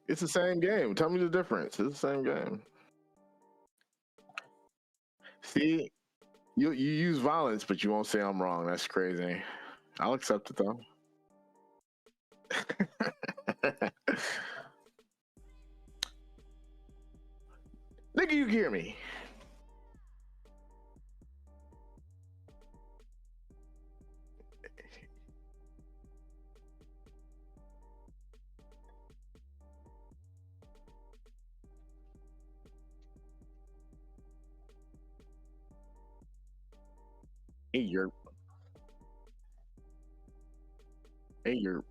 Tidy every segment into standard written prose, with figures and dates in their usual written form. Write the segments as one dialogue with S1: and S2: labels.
S1: It's the same game. Tell me the difference. It's the same game. See, you use violence, but you won't say I'm wrong. That's crazy. I'll accept it though. Nigga, you hear me? Hey, you're. Hey, you're.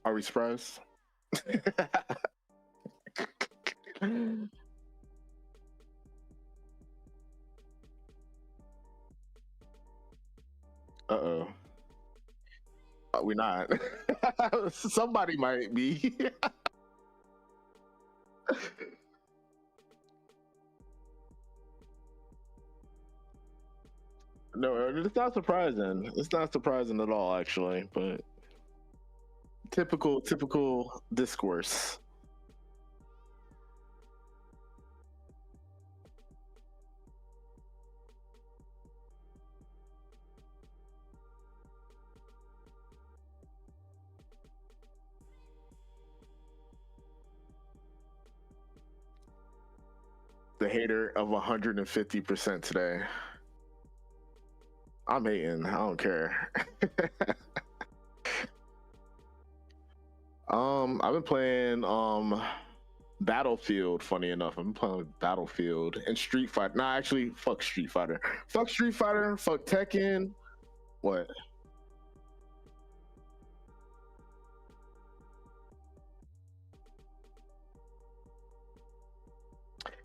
S1: Are we surprised? Uh-oh. We're not. Somebody might be. No, it's not surprising. It's not surprising at all, actually. But typical discourse. The hater of 150% today. I'm hating. I don't care. I've been playing Battlefield. Funny enough, I've been playing Battlefield and Street Fighter. Nah, actually, fuck Street Fighter. Fuck Street Fighter. Fuck Tekken. What?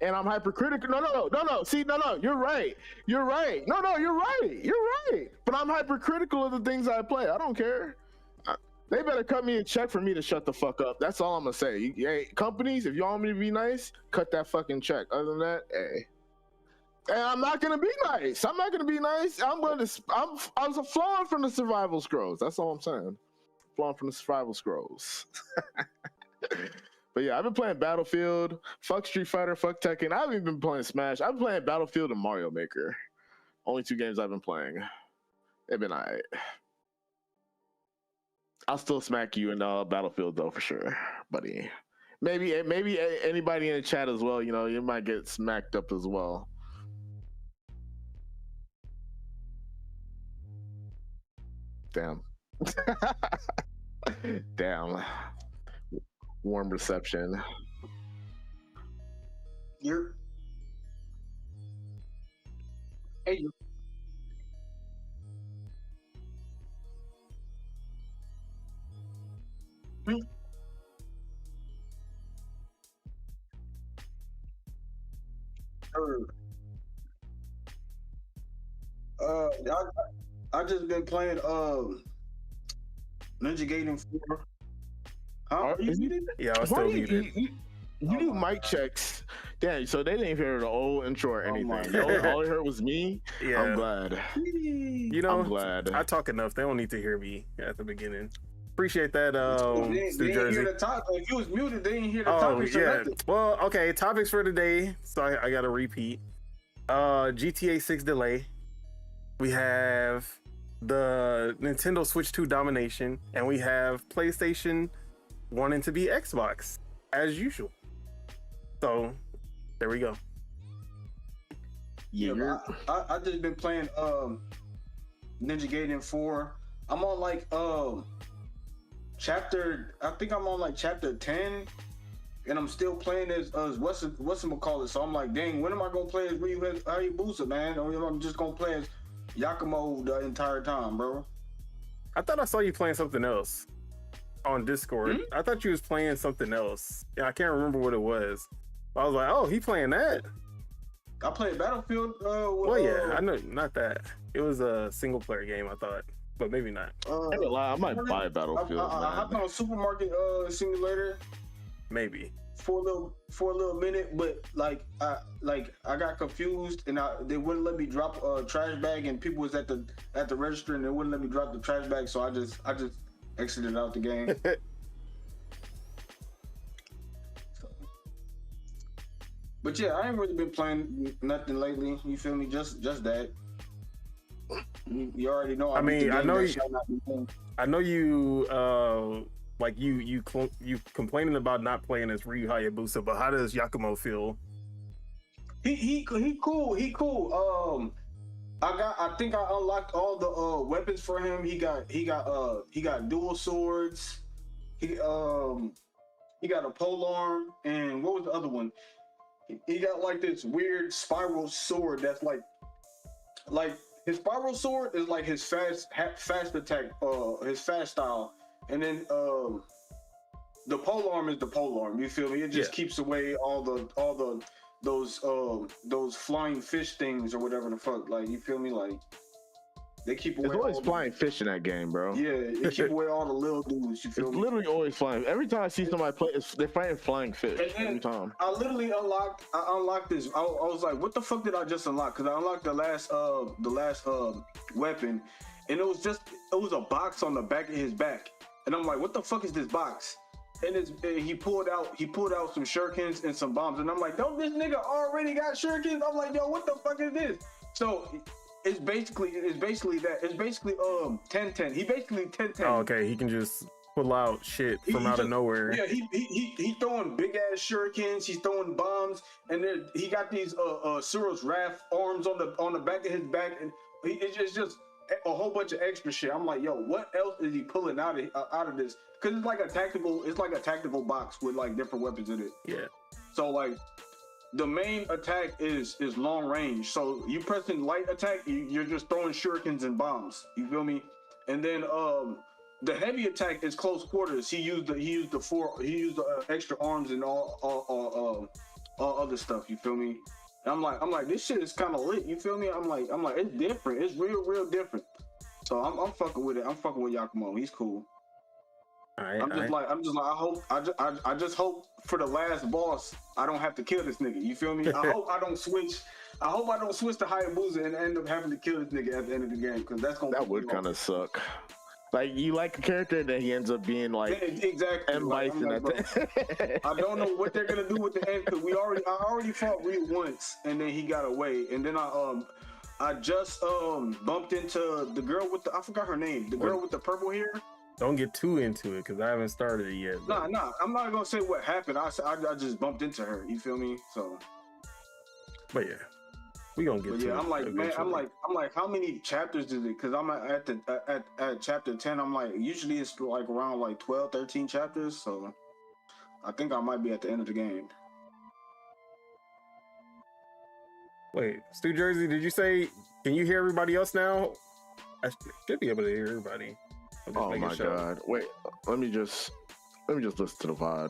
S1: And I'm hypercritical. No. See, no. You're right. You're right. No. You're right. You're right. But I'm hypercritical of the things I play. I don't care. They better cut me a check for me to shut the fuck up. That's all I'm gonna say. Hey, companies, if y'all want me to be nice, cut that fucking check. Other than that, hey. And I'm not gonna be nice. I'm not gonna be nice. I'm flowing from the survival scrolls. That's all I'm saying. Flowing from the survival scrolls. But yeah, I've been playing Battlefield. Fuck Street Fighter. Fuck Tekken. I haven't even been playing Smash. I've been playing Battlefield and Mario Maker. Only two games I've been playing. They've been alright. I'll still smack you in Battlefield though, for sure, buddy. Maybe anybody in the chat as well. You know, you might get smacked up as well. Damn. Damn. Warm reception.
S2: You're. Hey. I just been playing Ninja Gaiden 4. Huh? You muted?
S3: Yeah, I was still muted.
S1: You do mic checks. Damn, so they didn't hear the old intro or anything. All they heard was me.
S3: Yeah.
S1: I'm glad.
S3: You know,
S1: I'm glad.
S3: I talk enough. They don't need to hear me at the beginning. Appreciate that,
S2: Stu Jersey. Hear the top. If you was muted, they didn't hear the topics. Yeah.
S3: Well, okay. Topics for today. So I got to repeat. GTA 6 delay. We have the Nintendo Switch 2 domination, and we have PlayStation wanting to be Xbox as usual. So there we go.
S2: Yeah, I just been playing Ninja Gaiden 4. I'm on like chapter, I think I'm on like chapter 10, and I'm still playing as whatchamacallit. So I'm like, dang, when am I gonna play as Ryu Hayabusa, man? Or I'm just gonna play as Yakumo the entire time, bro.
S3: I thought I saw you playing something else on Discord. I thought you was playing something else. Yeah, I can't remember what it was. I was like, oh, he playing that?
S2: I played Battlefield.
S3: Well, yeah, I know, not that. It was a single player game, I thought, but maybe not.
S1: I ain't gonna lie, I might buy Battlefield.
S2: I hopped on Supermarket Simulator.
S3: Maybe.
S2: For a little minute, but I got confused and they wouldn't let me drop a trash bag, and people was at the register and they wouldn't let me drop the trash bag, so I just exited out the game. But yeah, I ain't really been playing nothing lately. You feel me? Just that. You already know.
S3: I mean, I know you. Like you complaining about not playing as Ryu Hayabusa, but how does Yakumo feel?
S2: He cool. I think I unlocked all the weapons for him. He got dual swords. He got a polearm, and what was the other one? He got like this weird spiral sword that's like his spiral sword is like his fast attack, his fast style. And then the polearm is the polearm. You feel me? It just keeps away all those flying fish things or whatever the fuck. Like, you feel me? Like, they keep away.
S1: There's always flying fish in that game, bro.
S2: Yeah, they keep away all the little dudes. You feel
S1: it's
S2: me?
S1: Literally always flying. Every time I see somebody play, they're fighting flying fish every time.
S2: I literally unlocked this. I was like, what the fuck did I just unlock? Because I unlocked the last weapon, and it was a box on the back of his back. And I'm like, what the fuck is this box? And he pulled out some shurikens and some bombs. And I'm like, don't this nigga already got shurikens? I'm like, yo, what the fuck is this? So it's basically that. It's basically 10-10. He basically 10-10.
S3: Oh, okay, he can just pull out shit from out of nowhere.
S2: Yeah, he throwing big ass shurikens. He's throwing bombs, and then he got these Suros Wrath arms on the back of his back, and it's just a whole bunch of extra shit. I'm like, yo, what else is he pulling out of this? Because it's like a tactical box with like different weapons in it.
S3: Yeah. So
S2: like the main attack is long range. So you pressing light attack, you're just throwing shurikens and bombs. You feel me? And then the heavy attack is close quarters. He used the extra arms and all other stuff. You feel me? And I'm like, this shit is kind of lit. You feel me? I'm like, it's different. It's real different. So I'm fucking with it. I'm fucking with Yakumo. He's cool. I'm just like, I just hope for the last boss, I don't have to kill this nigga. You feel me? I hope I don't switch to Hayabusa and end up having to kill this nigga at the end of the game, because that would
S1: kind of suck. Like, you like a character, and then he ends up being like
S2: exactly
S1: M. Bison.
S2: I don't know what they're gonna do with the end, because I already fought Ryu once, and then he got away, and then I just bumped into the girl with I forgot her name, the girl with the purple hair.
S3: Don't get too into it, because I haven't started it yet.
S2: Nah, I'm not gonna say what happened. I just bumped into her. You feel me? So,
S3: but yeah. We gonna get to it.
S2: I'm like, man, I'm like, how many chapters is it? Because I'm at chapter 10. I'm like, usually it's like around like 12, 13 chapters. So I think I might be at the end of the game.
S3: Wait, Stu Jersey, did you say, can you hear everybody else now? I should be able to hear everybody.
S1: Oh my god! Wait, let me just listen to the VOD,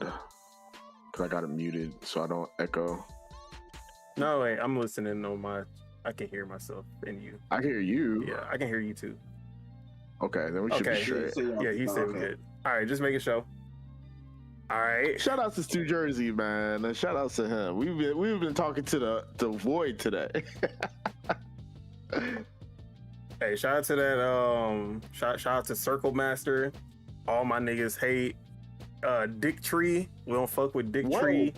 S1: because I got it muted so I don't echo.
S3: No, wait, I'm listening on I can hear myself and you.
S1: I hear you.
S3: Yeah, I can hear you too.
S1: Okay, then we should be straight.
S3: Yeah, he said we're good. All right, just making sure. All right.
S1: Shout out to Stu Jersey, man, and shout out to him. We've been talking to the void today.
S3: Hey, shout out to that. Shout out to Circle Master. All my niggas hate Dick Tree. We don't fuck with Dick Tree.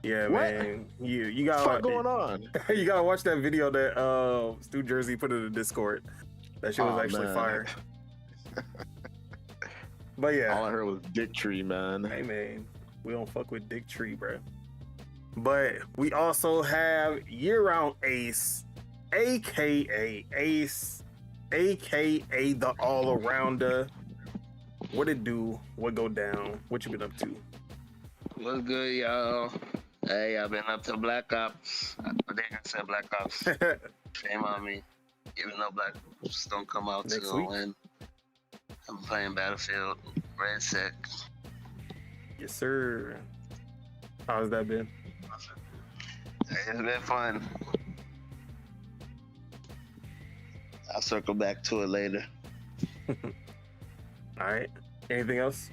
S3: Yeah, what? Man. You got
S1: what's going on?
S3: You gotta watch that video that Stu Jersey put in the Discord. That shit was actually fire. But yeah,
S1: all I heard was Dick Tree, man.
S3: Hey man, we don't fuck with Dick Tree, bro. But we also have Year-Round Ace, aka Ace, aka the all-arounder. What it do? What go down? What you been up to?
S4: What's good, y'all? Hey, I've been up to Black Ops. I think I said Black Ops. Shame on me. Even though Black Ops don't come out
S3: Next
S4: till
S3: week.
S4: when I'm playing Battlefield Red Sec.
S3: Yes, sir. How's that been?
S4: It's been fun. I'll circle back to it later.
S3: All right. Anything else?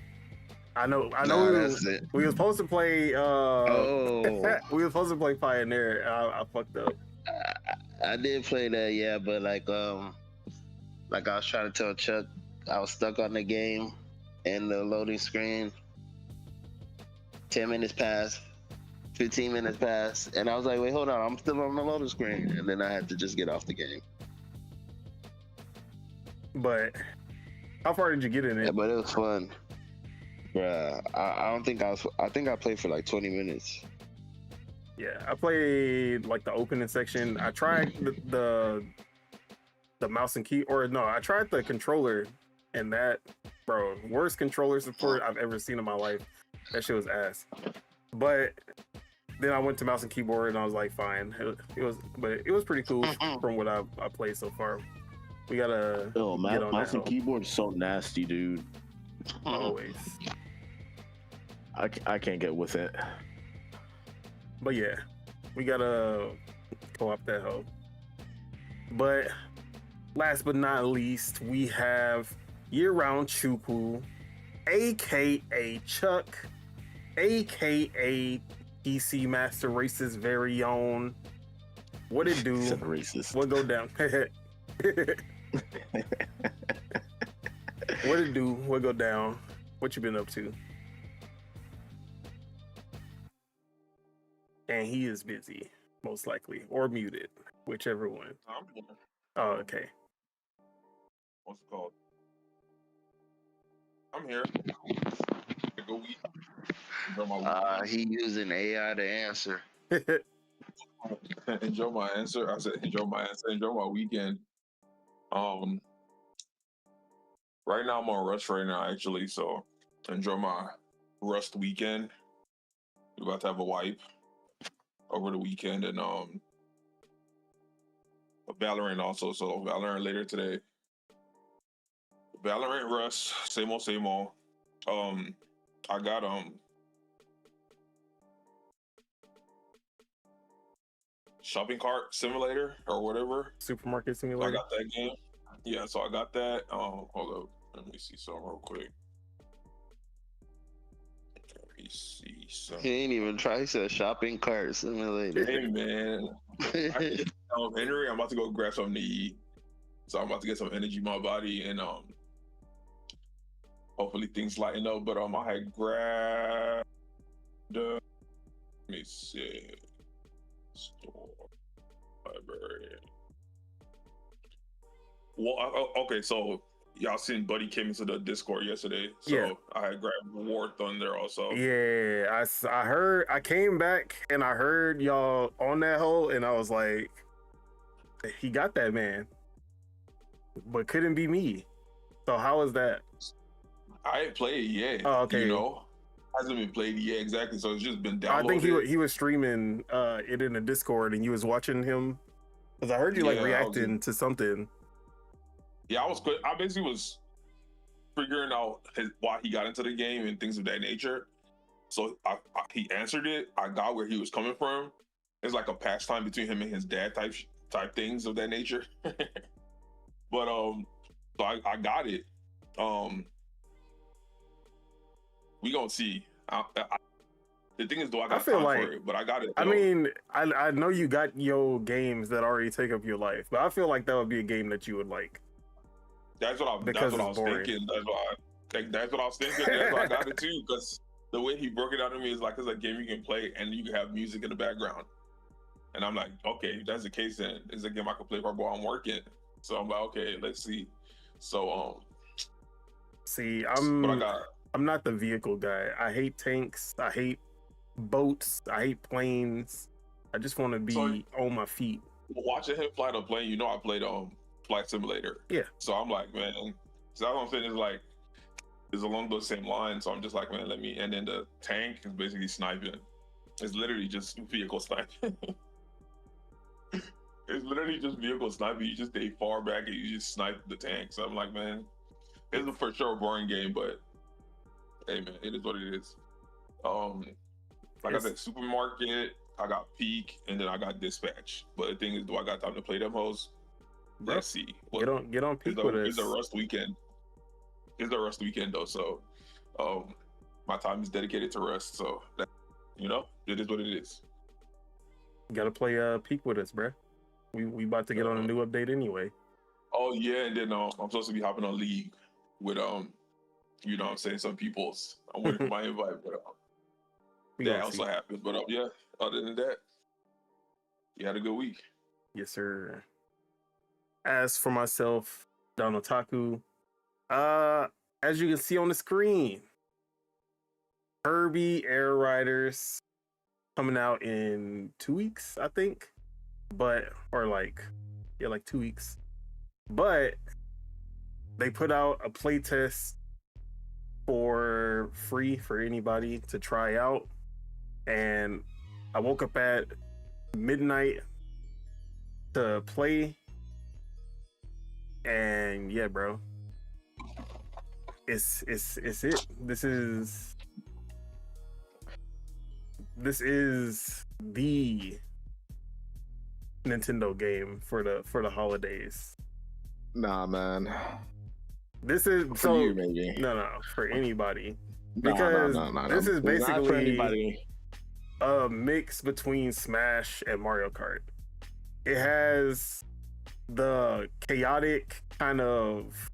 S3: I know.
S4: Nah, that's it.
S3: We were supposed to play. We were supposed to play Pioneer. I fucked up.
S4: I did play that, yeah, but like I was trying to tell Chuck, I was stuck on the game and the loading screen. 10 minutes passed, 15 minutes passed, and I was like, wait, hold on, I'm still on the loading screen, and then I had to just get off the game.
S3: But how far did you get in it?
S4: Yeah, but it was fun. Bruh, I don't think I think I played for like 20 minutes.
S3: Yeah, I played like the opening section. I tried the mouse and key, or no, I tried the controller, and that, bro, worst controller support I've ever seen in my life. That shit was ass. But then I went to mouse and keyboard, and I was like, fine. It was pretty cool from what I played so far. We gotta get on
S1: mouse
S3: that
S1: and keyboard is so nasty, dude.
S3: always.
S1: I can't get with it.
S3: But yeah, we gotta co-op that hoe. But last but not least, we have Year-Round Chukwu, aka Chuck, aka PC Master Race's very own. What it do?
S1: Racist.
S3: What go down? What it do? What go down? What you been up to? And he is busy, most likely, or muted, whichever one.
S5: I'm here.
S3: Oh, okay.
S5: What's it called? I'm here. Go eat. Enjoy my weekend.
S4: He using AI to answer.
S5: Enjoy my answer. I said enjoy my answer. Enjoy my weekend. Right now I'm on Rust right now actually, so enjoy my Rust weekend. We're about to have a wipe over the weekend, and Valorant also. So Valorant later today. Valorant, Rust, same old, same old. I got shopping cart simulator or whatever.
S3: Supermarket
S5: So I
S3: Simulator.
S5: got that game. Yeah, so I got that. Hold up. Let me see something real quick. Let me see something.
S4: He ain't even try. He said shopping cart simulator.
S5: Hey, man. Henry, I'm about to go grab something to eat. So I'm about to get some energy in my body, and hopefully things lighten up. But I had grabbed let me see. Store. Library. Well, okay, so y'all seen Buddy came into the Discord yesterday. So
S3: Yeah.
S5: I had grabbed War Thunder also.
S3: Yeah, I heard. I came back and I heard y'all on that hole, and I was like, he got that, man, but couldn't be me. So how is that?
S5: I ain't played it yet.
S3: Oh, okay.
S5: You know, hasn't been played yet exactly. So it's just been downloaded.
S3: I think he was streaming it in the Discord, and you was watching him, because I heard you like
S5: Yeah,
S3: reacting to something.
S5: Yeah, I basically was figuring out why he got into the game and things of that nature. So he answered it. I got where he was coming from. It's like a pastime between him and his dad type things of that nature. But so I got it. We gonna see. The thing is, though, I got
S3: feel
S5: time
S3: like-
S5: for it, but I got it.
S3: I
S5: though.
S3: mean, I know you got your games that already take up your life, but I feel like that would be a game that you would like.
S5: That's what I was
S3: boring.
S5: thinking. That's what I was thinking. That's why I got it too. Because the way he broke it out to me is like it's a game you can play and you can have music in the background. And I'm like, okay, if that's the case, then it's a game I can play while I'm working. So I'm like, okay, let's see. So
S3: See,
S5: but I got
S3: I'm not the vehicle guy. I hate tanks. I hate boats. I hate planes. I just want to be
S5: So-
S3: on my feet.
S5: watching him fly the plane. You know, I played Flight Simulator.
S3: Yeah.
S5: So I'm like, man. So that's what I'm saying is like, is along those same lines. So I'm just like, man, let me. And then the tank is basically sniping. It's literally just vehicle sniping. It's literally just vehicle sniping. You just stay far back and you just snipe the tank. So I'm like, man, it's for sure a boring game, but hey, man, it is what it is. Like I said, supermarket, I got peak, and then I got dispatch. But the thing is, do I got time to play them hoes? Let's see. Well,
S3: get on peak with us.
S5: It's a rust weekend. It's a rust weekend though, so my time is dedicated to rust. So that, it is what it is.
S3: You gotta play peak with us, bruh. We about to get on a new update anyway.
S5: Oh yeah, and then I'm supposed to be hopping on League with I'm saying, some peoples. I'm waiting for my invite, but that also happened. But yeah, other than that, you had a good week.
S3: Yes, sir. As for myself, Don Otaku, as you can see on the screen, Kirby Air Riders coming out in 2 weeks, I think. Like 2 weeks. But they put out a playtest for free for anybody to try out. And I woke up at midnight to play. And yeah, bro. It's it. This is the Nintendo game for the holidays.
S1: Nah, man.
S3: This is
S1: for you, maybe.
S3: No, for anybody. Because this is basically a mix between Smash and Mario Kart. It has the chaotic kind of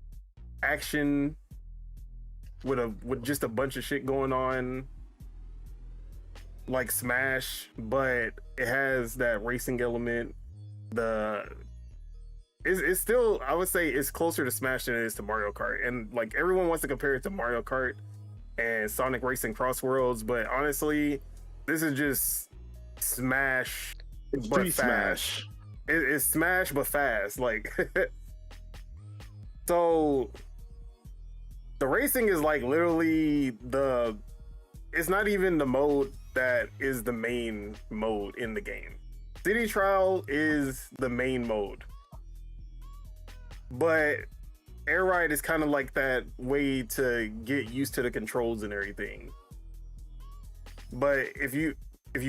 S3: action with just a bunch of shit going on like Smash, but it has that racing element. It's still, I would say it's closer to Smash than it is to Mario Kart. And like everyone wants to compare it to Mario Kart and Sonic Racing Cross Worlds, but honestly, this is just Smash, but fast. It's Smash but fast. Like so the racing is like literally it's not even the mode that is the main mode in the game. City Trial is the main mode. But Air Ride is kind of like that way to get used to the controls and everything. But if you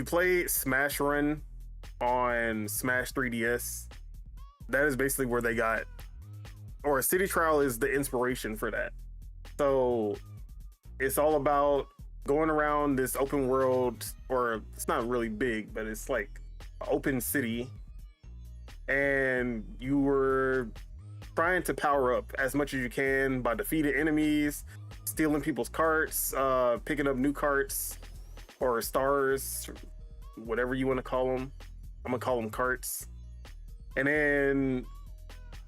S3: play Smash Run on Smash 3DS, that is basically where they got, or City Trial is the inspiration for that. So it's all about going around this open world, or it's not really big, but it's like an open city, and you were trying to power up as much as you can by defeating enemies, stealing people's carts, picking up new carts or stars, whatever you want to call them. I'm gonna call them carts. And then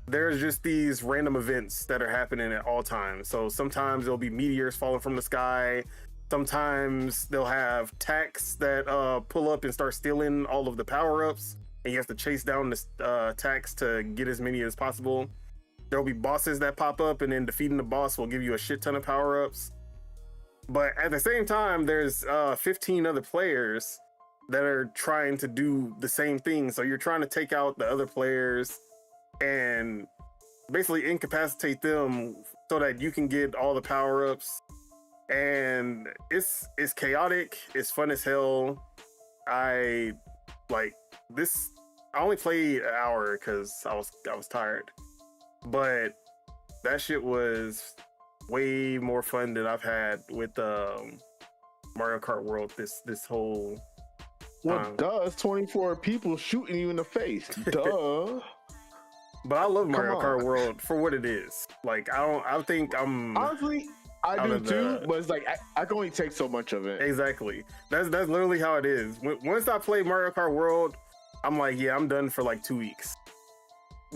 S3: there's just these random events that are happening at all times. So sometimes there'll be meteors falling from the sky. Sometimes they'll have tanks that pull up and start stealing all of the power-ups, and you have to chase down the tanks to get as many as possible. There'll be bosses that pop up, and then defeating the boss will give you a shit ton of power-ups. But at the same time, there's 15 other players that are trying to do the same thing. So you're trying to take out the other players and basically incapacitate them so that you can get all the power-ups. And it's chaotic. It's fun as hell. I only played an hour because I was tired. But that shit was way more fun than I've had with Mario Kart World this whole time.
S1: Well, duh, it's 24 people shooting you in the face. Duh.
S3: But I love Mario Kart World for what it is. Like I think I'm
S1: honestly, I do too, but it's like I can only take so much of it.
S3: Exactly. That's literally how it is. Once I play Mario Kart World, I'm like, yeah, I'm done for like 2 weeks.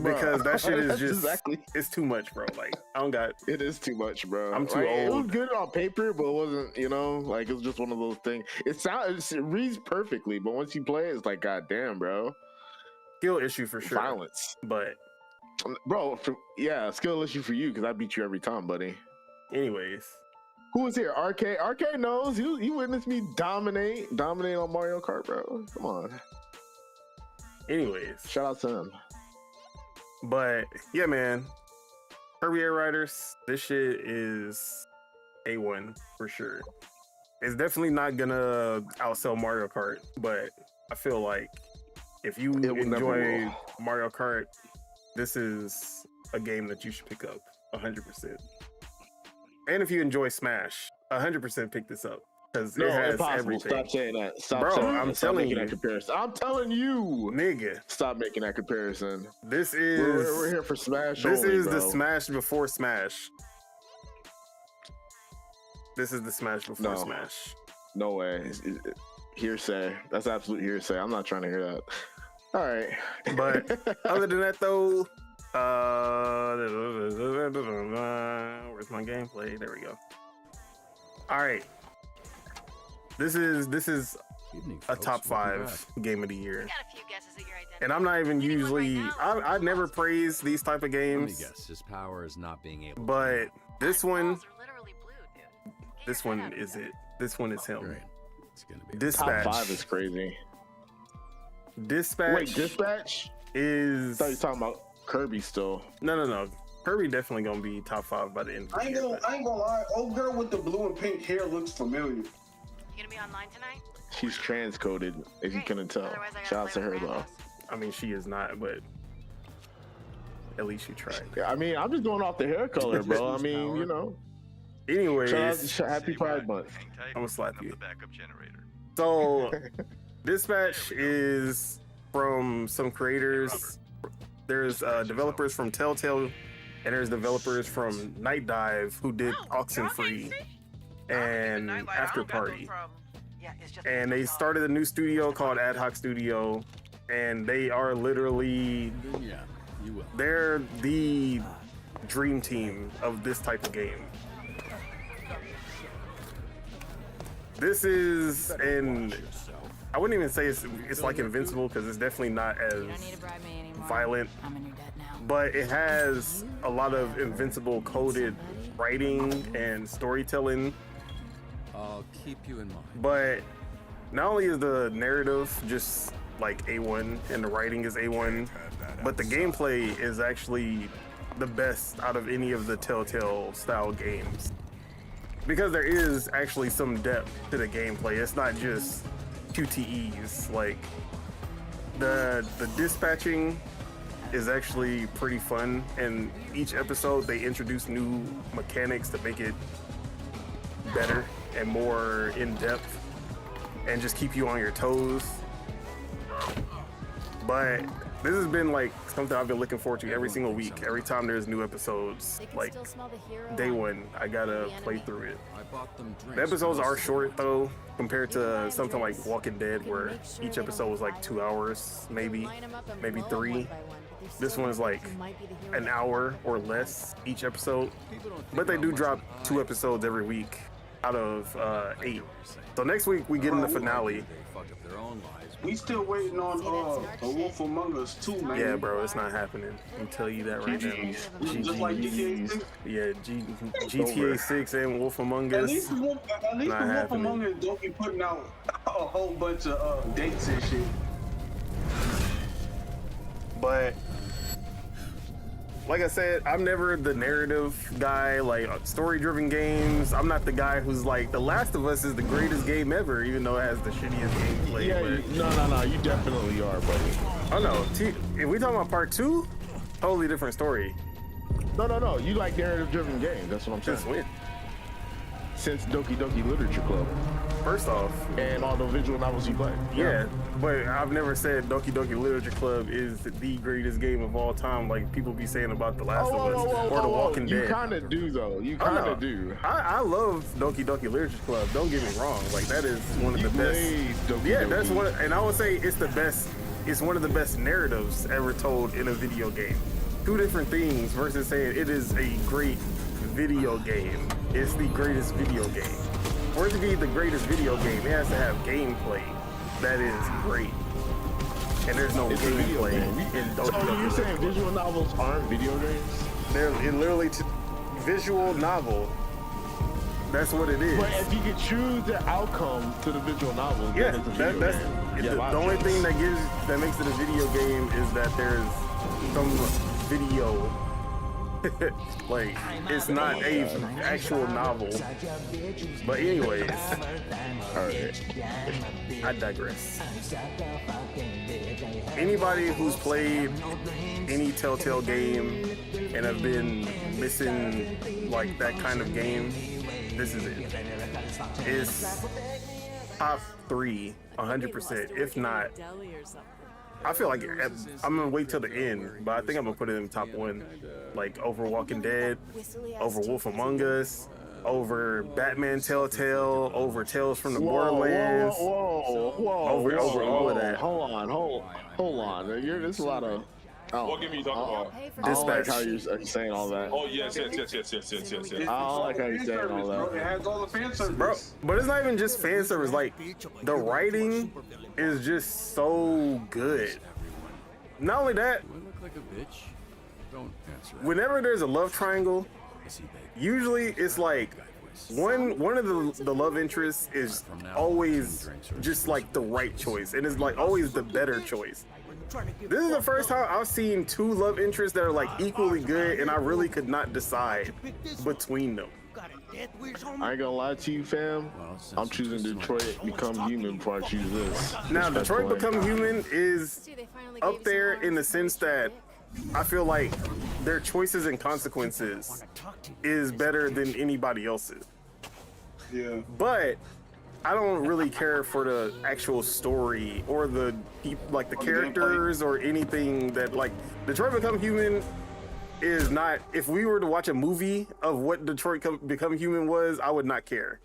S3: Because that shit is just it's too much, bro. Like I don't got
S1: it is too much, bro.
S3: I'm too old.
S1: It was good on paper, but it wasn't, like it was just one of those things. It reads perfectly, but once you play it, it's like, god damn, bro.
S3: Skill issue for sure.
S1: Violence.
S3: But
S1: bro, skill issue for you because I beat you every time, buddy.
S3: Anyways,
S1: Who is here? Arcade. Arcade knows. You witnessed me dominate on Mario Kart, bro. Come on.
S3: Anyways,
S1: Shout out to him.
S3: but yeah, man. Kirby Air Riders, this shit is A1 for sure. It's definitely not gonna outsell Mario Kart, but I feel like if you
S1: It will never
S3: enjoy
S1: will.
S3: Mario Kart, this is a game that you should pick up 100%. And if you enjoy Smash, 100% pick this up because
S1: No,
S3: it has
S1: impossible.
S3: everything.
S1: Stop saying that. Stop
S3: Bro,
S1: saying
S3: I'm
S1: that. Stop
S3: telling
S1: making
S3: you.
S1: that comparison. I'm telling you.
S3: Nigga,
S1: Stop making that comparison.
S3: this is
S1: We're here for Smash.
S3: this
S1: only,
S3: is the
S1: bro.
S3: Smash before Smash. This is the Smash before
S1: No.
S3: Smash.
S1: No way. Hearsay. That's absolute hearsay. I'm not trying to hear that. All right.
S3: But other than that, though, where's my gameplay? There we go. All right, this is
S6: Evening,
S3: a
S6: folks.
S3: top
S6: Welcome
S3: 5 game of the year,
S7: Got a few guesses at your identity.
S3: and I'm not even
S7: Give me one right
S3: usually.
S7: now.
S3: I never praise these type of
S6: back. Let me
S3: games,
S6: guess. His power is not being able.
S3: but this
S7: My
S3: one,
S7: walls are literally blue, dude. Get
S3: this
S7: your head
S3: one
S7: out
S3: is
S7: of
S3: it. This one is
S6: to.
S3: him.
S6: Great. It's gonna be.
S3: Dispatch.
S1: Top 5 is crazy.
S3: Dispatch.
S1: Wait, Dispatch?
S3: is
S1: I thought you were talking about Kirby still.
S3: no. Kirby definitely gonna be top 5 by the end of the
S2: I ain't
S3: year.
S2: gonna lie. Old girl with the blue and pink hair looks familiar.
S7: You gonna be online tonight?
S1: She's transcoded, if you
S7: Great.
S1: couldn't tell.
S7: Otherwise, I gotta
S1: Shout out to
S7: play
S1: her
S7: with
S1: though.
S7: randos.
S3: I mean, she is not, but at least you tried.
S1: Yeah, I mean, I'm just going off the hair color, bro. I mean, you know.
S3: Anyways,
S1: Shout out, happy Pride Month.
S3: I'm gonna slap you.
S8: The backup generator.
S3: So, Dispatch is from some creators. There's developers from Telltale, and there's developers from Night Dive who did Oxenfree and After Party. And they started a new studio called Ad Hoc Studio, and they are literally
S6: Yeah, you will.
S3: they're the dream team of this type of game. This is an I wouldn't even say it's like Invincible because it's definitely not as
S7: You don't need to bribe me anymore.
S3: violent,
S7: I'm in your debt now.
S3: but it has a lot of Invincible coded writing and storytelling.
S6: I'll keep you in mind.
S3: But not only is the narrative just like A1 and the writing is A1, but the gameplay is actually the best out of any of the Telltale style games. Because there is actually some depth to the gameplay. It's not just QTEs. Like the dispatching is actually pretty fun, and each episode they introduce new mechanics to make it better and more in depth and just keep you on your toes. But this has been like something I've been looking forward to every single week. Every time there's new episodes, like day one, I gotta play through it.
S6: I bought them drinks.
S3: The episodes are short though, compared to something like Walking Dead, where each episode was like 2 hours, maybe 3. This one's like an hour or less each episode, but they do drop 2 episodes every week out of 8. So next week we get in the finale.
S6: They fuck up their own lives.
S2: We still waiting on A Wolf Among Us 2, man.
S3: Yeah, bro, it's not happening. I can tell you that right now.
S2: Just like GTA 6.
S3: Yeah, GTA 6 and Wolf Among
S2: At
S3: Us.
S2: least the Wolf
S3: happening.
S2: Among Us don't be putting out a whole bunch of dates and shit.
S3: But like I said, I'm never the narrative guy, like story-driven games. I'm not the guy who's like, The Last of Us is the greatest game ever, even though it has the shittiest gameplay.
S1: Yeah,
S3: but-
S1: no, you definitely are, buddy.
S3: Oh no, if we talking about part 2, totally different story.
S1: No, you like narrative-driven games. That's what I'm saying.
S3: Just win.
S1: Since Doki Doki Literature Club
S3: First off,
S1: and all the visual novels you play.
S3: yeah, but I've never said Doki Doki Literature Club is the greatest game of all time, like people be saying about The Last of Us or The Walking
S1: You
S3: Dead.
S1: kind of do, though. You
S3: Oh,
S1: kind
S3: no.
S1: of do.
S3: I love Doki Doki Literature Club. Don't get me wrong. Like that is one of the best.
S1: Played Doki
S3: Yeah,
S1: Doki.
S3: that's one. And I would say it's the best. It's one of the best narratives ever told in a video game. 2 different things versus saying it is a great video game. It's the greatest video game. For it to be the greatest video game, it has to have gameplay that is great. And there's no
S1: It's a video
S3: gameplay
S1: game.
S3: in Doki
S1: So
S3: Doki
S1: you're
S3: Literature
S1: saying
S3: Club.
S1: visual novels aren't video games?
S3: They're literally visual novel. That's what it is.
S1: But if you could choose the outcome to the visual novel,
S3: Yeah,
S1: then it's a video
S3: that's
S1: game.
S3: the only thing that makes it a video game is that there's some video. Like, it's not a actual novel. But anyways, I digress. Anybody who's played any Telltale game and have been missing like that kind of game, this is it. It's top 3, 100%. If not, I feel like I'm gonna wait till the end, but I think I'm gonna put it in top 1, like over Walking Dead, over Wolf Among Us, over Batman Telltale, over Tales from the Borderlands, over all of that.
S1: Hold on. There's a lot of.
S5: What game are you talking about?
S1: I don't like how you're saying all that.
S5: Oh yes.
S1: I don't like how you're saying all that.
S2: It has all the fan service.
S3: Bro, but it's not even just fan service. Like, the writing is just so good. Not only that,
S6: Do I look like a bitch? Don't answer.
S3: whenever there's a love triangle, usually it's like one of the love interests is always just like the right choice, and it's like always the better choice. This is the first time I've seen 2 love interests that are like equally good, and I really could not decide between them.
S1: I ain't gonna lie to you, fam. I'm choosing Detroit Become Human before I choose this.
S3: Now, Detroit Become Human is
S7: See, they finally
S3: up
S7: gave
S3: there
S7: someone
S3: in the
S7: else
S3: sense that I feel like their choices and consequences is better than anybody else's.
S2: Yeah.
S3: But I don't really care for the actual story or the like the characters or anything that like Detroit Become Human is not. If we were to watch a movie of what Detroit Become Human was, I would not care.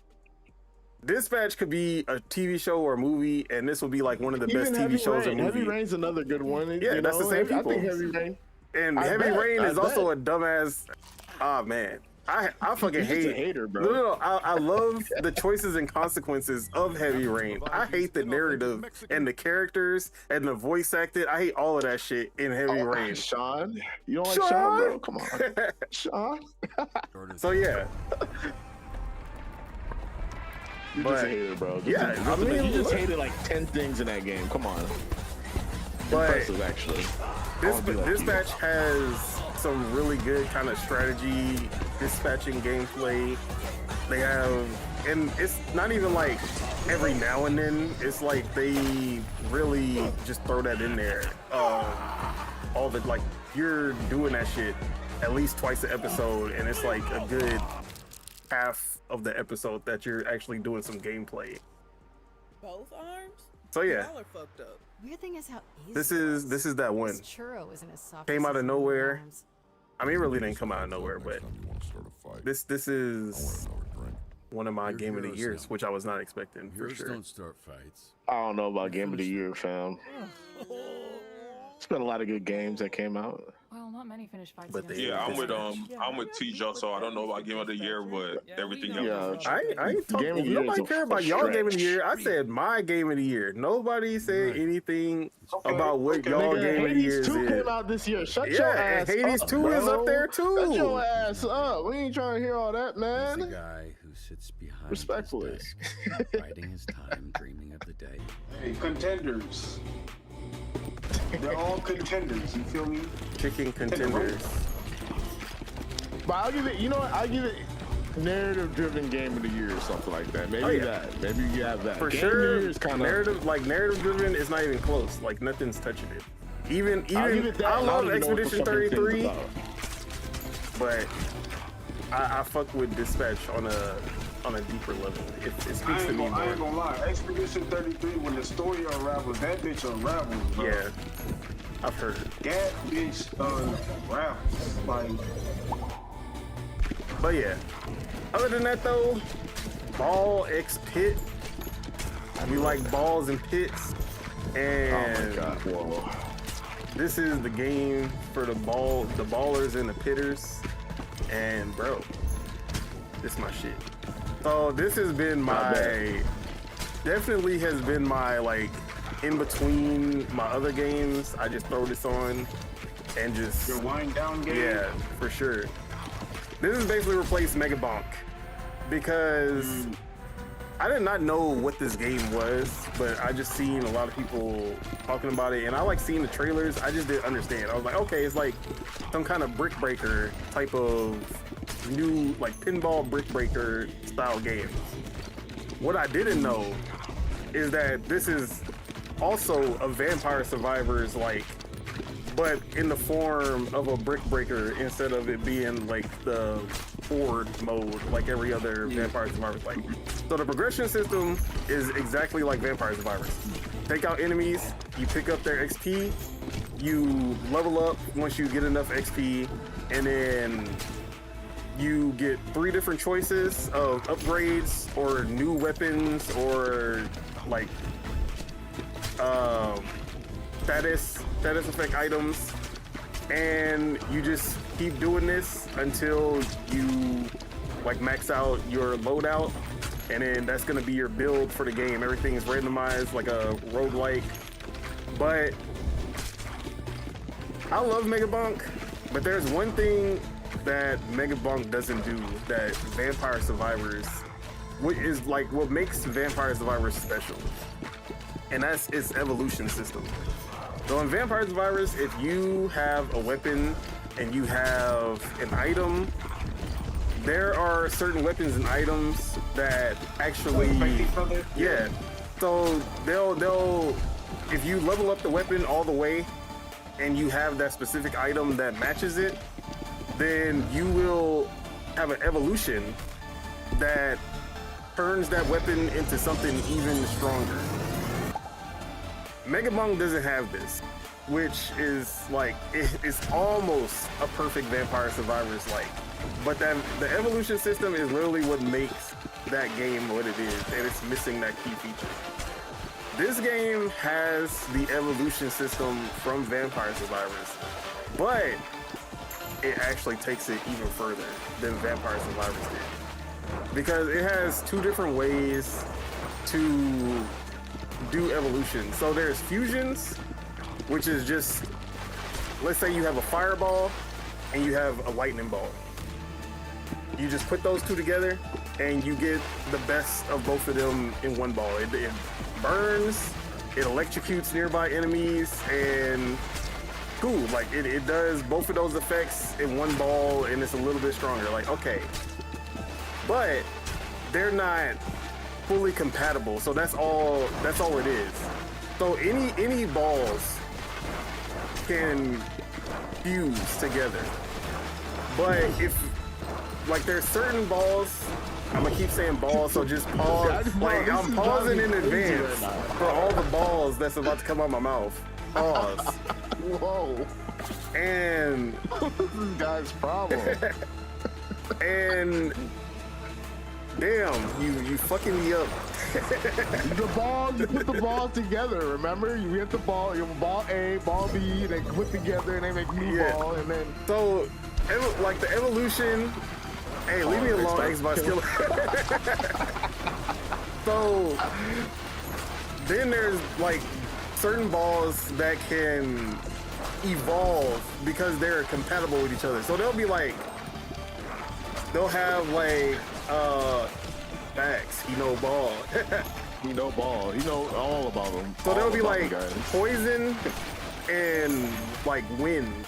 S3: Dispatch could be a TV show or a movie, and this would be like one of the best TV shows or movies.
S1: Heavy Rain's another good one.
S3: Yeah, that's the same people.
S1: I think Heavy Rain.
S3: And
S1: I
S3: Heavy
S1: bet,
S3: Rain
S1: I
S3: is also a
S1: bet.
S3: dumbass. Ah, man. I fucking
S1: You're just
S3: hate.
S1: a hater, bro.
S3: No. I love the choices and consequences of Heavy Rain. I hate the narrative and the characters and the voice acting. I hate all of that shit in Heavy Rain.
S1: Sean, you don't like
S3: Sean?
S1: Sean, bro? Come on, Sean.
S3: So yeah,
S1: You're
S3: But-
S1: just a hater, bro.
S3: yeah, I mean,
S1: you just hated like 10 things in that game. Come on.
S3: but
S1: Impressive, actually. I wanna be like you.
S3: Dispatch has some really good kind of strategy dispatching gameplay. They have, and it's not even like every now and then. It's like they really just throw that in there. All the like you're doing that shit at least twice an episode, and it's like a good half of the episode that you're actually doing some gameplay.
S8: Both arms?
S3: So yeah,
S8: Y'all are fucked up.
S7: Weird thing is how easy
S3: this
S7: it
S3: is
S7: was.
S3: that one.
S7: This churro isn't as soft
S3: Came
S7: as
S3: out of
S7: his
S3: nowhere.
S7: arms.
S3: I mean, it really didn't come out of nowhere, but this is one of my
S6: You're
S3: game of the
S6: heroes
S3: years,
S6: now.
S3: which I was not expecting for
S6: Heroes
S3: sure.
S6: don't start fights.
S1: I don't know about Game of the Year, fam. It's been a lot of good games that came out.
S7: Well, not many finished fights.
S3: But
S7: against
S3: they-
S5: Yeah,
S7: Dispatch.
S5: I'm with T Joe, so I don't know about game of the year, but everything else.
S1: Yeah,
S3: I ain't talking.
S1: Game of the Year
S3: Nobody
S1: is a
S3: care about y'all game of the
S1: stretch.
S3: year. I said my game of the year. Nobody said anything about what y'all
S1: Nigga,
S3: game of the year
S1: Hades 2
S3: is.
S1: came out this year. Shut your
S3: Yeah,
S1: ass
S3: and Hades
S1: up,
S3: 2 is
S1: bro.
S3: up there too.
S1: Shut your ass up. We ain't trying to hear all that,
S6: He's the
S1: man.
S6: guy who sits behind
S1: Respectfully.
S6: his desk, biding his time, dreaming of the day.
S2: Hey, contenders. They're all contenders. You feel me?
S3: Kicking contenders.
S1: But I'll give it, you know what? I'll give it narrative-driven Game of the Year or something like that. Maybe
S3: Oh, yeah.
S1: that. Maybe you have that.
S3: For
S1: Game
S3: sure,
S1: of the Year is kind of
S3: narrative driven is not even close. Like nothing's touching it. Even
S1: I'll give it that.
S3: I
S1: and
S3: love
S1: don't even know what the
S3: Expedition
S1: fucking thing's
S3: 33,
S1: about.
S3: but I fuck with Dispatch on a deeper level. It
S2: I
S3: speaks to
S2: ain't,
S3: me
S2: gonna, I ain't
S3: more.
S2: gonna lie. Expedition 33, when the story unravels, that bitch unravels, bro.
S3: Yeah, I've heard it.
S2: That bitch unravels. Like,
S3: But yeah, other than that though, Ball X Pit. We like balls and pits,
S1: Oh
S3: and
S1: my god. Whoa.
S3: this is the game for the ballers and the pitters. And bro, this is my shit. So this has been definitely has been my like in between my other games. I just throw this on and just
S2: your wind down game.
S3: yeah, for sure. This is basically replaced Mega Bonk. because I did not know what this game was, but I just seen a lot of people talking about it, and I like seeing the trailers. I just didn't understand. I was like, okay, it's like some kind of brick breaker type of new, like pinball brick breaker style game. What I didn't know is that this is also a Vampire Survivors like, but in the form of a brick breaker instead of it being like the horde mode like every other Vampire Survivors like. So the progression system is exactly like Vampire Survivors. Take out enemies, you pick up their XP, you level up once you get enough XP, and then you get 3 different choices of upgrades or new weapons or like status effect items, and you just keep doing this until you like max out your loadout, and then that's gonna be your build for the game. Everything is randomized like a roguelike. But I love Mega Bonk, but there's one thing that Mega Bonk doesn't do that Vampire Survivors, what is like what makes Vampire Survivors special, and that's its evolution system. So in Vampire Survivors, if you have a weapon and you have an item, there are certain weapons and items that actually, yeah. So they'll if you level up the weapon all the way and you have that specific item that matches it, then you will have an evolution that turns that weapon into something even stronger. Mega Bonk doesn't have this, which is like, it's almost a perfect Vampire Survivors like. But then the evolution system is literally what makes that game what it is, and it's missing that key feature. This game has the evolution system from Vampire Survivors, but it actually takes it even further than Vampire Survivors did. Because it has 2 different ways to do evolution. So there's fusions, which is just, let's say you have a fireball and you have a lightning ball. You just put those 2 together and you get the best of both of them in one ball. It burns, it electrocutes nearby enemies, and cool, like it does both of those effects in one ball, and it's a little bit stronger. Like, okay, but they're not fully compatible, so that's all it is. So any balls can fuse together, but if like there's certain balls, I'm gonna keep saying balls, so just pause. Like I'm pausing in advance for all the balls that's about to come out my mouth. Pause.
S1: Whoa.
S3: And
S1: This is guy's problem.
S3: and damn, you fucking me up.
S1: The ball, you put the balls together, remember? You hit the ball, you have ball A, ball B, they put together and they make new ball, and then...
S3: So, like the evolution... Hey, leave me alone, Xbox Killer. So, then there's like certain balls that can evolve because they're compatible with each other. So they'll be like, they'll have like, facts, ball.
S1: You know ball, you know all about them.
S3: So they'll be like poison and like wind.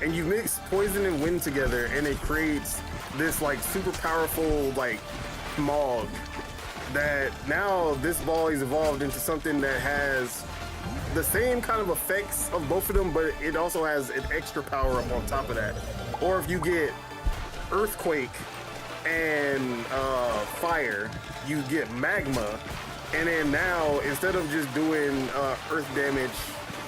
S3: And you mix poison and wind together and it creates this like super powerful like smog that now this ball is evolved into something that has the same kind of effects of both of them, but it also has an extra power up on top of that. Or if you get earthquake and fire, you get magma, and then now instead of just doing earth damage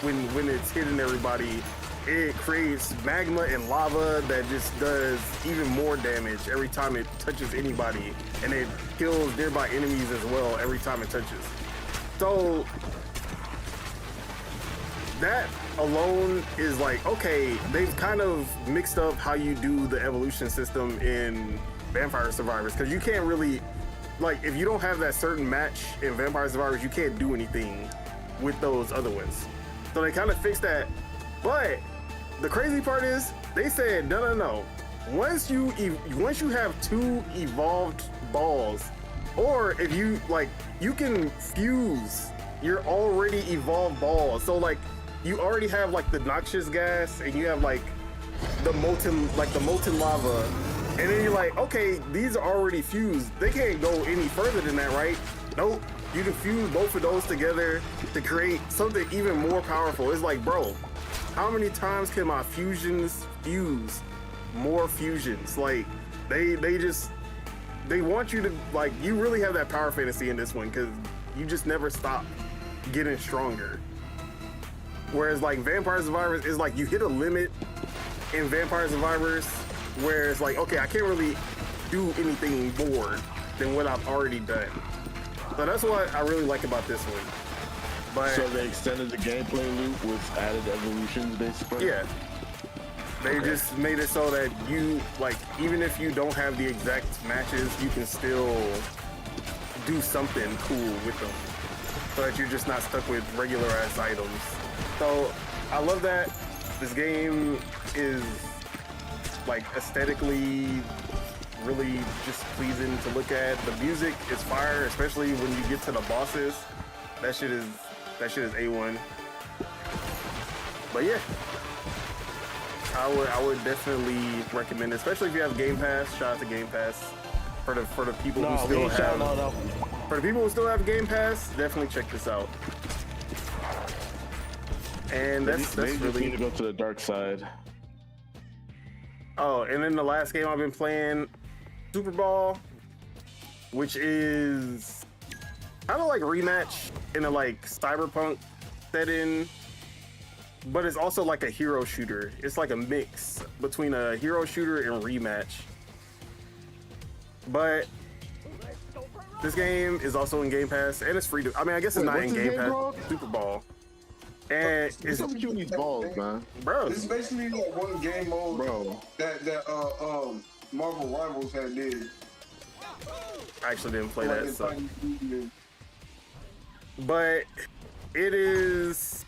S3: when it's hitting everybody, it creates magma and lava that just does even more damage every time it touches anybody, and it kills nearby enemies as well every time it touches. So that alone is like, okay, they've kind of mixed up how you do the evolution system in Vampire Survivors, because you can't really, like, if you don't have that certain match in Vampire Survivors, you can't do anything with those other ones. So they kind of fixed that. But the crazy part is they said, no, once you have 2 evolved balls, or if you like, you can fuse your already evolved balls. So like, you already have like the noxious gas, and you have like the molten lava, and then you're like, okay, these are already fused. They can't go any further than that, right? Nope. You can fuse both of those together to create something even more powerful. It's like, bro, how many times can my fusions fuse more fusions? Like, they want you to, like, you really have that power fantasy in this one, because you just never stop getting stronger. Whereas like Vampire Survivors is like, you hit a limit in Vampire Survivors where it's like, okay, I can't really do anything more than what I've already done. So that's what I really like about this one. But
S1: so they extended the gameplay loop with added evolutions, basically.
S3: Yeah, they just made it so that you, like, even if you don't have the exact matches, you can still do something cool with them, so that you're just not stuck with regular ass items. So I love that. This game is like aesthetically really just pleasing to look at. The music is fire, especially when you get to the bosses. That shit is A1. But yeah, I would definitely recommend it, especially if you have Game Pass. Shout out to Game Pass for the people who still have. For the people who still have Game Pass, definitely check this out. And that's really
S1: need to go to the dark side.
S3: Oh, and then the last game I've been playing, Super Ball, which is kind of like Rematch in a like cyberpunk setting, but it's also like a hero shooter. It's like a mix between a hero shooter and Rematch. But this game is also in Game Pass, and it's free to. I mean, I guess it's not in Game Pass.
S1: Called?
S3: Super Ball. And it's
S1: up with you and these balls, man.
S3: Bro.
S2: It's basically like one game mode,
S1: bro,
S2: that Marvel Rivals had did.
S3: I actually didn't play that, so. But it is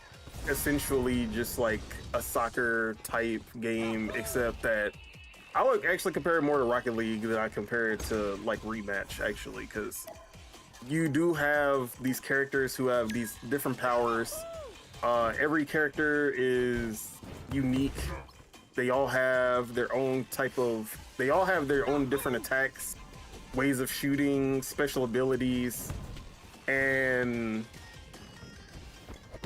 S3: essentially just like a soccer type game, except that I would actually compare it more to Rocket League than I compare it to like Rematch, actually, because you do have these characters who have these different powers. Every character is unique. They all have their own different attacks, ways of shooting, special abilities, and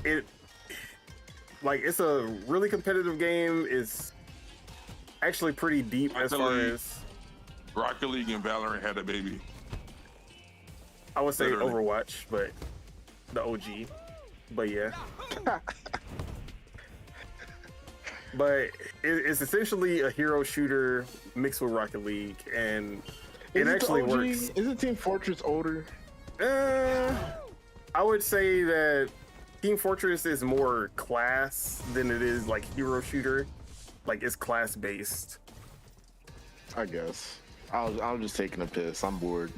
S3: it's a really competitive game. It's actually pretty deep as far as
S5: Rocket League and Valorant had a baby.
S3: I would say
S5: Literally.
S3: Overwatch, but the OG. But yeah. But it's essentially a hero shooter mixed with Rocket League, and it actually works.
S1: Isn't Team Fortress older?
S3: I would say that Team Fortress is more class than it is like hero shooter. Like, it's class based.
S1: I guess. I'm just taking a piss. I'm bored.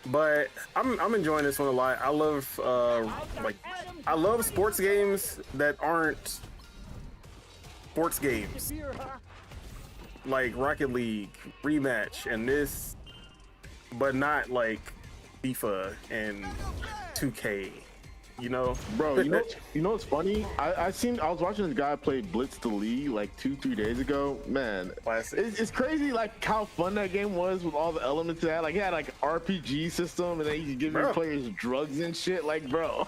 S3: But I'm enjoying this one a lot. I love sports games that aren't sports games, like Rocket League, Rematch, and this, but not like FIFA and 2K. You know,
S1: bro. You know what's funny? I was watching this guy play Blitz the League like 2-3 days ago. Man, it's crazy like how fun that game was with all the elements it had. Like, it had like RPG system, and then you could give your players drugs and shit. Like, bro.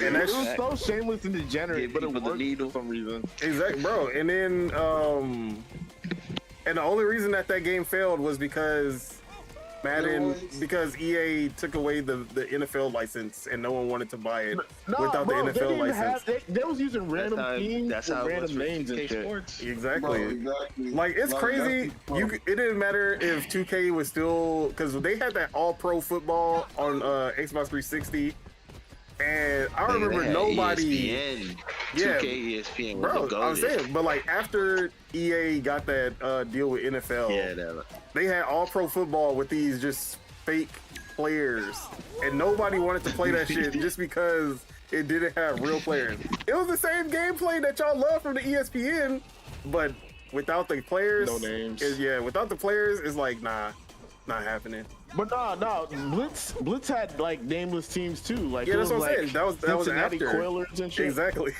S1: And it was so shameless and degenerate, but it worked for some reason.
S3: Exactly, bro. And then and the only reason that game failed was because because EA took away the NFL license, and no one wanted to buy it without the NFL license.
S1: They was using random teams with random names and shit.
S3: Exactly. Like, it's crazy. It didn't matter if 2K was still, because they had that all-pro football on Xbox 360. And I remember nobody.
S4: ESPN,
S3: yeah,
S4: 2K, ESPN,
S3: bro. I'm saying, but like after EA got that deal with NFL, they had all pro football with these just fake players, and nobody wanted to play that shit just because it didn't have real players. It was the same gameplay that y'all love from the ESPN, but without the players,
S1: No names.
S3: without the players, it's like not happening.
S1: But no, Blitz had like nameless teams too. Like
S3: Yeah,
S1: it
S3: that's what I'm
S1: like
S3: saying. That was
S1: Cincinnati
S3: after.
S1: Coilers and shit.
S3: Exactly.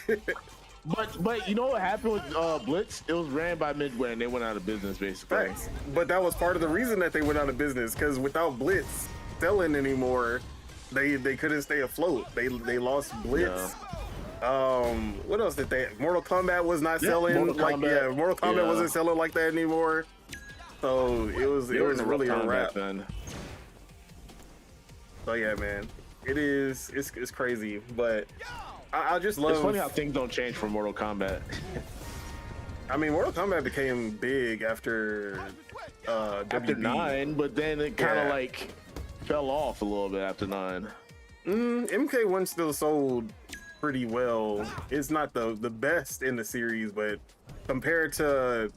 S1: But you know what happened with Blitz? It was ran by Midway and they went out of business basically.
S3: Facts. But that was part of the reason that they went out of business, because without Blitz selling anymore, they couldn't stay afloat. They lost Blitz.
S1: Yeah.
S3: What else did they? Mortal Kombat was not selling.
S1: Mortal Kombat
S3: wasn't selling like that anymore. So it was really a wrap.
S1: Then.
S3: So yeah, man, it's crazy, but I just love.
S1: It's funny how things don't change for Mortal Kombat.
S3: I mean, Mortal Kombat became big after
S1: After
S3: WB.
S1: 9, but then it kind of like fell off a little bit after 9.
S3: MK1 still sold pretty well. It's not the best in the series, but compared to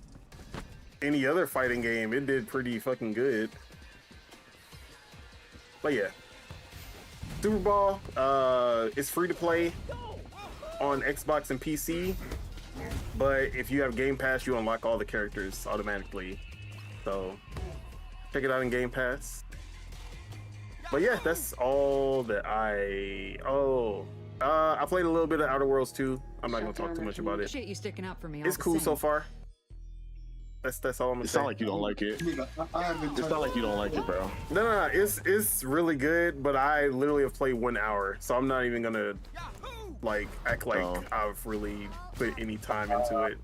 S3: any other fighting game, it did pretty fucking good. But yeah, Super Ball, it's free to play on Xbox and PC, but if you have Game Pass, you unlock all the characters automatically. So check it out in Game Pass. But yeah, that's all that I played a little bit of Outer Worlds 2. I'm not gonna talk too much about it.
S7: Appreciate you sticking up for me.
S3: It's cool so far. That's all I'm gonna
S1: It's
S3: say.
S1: not like you don't like it. It's not like you don't like it, bro.
S3: No, it's really good, but I literally have played 1 hour, so I'm not even gonna like act like I've really put any time into it.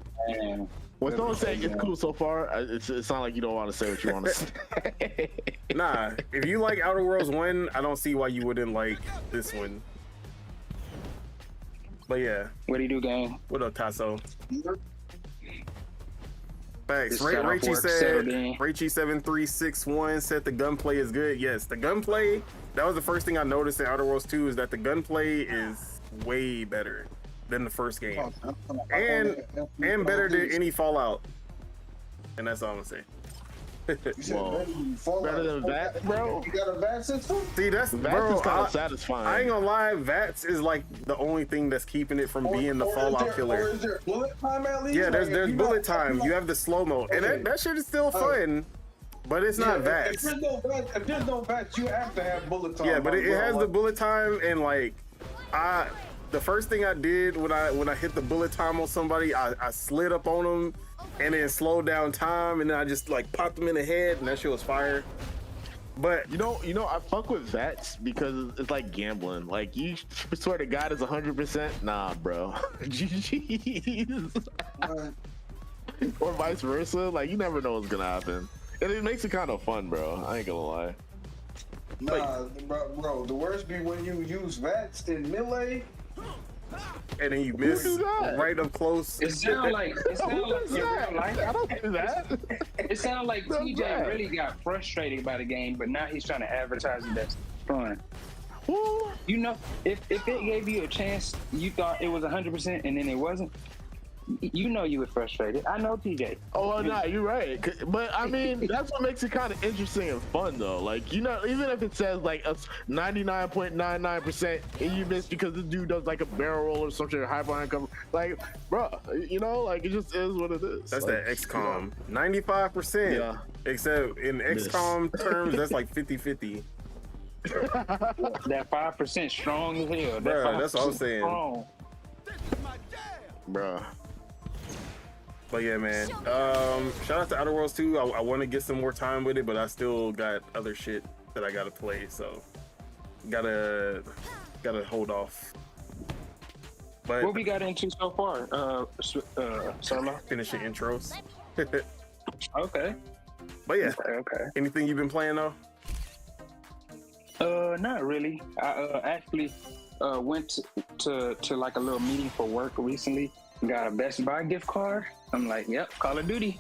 S1: When someone's saying it's cool so far, it's not like you don't want to say what you want to say.
S3: Nah, if you like Outer Worlds 1, I don't see why you wouldn't like this one. But yeah.
S9: What do you do, gang?
S3: What up, Tasso? Facts.
S9: Just got off
S3: Rachie
S9: work,
S3: said,
S9: settled in.
S3: Rachie7361 said the gunplay is good. Yes, the gunplay, that was the first thing I noticed in Outer Worlds 2 is that the gunplay is way better than the first game. And better than any Fallout. And that's all I'm gonna say.
S1: Whoa. Better than that, bro?
S10: You got a VAT system?
S3: See, that's
S1: VATS
S3: bro,
S1: is kind of satisfying.
S3: I ain't gonna lie, VATS is like the only thing that's keeping it from being the Fallout killer.
S10: Or is there bullet time at least?
S3: Yeah,
S10: Like,
S3: there's
S10: if
S3: bullet time. You have the slow-mo. And that shit is still fun, but it's not VATS.
S10: If there's no VATS, you have to have bullet time.
S3: Yeah, but it has the
S10: like,
S3: bullet time, and like the first thing I did when I hit the bullet time on somebody, I slid up on them and then slowed down time, and then I just like popped them in the head, and that shit was fire. But
S1: you know, I fuck with VATS because it's like gambling. Like you swear to God, it's 100%. Nah, bro. GG's. Or vice versa. Like you never know what's gonna happen, and it makes it kind of fun, bro. I ain't gonna lie.
S10: Nah, bro, the worst be when you use VATS in melee.
S3: And then you miss right up close.
S9: It sounds like in real life.
S1: I don't do that.
S9: It sounds like TJ really got frustrated by the game, but now he's trying to advertise it as fun. You know, if it gave you a chance, you thought it was 100% and then it wasn't. You know you were frustrated. I know TJ.
S1: Oh, no, you're right. But I mean, that's what makes it kind of interesting and fun, though. Like, you know, even if it says like a 99.99% and you miss because this dude does like a barrel roll or something, high behind cover, like, bro, you know, like it just is what it is.
S3: That's
S1: like,
S3: that XCOM. 95%.
S1: Yeah.
S3: Except in XCOM terms, that's like 50-50.
S9: That 5% strong as hell.
S3: Bruh, that's what I'm saying.
S9: Strong.
S1: Bruh.
S3: But yeah, man. Shout out to Outer Worlds 2. I want to get some more time with it, but I still got other shit that I gotta play, so gotta hold off. But
S9: What we got into so far, Surma?
S3: finishing intros.
S9: Okay.
S3: But yeah,
S9: Okay.
S3: anything you've been playing though?
S9: Not really. I actually went to like a little meeting for work recently. Got a Best Buy gift card. I'm like, yep, Call of Duty.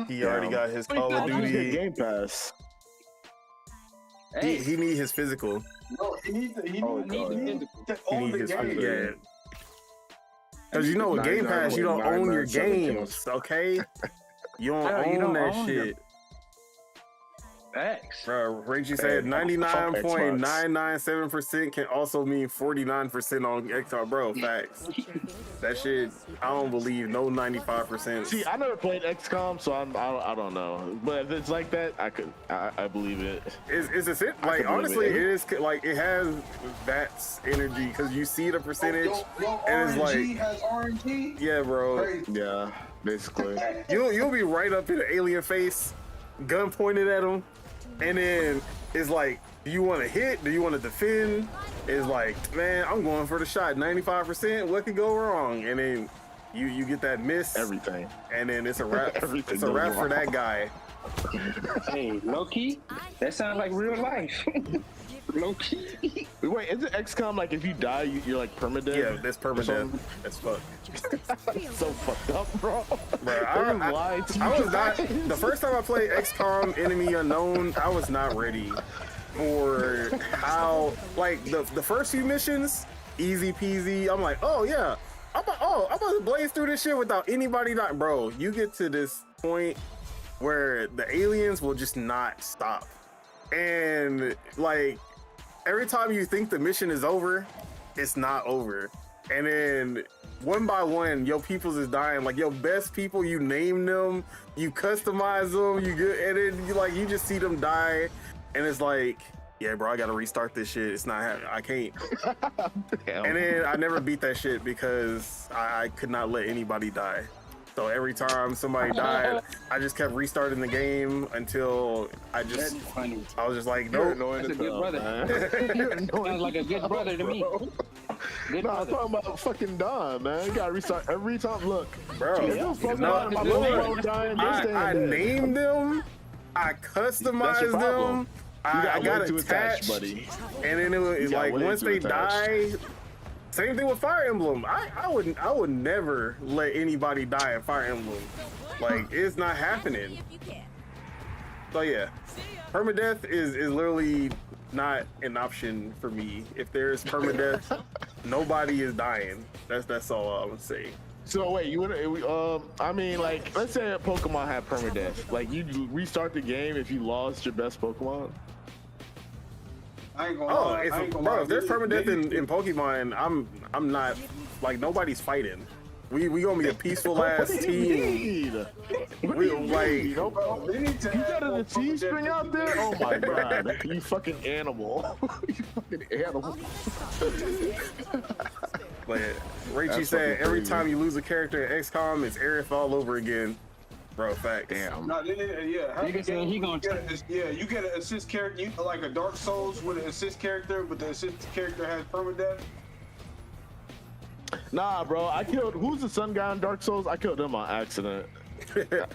S3: He already got his Call of Duty.
S1: Game Pass.
S9: Hey,
S3: He need his physical.
S10: No, he needs to
S3: He
S10: own
S3: need
S10: the
S3: his
S10: game.
S3: yeah. Cause you know with Game Pass, you don't own your games, okay? You don't own that shit.
S9: Facts.
S3: Bro, Reggie said 99.997% can also mean 49% on XR. Bro, facts. That shit, I don't believe no 95%.
S1: See, I never played XCOM, so I don't know. But if it's like that, I believe it.
S3: Is it like honestly? It is like it has VATS energy because you see the percentage, and it's like
S10: has RNG.
S3: Yeah, bro.
S10: Crazy.
S1: Yeah, basically.
S3: You'll be right up in the alien face, gun pointed at him, and then it's like, do you want to hit? Do you want to defend? It's like, man, I'm going for the shot. 95%. What could go wrong? And then you get that miss.
S1: Everything.
S3: And then it's a wrap.
S1: Everything
S3: It's a wrap
S1: goes
S3: for
S1: wrong.
S3: that guy.
S9: Hey, low key, that sounds like real life. Low key.
S1: Wait, is it XCOM like if you die, you're like permadeath?
S3: Yeah, that's permadeath. That's fuck.
S1: So fucked up, bro.
S3: Bro, I was not. The first time I played XCOM Enemy Unknown, I was not ready for how, like, the first few missions, easy peasy. I'm like, oh yeah, I'm about to blaze through this shit without anybody not. Bro, you get to this point where the aliens will just not stop, and like every time you think the mission is over, it's not over, and then one by one, your peoples is dying. Like your best people, you name them, you customize them, you get, and then you just see them die, and it's like, yeah, bro, I gotta restart this shit. It's not happening. I can't. And then I never beat that shit because I could not let anybody die. So every time somebody died, I just kept restarting the game until I was just like, nope.
S9: That's a good brother. Sounds like a good brother to me. Good
S1: I'm
S9: brother.
S1: talking about fucking Don, man. You gotta restart every time. Look,
S3: Bro,
S1: if it was Pokemon, my
S3: look,
S1: Pokemon dying, they're staying
S3: I
S1: dead.
S3: named them, I customized them, I got attached,
S1: buddy.
S3: and then it was like once they die. Same thing with Fire Emblem. I would never let anybody die in Fire Emblem. Like, it's not happening. So yeah, permadeath is literally not an option for me. If there's permadeath, nobody is dying. That's all I would say.
S1: So wait, you would I mean, like, let's say a Pokemon had permadeath. Like, you restart the game if you lost your best Pokemon.
S2: I ain't gonna lie.
S3: If there's permadeath in Pokemon, I'm not, like, nobody's fighting. We gonna be a peaceful ass team. We like,
S1: you got a T string out there? Oh my god, you fucking animal! You fucking animal.
S3: But Rachie said every time you lose a character in XCOM, it's Aerith all over again. Bro, fact.
S1: Damn.
S2: No, yeah. You get an assist character, like a Dark Souls with an assist character, but the assist character has permadeath.
S1: Nah, bro, I killed. Who's the sun guy in Dark Souls? I killed him on accident. I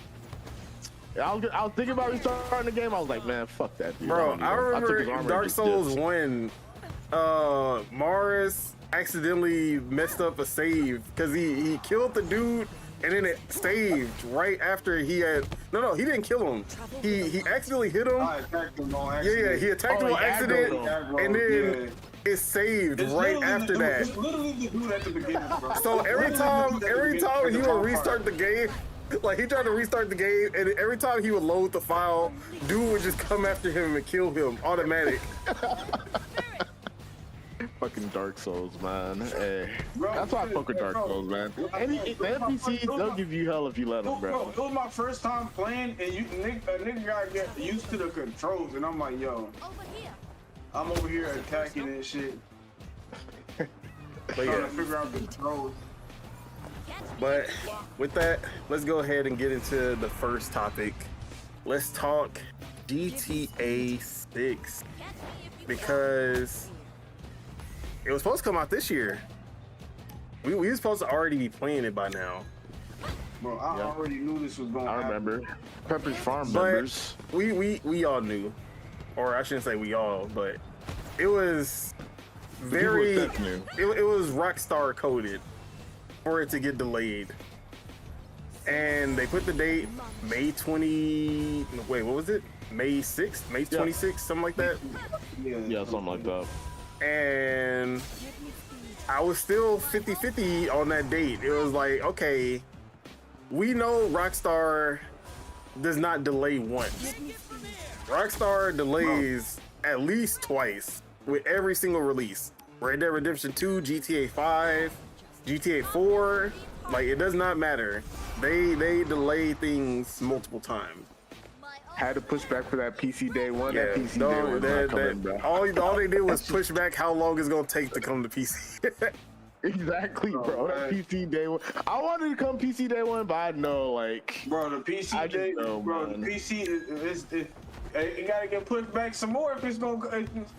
S1: was thinking about restarting the game. I was like, man, fuck that dude.
S3: Bro, I remember Dark Souls 1. Mars accidentally messed up a save because he killed the dude. And then it saved right after he had. No, he didn't kill him. He accidentally hit him.
S2: I attacked him on
S3: accident. Yeah, he attacked him on accident, and then it saved right after that.
S2: It's literally the dude at the beginning, bro.
S3: So every time he would restart the game, like he tried to restart the game, and every time he would load the file, dude would just come after him and kill him automatic.
S1: Fucking Dark Souls, man. Hey,
S2: Bro,
S1: that's why I fuck with Dark Souls, man. The NPCs, they'll give you hell if you let them, bro.
S2: It was my first time playing, and a nigga gotta get used to the controls, and I'm like, yo, I'm over here attacking and shit. Trying to figure out the controls.
S3: But with that, let's go ahead and get into the first topic. Let's talk GTA 6 because it was supposed to come out this year. We were supposed to already be playing it by now.
S2: Bro, I already knew this was going to happen.
S1: I remember. Pepper's Farm
S3: But
S1: members.
S3: we all knew. Or I shouldn't say we all, but it was very, it was Rockstar coded for it to get delayed. And they put the date May 20, wait, what was it? May 6th? May 26th, something like that?
S1: Yeah, something like that.
S3: And I was still 50-50 on that date. It was like, okay, we know Rockstar does not delay once. Rockstar delays at least twice with every single release. Red Dead Redemption 2, GTA 5, GTA 4, like it does not matter. They delay things multiple times.
S1: Had to push back for that PC day one.
S3: Yeah,
S1: that PC day one not coming, bro.
S3: all they did was push back how long it's gonna take to come to PC.
S1: Exactly, bro. That PC day one. I wanted to come PC day one, but I know, like,
S2: Bro, the PC day,
S1: know,
S2: bro,
S1: man.
S2: the PC it gotta get pushed back some more if it's gonna,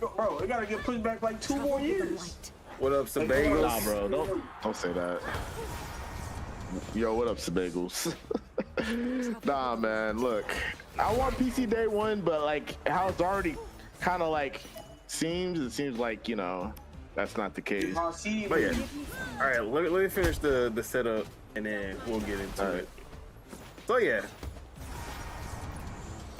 S2: bro, it gotta get pushed back like 2 more years.
S3: What up, Sebagos?
S1: Nah, bro, don't say that. Yo, what up, Sebagos? Nah, man, look, I want PC day one, but like how it's already kind of like it seems like, you know, that's not the case.
S3: But yeah, all right, let me finish the setup and then we'll get into it. So yeah,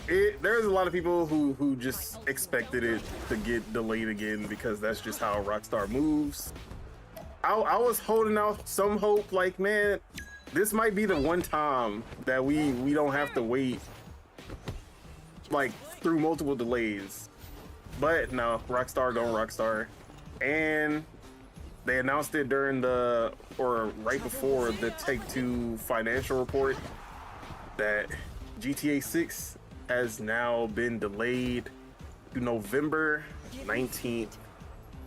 S3: there's a lot of people who just expected it to get delayed again because that's just how Rockstar moves. I was holding out some hope, like, man, this might be the one time that we don't have to wait like through multiple delays. But no, Rockstar going Rockstar. And they announced it during right before the Take-Two financial report that GTA 6 has now been delayed to November 19th,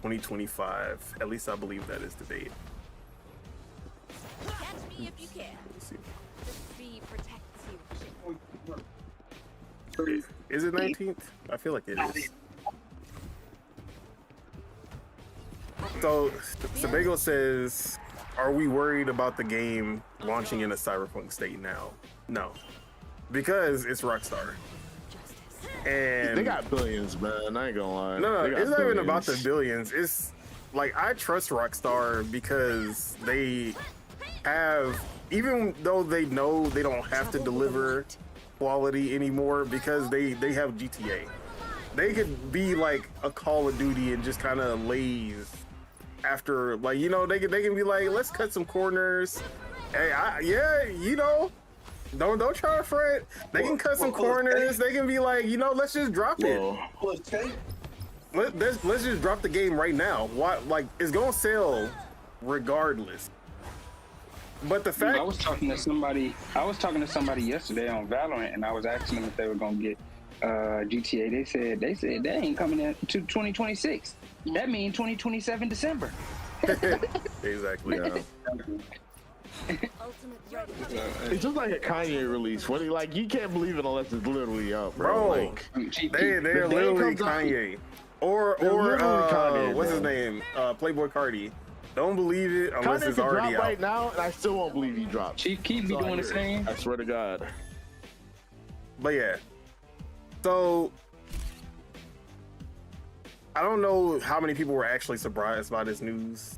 S3: 2025. At least I believe that is the date.
S11: Catch me if you can.
S3: Let's see.
S11: The speed protects you.
S3: Is it 19th? I feel like it is. So, Sebago says, are we worried about the game launching in a cyberpunk state now? No. Because it's Rockstar. And
S1: they got billions, man. I ain't gonna lie.
S3: No, it's not even about the billions. It's like, I trust Rockstar because they have, even though they know they don't have to deliver quality anymore because they have GTA. They could be like a Call of Duty and just kind of laze after, like, you know, they can be like, let's cut some corners. Hey, you know, don't try to fret. They can cut some corners. They can be like, you know, let's just drop it. Let's just drop the game right now. What, like, it's gonna sell regardless. But the fact
S9: I was talking to somebody yesterday on Valorant, and I was asking them if they were gonna get GTA. They said that ain't coming in to 2026. That means 2027 December.
S3: Exactly.
S1: Yeah. It's just like a Kanye release. When like, you can't believe it unless it's literally out, bro. Like,
S3: they're literally Kanye. Or
S1: Kanye,
S3: what's his
S1: bro.
S3: name? Playboy Cardi. Don't believe it unless
S1: Kanye
S3: it's
S1: can
S3: already
S1: drop
S3: out.
S1: right now, and I still won't believe he dropped.
S9: Chief Keef be doing the same.
S1: I swear to God.
S3: But yeah, so I don't know how many people were actually surprised by this news,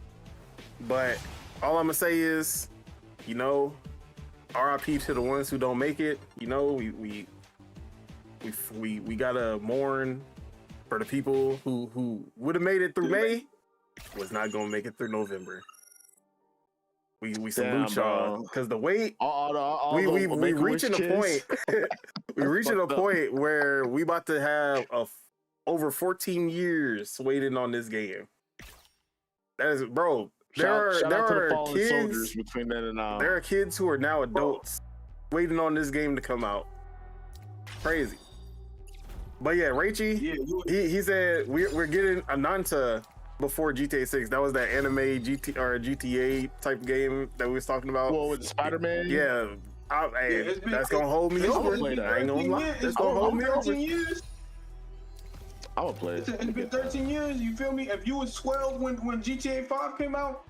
S3: but all I'm gonna say is, you know, RIP to the ones who don't make it. You know, we gotta mourn for the people who would have made it through May, was not gonna make it through November. We salute y'all because the wait. We reaching a point. We reaching a point where we about to have over 14 years waiting on this game. That is, bro. There are kids
S1: between then and now.
S3: There are kids who are now adults waiting on this game to come out. Crazy. But yeah, Raichi, he said we're getting Ananta before GTA 6. That was that anime GTA type game that we was talking about.
S1: Well, with Spider-Man?
S3: Yeah. That's gonna hold me over. I ain't gonna lie. That's gonna hold me over.
S1: I would play it.
S2: It's been 13 years, you feel me? If you was 12 when GTA 5 came out,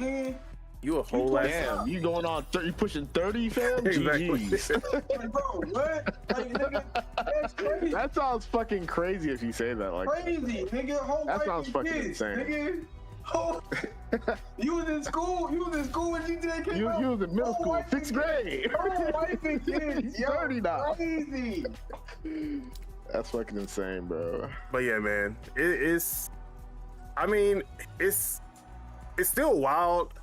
S3: you a whole ass.
S1: Damn, you going on 30, you pushing 30, fam?
S3: Exactly.
S1: GG's.
S2: like, bro, what? Like, nigga, that's crazy.
S1: That sounds fucking crazy if you say that like
S2: Crazy, nigga. Whole
S1: that
S2: life
S1: sounds
S2: and
S1: fucking
S2: kids,
S1: insane.
S2: nigga. You was in school when GTA came out.
S1: You was in middle
S2: Whole
S1: school,
S2: life
S1: 6th
S2: and
S1: grade.
S2: kids. Whole life and kids.
S1: He's
S2: Yo,
S1: 30 now.
S2: Crazy.
S1: That's fucking insane, bro.
S3: But yeah, man, it's still wild.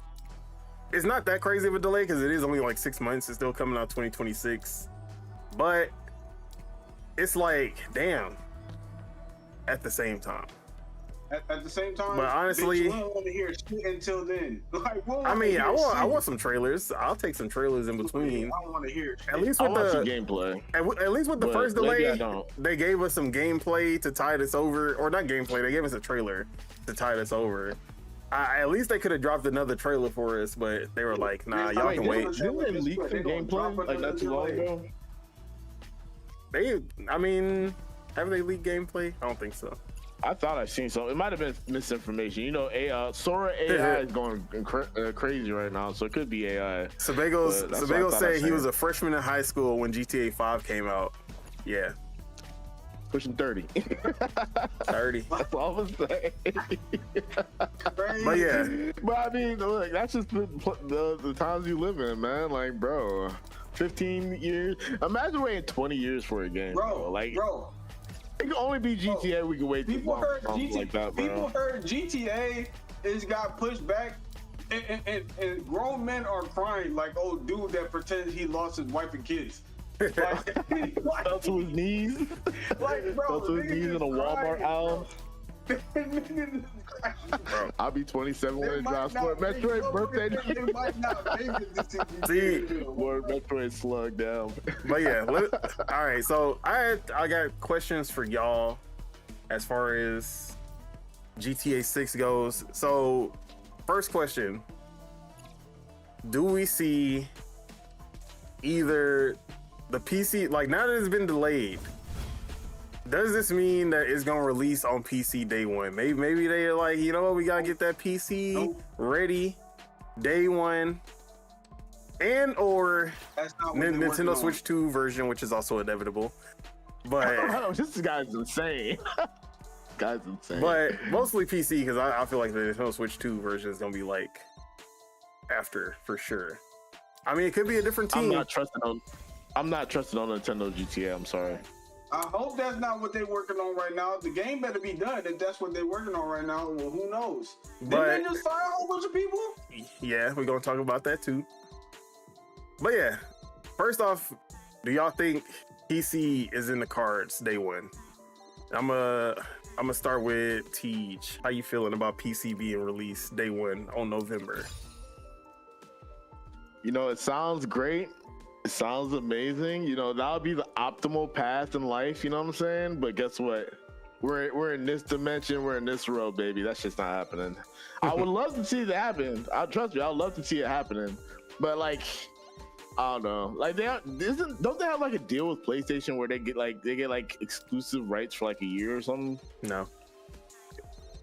S3: It's not that crazy of a delay because it is only like 6 months. It's still coming out 2026, but it's like, damn. At the same time.
S2: At the same time,
S3: but honestly,
S2: bitch, we don't want to hear shit until then. Like,
S3: I mean, I want some trailers. I'll take some trailers in between.
S2: I don't want to hear shit.
S3: At least with the
S1: gameplay.
S3: At least with the first delay, they gave us some gameplay to tide us over, or not gameplay. They gave us a trailer to tide us over. At least they could have dropped another trailer for us, but they were like, "Nah, y'all can wait."
S1: Didn't they leak some gameplay like not too long ago?
S3: Have they leaked gameplay? I don't think so.
S1: I thought I seen something. It might have been misinformation. You know, Sora AI is going crazy right now, so it could be AI.
S3: Sebago said he was a freshman in high school when GTA 5 came out. Yeah.
S1: Pushing 30.
S3: 30.
S1: That's all I'm saying.
S3: But yeah.
S1: But I mean, look, that's just the times you live in, man. Like, bro, 15 years. Imagine waiting 20 years for a game, bro. Like,
S2: bro.
S1: It can only be GTA. We can wait too long for something like that, bro.
S2: People heard GTA is got pushed back, and grown men are crying like old dude that pretends he lost his wife and kids. Like,
S1: fell to his knees.
S2: Like, bro,
S1: fell to his knees in a Walmart aisle.
S2: Bro,
S1: I'll be 27 when it drops. Metroid birthday.
S2: They might not make it this season.
S3: See,
S1: Lord, Metroid slug down.
S3: But yeah, all right. So I got questions for y'all as far as GTA 6 goes. So first question: do we see either the PC, like now that it's been delayed? Does this mean that it's gonna release on PC day one? Maybe they're like, you know what, we gotta get that PC ready day one, and or Nintendo Switch 2 version, which is also inevitable. But
S1: this guy's insane. Guy's insane.
S3: But mostly PC, because I feel like the Nintendo Switch 2 version is gonna be like after for sure. I mean, it could be a different team.
S1: I'm not trusting on Nintendo GTA. I'm sorry.
S2: I hope that's not what they're working on right now. The game better be done if that's what they're working on right now. Well, who knows? Didn't they just fire a whole bunch of people?
S3: Yeah, we're gonna talk about that too. But yeah, first off, do y'all think PC is in the cards day one? I'm gonna start with Tej. How you feeling about PC being released day one on November?
S1: You know, it sounds great. It sounds amazing. You know, that'll be the optimal path in life. You know what I'm saying? But guess what? We're in this dimension. We're in this road, baby. That's just not happening. I would love to see it happen. Trust me, I'd love to see it happening. But like, I don't know. Like don't they have like a deal with PlayStation where they get like exclusive rights for like a year or something?
S3: No.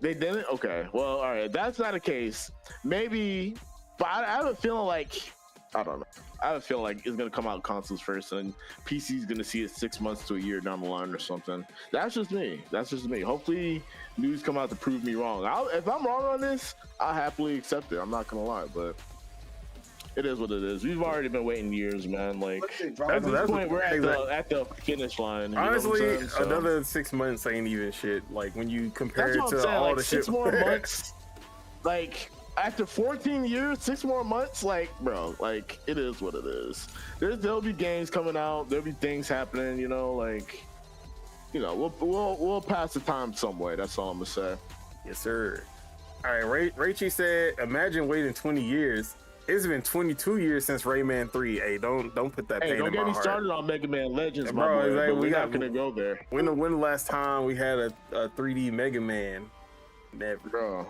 S1: They didn't? Okay. Well, all right. That's not the case. Maybe, but I have a feeling like, I don't know. I have a feeling like it's gonna come out consoles first, and PC's gonna see it 6 months to a year down the line or something. That's just me. Hopefully, news come out to prove me wrong. If I'm wrong on this, I'll happily accept it. I'm not gonna lie, but it is what it is. We've already been waiting years, man. Like at this point, we're at the finish line.
S3: Honestly, another 6 months ain't even shit. Like when you compare it to all the shit.
S1: 6 more months. Like. After 14 years, 6 more months, like, bro, like, it is what it is. There'll be games coming out. There'll be things happening, you know, like, you know, we'll pass the time some way. That's all I'm gonna say.
S3: Yes, sir. All right, Rachie said, imagine waiting 20 years. It's been 22 years since Rayman 3. Hey, don't put that pain in my heart.
S1: Don't get me started on Mega Man Legends,
S3: bro.
S1: My boy,
S3: like,
S1: we're not gonna go there.
S3: When the last time we had a 3D Mega Man? Never,
S1: bro.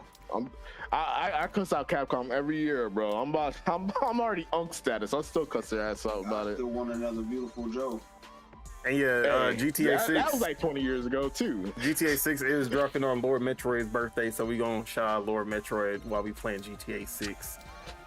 S1: I cuss out Capcom every year, bro. I'm already unk status. I'll still cuss their ass out about it.
S2: Still want another beautiful Joe.
S3: And GTA 6.
S1: That was like 20 years ago too.
S3: GTA 6 is dropping on Lord Metroid's birthday, so we gonna shout out Lord Metroid while we playing GTA 6.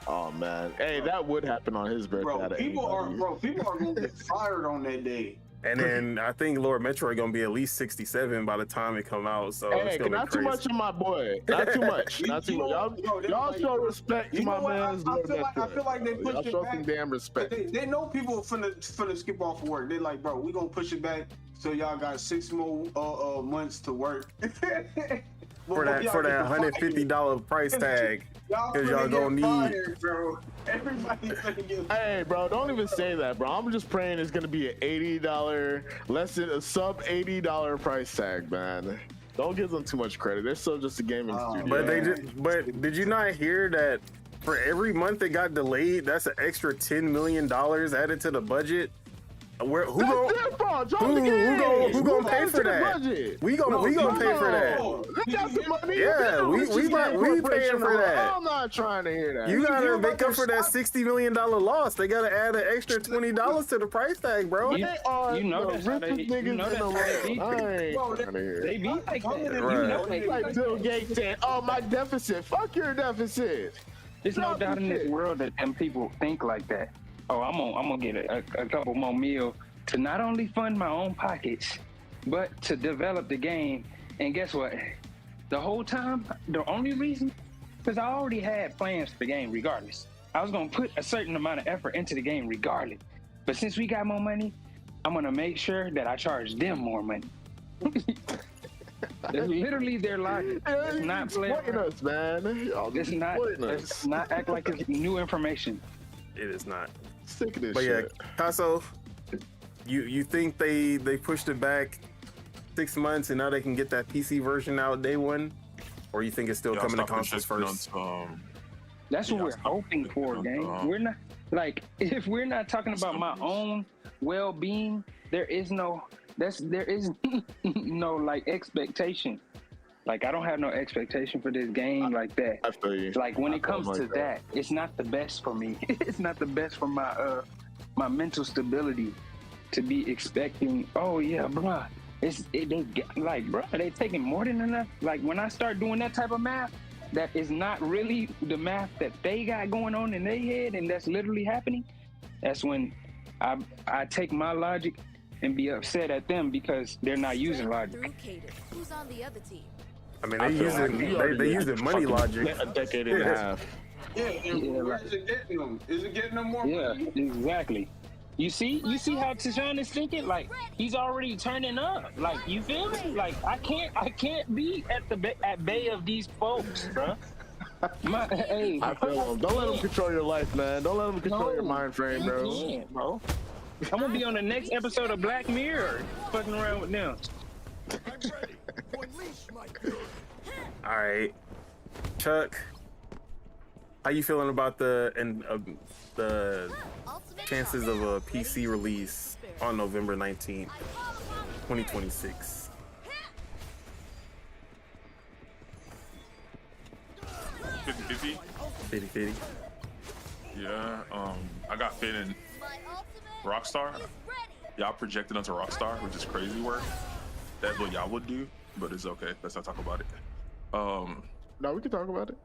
S1: Oh man, hey, that would happen on his birthday.
S2: Bro, people are gonna get fired on that day.
S3: And then I think Lord Metroid gonna be at least 67 by the time it come out. So
S1: hey, not too much of my boy. Not too much. Not too much. Y'all show respect to my man's Lord Metroid.
S2: I feel like they pushed it back.
S1: Some damn respect.
S2: They know people finna skip off work. They're like, bro, we gonna push it back so y'all got 6 more months to work.
S3: for that $150 price tag. Because y'all gonna need.
S2: Fired, bro. Everybody's gonna get.
S1: Hey, bro, don't even say that, bro. I'm just praying it's gonna be an $80, less than a sub $80 price tag, man. Don't give them too much credit. They're still just a gaming studio.
S3: But did you not hear that for every month it got delayed, that's an extra $10 million added to the budget? Who gonna pay for that? We gonna pay for that.
S1: They got the money.
S3: Yeah, we paying for that.
S1: I'm not trying to hear that.
S3: You gotta make up for that $60 million loss. They gotta add an extra $20 to the price tag, bro.
S9: You know that's how they be.
S1: They be
S9: like that.
S3: Right.
S1: Like Bill Gates said, "Oh, my deficit. Fuck your deficit."
S9: There's no doubt in this world that them people think like that. Oh, I'm gonna get a couple more meals to not only fund my own pockets, but to develop the game. And guess what? The whole time, the only reason, because I already had plans for the game regardless. I was gonna put a certain amount of effort into the game regardless. But since we got more money, I'm gonna make sure that I charge them more money. That's literally their logic. It's not playing
S1: us, man.
S9: Let's not act like it's new information.
S3: It is not.
S1: Sick of this
S3: but
S1: shit.
S3: Yeah, Casso, you think they pushed it back 6 months and now they can get that PC version out day one, or you think it's still coming to consoles first?
S9: That's what we're hoping for, gang. We're not if we're not talking about my own well-being, there is no like expectation. Like I don't have no expectation for this game like that.
S1: I feel you.
S9: Like when it comes to that, it's not the best for me. It's not the best for my my mental stability to be expecting. Oh yeah, bruh. They taking more than enough. Like when I start doing that type of math, that is not really the math that they got going on in their head, and that's literally happening. That's when I take my logic and be upset at them because they're not using logic.
S11: Who's on the other team?
S3: I mean, they using money logic.
S1: A decade and a half.
S2: Yeah, where is it getting them? Is it getting them more money?
S9: Yeah, exactly. You see how Tashawn is thinking? Like he's already turning up. Like you feel me? Like I can't be at bay of these folks, bro. Hey,
S1: I feel them. Don't let them control your life, man. Don't let them control your mind frame, bro.
S9: You can't, bro. I'm gonna be on the next episode of Black Mirror, fucking around with them.
S3: All right, Chuck, how you feeling about the chances of a PC release on November 19th, 2026?
S5: 50-50?
S3: 50-50.
S5: Yeah, I got faith in Rockstar. Y'all projected onto Rockstar, which is crazy work. That's what y'all would do, but it's okay. Let's not talk about it.
S1: No, we can talk about it.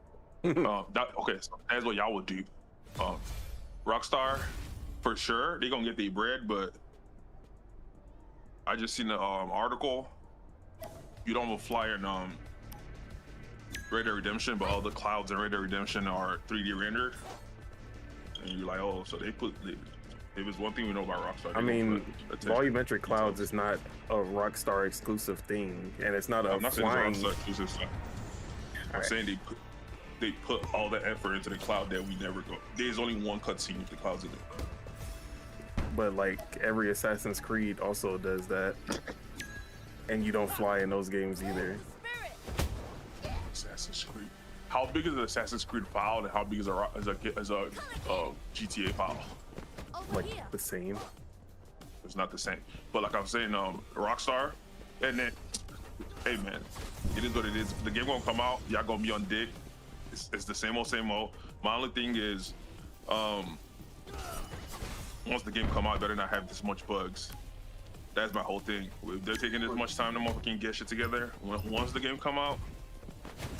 S5: Okay, so that's what y'all would do. Rockstar, for sure, they gonna get their bread, but I just seen the article. You don't have a flyer in Red Dead Redemption, but all the clouds in Red Dead Redemption are 3D rendered, and you're like, oh, so it was one thing we know about Rockstar.
S3: I mean, volumetric clouds is not a Rockstar exclusive thing, and it's not
S5: I'm not saying
S3: flying.
S5: it's Rockstar exclusive stuff. I'm saying they put all the effort into the cloud that we never go. There's only one cutscene with the clouds in it.
S3: But like every Assassin's Creed also does that, and you don't fly in those games either.
S5: Assassin's Creed. How big is an Assassin's Creed file, and how big is a GTA file?
S3: Like the same.
S5: It's not the same. But like I was saying, Rockstar, and then, hey man, it is what it is. The game gonna come out, y'all gonna be on dick. It's the same old, same old. My only thing is, once the game come out, it better not have this much bugs. That's my whole thing. If they're taking this much time to motherfucking get shit together, once the game come out.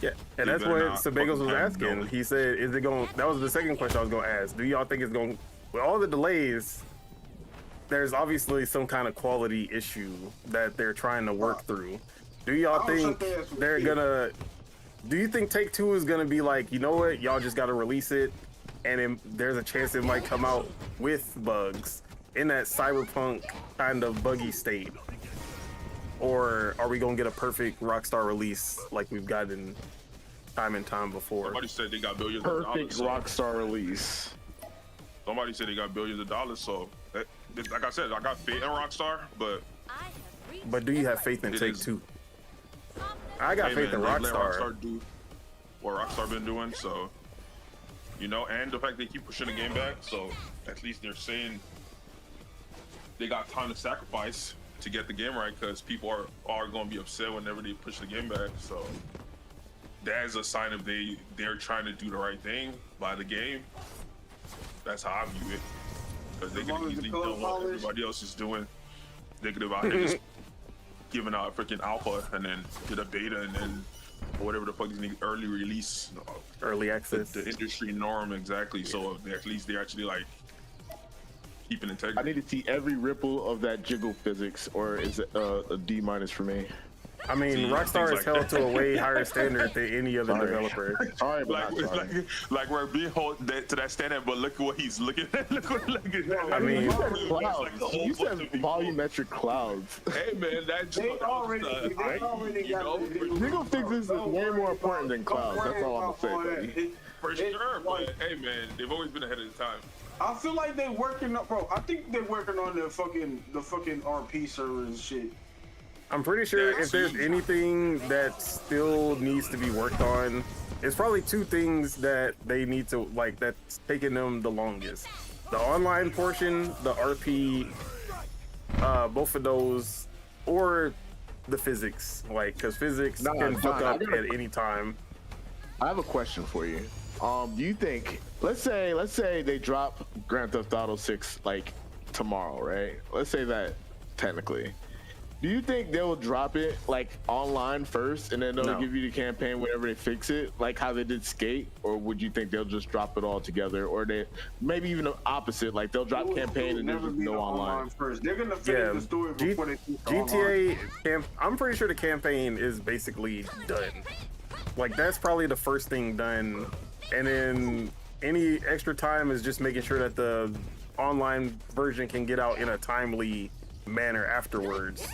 S3: Yeah, and that's what Sebagos was asking. He said, is it going, that was the second question I was gonna ask. Do y'all think it's going, with all the delays, there's obviously some kind of quality issue that they're trying to work through. Do y'all think they're gonna, do you think Take-Two is gonna be like, you know what, y'all just gotta release it, and there's a chance it might come out with bugs in that cyberpunk kind of buggy state? or are we gonna get a perfect Rockstar release like we've gotten time and time before?
S5: Somebody said they got billions of
S1: Perfect
S5: dollars.
S1: Rockstar release.
S5: Somebody said they got billions of dollars. So, like I said, I got faith in Rockstar, but
S3: But do you have faith in
S5: It
S3: Take
S5: is-
S3: Two? I got faith in
S5: let
S3: Rockstar.
S5: Rockstar do what Rockstar been doing. So, you know, and the fact they keep pushing the game back. So at least they're saying they got time to sacrifice to get the game right, because people are going to be upset whenever they push the game back. So that is a sign of they're trying to do the right thing by the game. That's how I view it, because they can easily do what everybody else is doing. They could have out here just giving out a freaking alpha and then get a beta and then whatever the fuck is the early release,
S3: Early access.
S5: the industry norm exactly. So at least they're actually like keeping integrity.
S1: I need to see every ripple of that jiggle physics, or is it a D- for me?
S3: I mean,
S5: See,
S3: Rockstar
S5: things
S3: is
S5: like
S3: held
S5: that.
S3: to a way higher standard than any other
S1: Sorry.
S3: developer.
S1: Sorry, but not sorry.
S5: like we're being held to that standard, but look at what he's looking at. Look at.
S3: I mean,
S1: You said
S5: It's
S1: clouds.
S5: like a whole
S1: You
S5: bunch
S1: said
S5: of people.
S1: volumetric clouds.
S5: Hey man, that's
S10: They already got the
S1: Jiggle physics is way more important than clouds. That's all I'm gonna say, buddy.
S5: for sure. But hey man, they've always been ahead of the time.
S10: I feel like they're working on, bro. I think they're working on the fucking RP servers and shit.
S3: I'm pretty sure if there's anything that still needs to be worked on, it's probably two things that they need to, like, that's taking them the longest. The online portion, the RP, both of those, or the physics, like, because physics
S1: Nah,
S3: can fuck
S1: John,
S3: up at any time.
S1: I have a question for you. Do you think, let's say they drop Grand Theft Auto 6 like tomorrow, right? Let's say that technically. Do you think they'll drop it like online first and then they'll
S3: No.
S1: give you the campaign whenever they fix it, like how they did Skate? Or would you think they'll just drop it all together? Or they maybe even the opposite, like they'll drop campaign and there's
S10: never
S1: just
S10: be
S1: no
S10: the
S1: online.
S10: first. They're gonna finish the story before they finish the online.
S3: GTA, I'm pretty sure the campaign is basically done. Like, that's probably the first thing done. And then any extra time is just making sure that the online version can get out in a timely manner afterwards.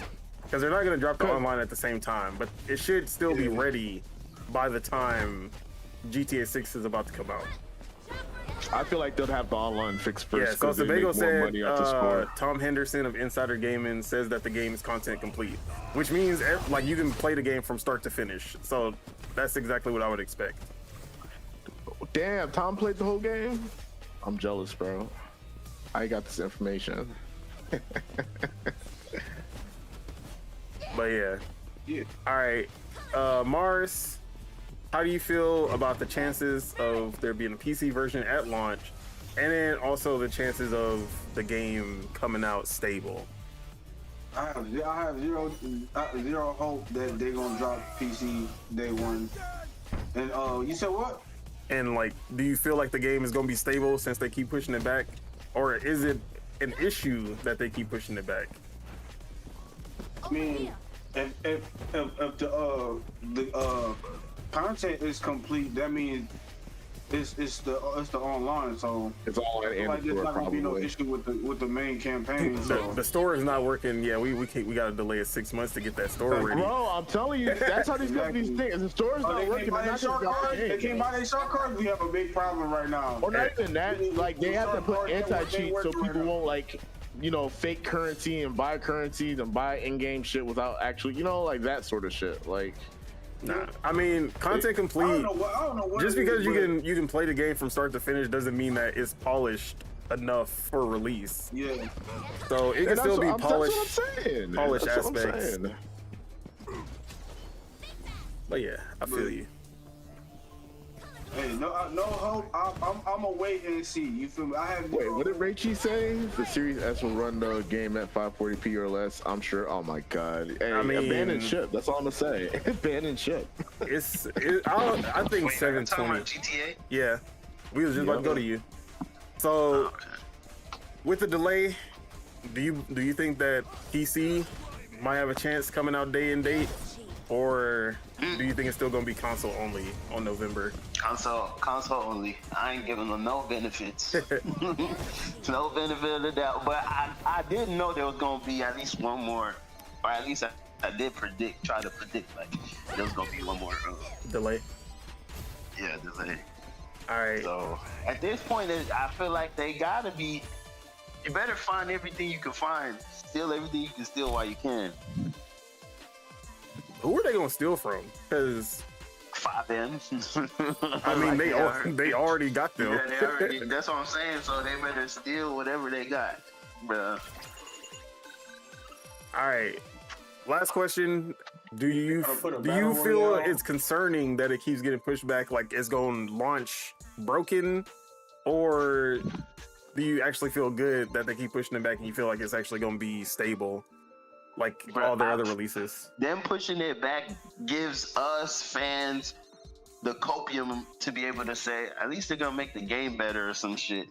S3: Because they're not going to drop the online at the same time, but it should still be ready by the time GTA 6 is about to come out.
S1: I feel like they'll have the online fixed first.
S3: Yeah, so
S1: 'cause they make
S3: Sebago
S1: more
S3: said
S1: money off the score.
S3: Tom Henderson of Insider Gaming says that the game is content complete, which means like you can play the game from start to finish. So that's exactly what I would expect.
S1: Damn, Tom played the whole game? I'm jealous, bro. I got this information.
S3: But yeah. All right, Mars, how do you feel about the chances of there being a PC version at launch, and then also the chances of the game coming out stable?
S10: I have zero hope that they're gonna drop PC day one. And you said what?
S3: And like, do you feel like the game is going to be stable since they keep pushing it back, or is it an issue that they keep pushing it back?
S10: I mean, if the content is complete, that means it's the online. So
S1: it's all
S10: I feel like there's not gonna be no
S1: probably.
S10: issue with the main campaign. So.
S3: The store is not working. Yeah, we got to delay it 6 months to get that store ready.
S1: Bro, I'm telling you, that's how these companies think. If the store's not
S10: They
S1: working,
S10: can't buy
S1: they're
S10: their
S1: not
S10: shark
S1: gonna drop
S10: cards.
S1: the
S10: They
S1: game.
S10: can't buy their shark cards. We have a big problem right now.
S1: Or not even that, like they have to put
S10: Shark cards
S1: anti-cheat
S10: ain't
S1: so
S10: working right
S1: people
S10: now.
S1: won't like, fake currency and buy currencies and buy in-game shit without actually, like that sort of shit. Like,
S3: Nah, I mean, content complete.
S10: I don't know what
S3: Just
S10: it
S3: because
S10: is,
S3: you can play the game from start to finish doesn't mean that it's polished enough for release.
S10: Yeah.
S3: So it can still be polished.
S1: That's what I'm saying.
S3: Polished
S1: That's what I'm
S3: aspects.
S1: saying.
S3: But yeah, I feel you.
S10: Hey, no hope. I'm a wait and see. You feel me? I have.
S1: Wait, what did Raichi say? The Series S will run the game at 540p or less. I'm sure. Oh my god. Hey,
S3: I mean-
S1: abandon ship. That's all I'm gonna say. Abandon ship.
S3: I think
S4: Wait, are you talking
S3: 720.
S4: about GTA?
S3: Yeah, we was just about to go to you. So with the delay, do you think that PC might have a chance coming out day and date, or do you think it's still gonna be console only on November?
S4: Console only. I ain't giving them no benefits. No benefit of the doubt. But I didn't know there was gonna be at least one more, or at least a I did try to predict like there was gonna be one more
S3: delay.
S4: Yeah, delay.
S3: All right.
S4: So at this point, I feel like they gotta be. You better find everything you can find. Steal everything you can steal while you can.
S3: Who are they gonna steal from? Because
S4: 5M.
S3: I mean,
S4: like
S3: they already got them.
S4: Yeah, they already, that's what I'm saying. So they better steal whatever they got, bruh.
S3: All right. Last question. Do you
S10: battle
S3: feel
S10: royale.
S3: it's concerning that it keeps getting pushed back, like it's going to launch broken, or do you actually feel good that they keep pushing it back and you feel like it's actually going to be stable, like all their other releases?
S4: Them pushing it back gives us fans the copium to be able to say at least they're gonna make the game better or some shit.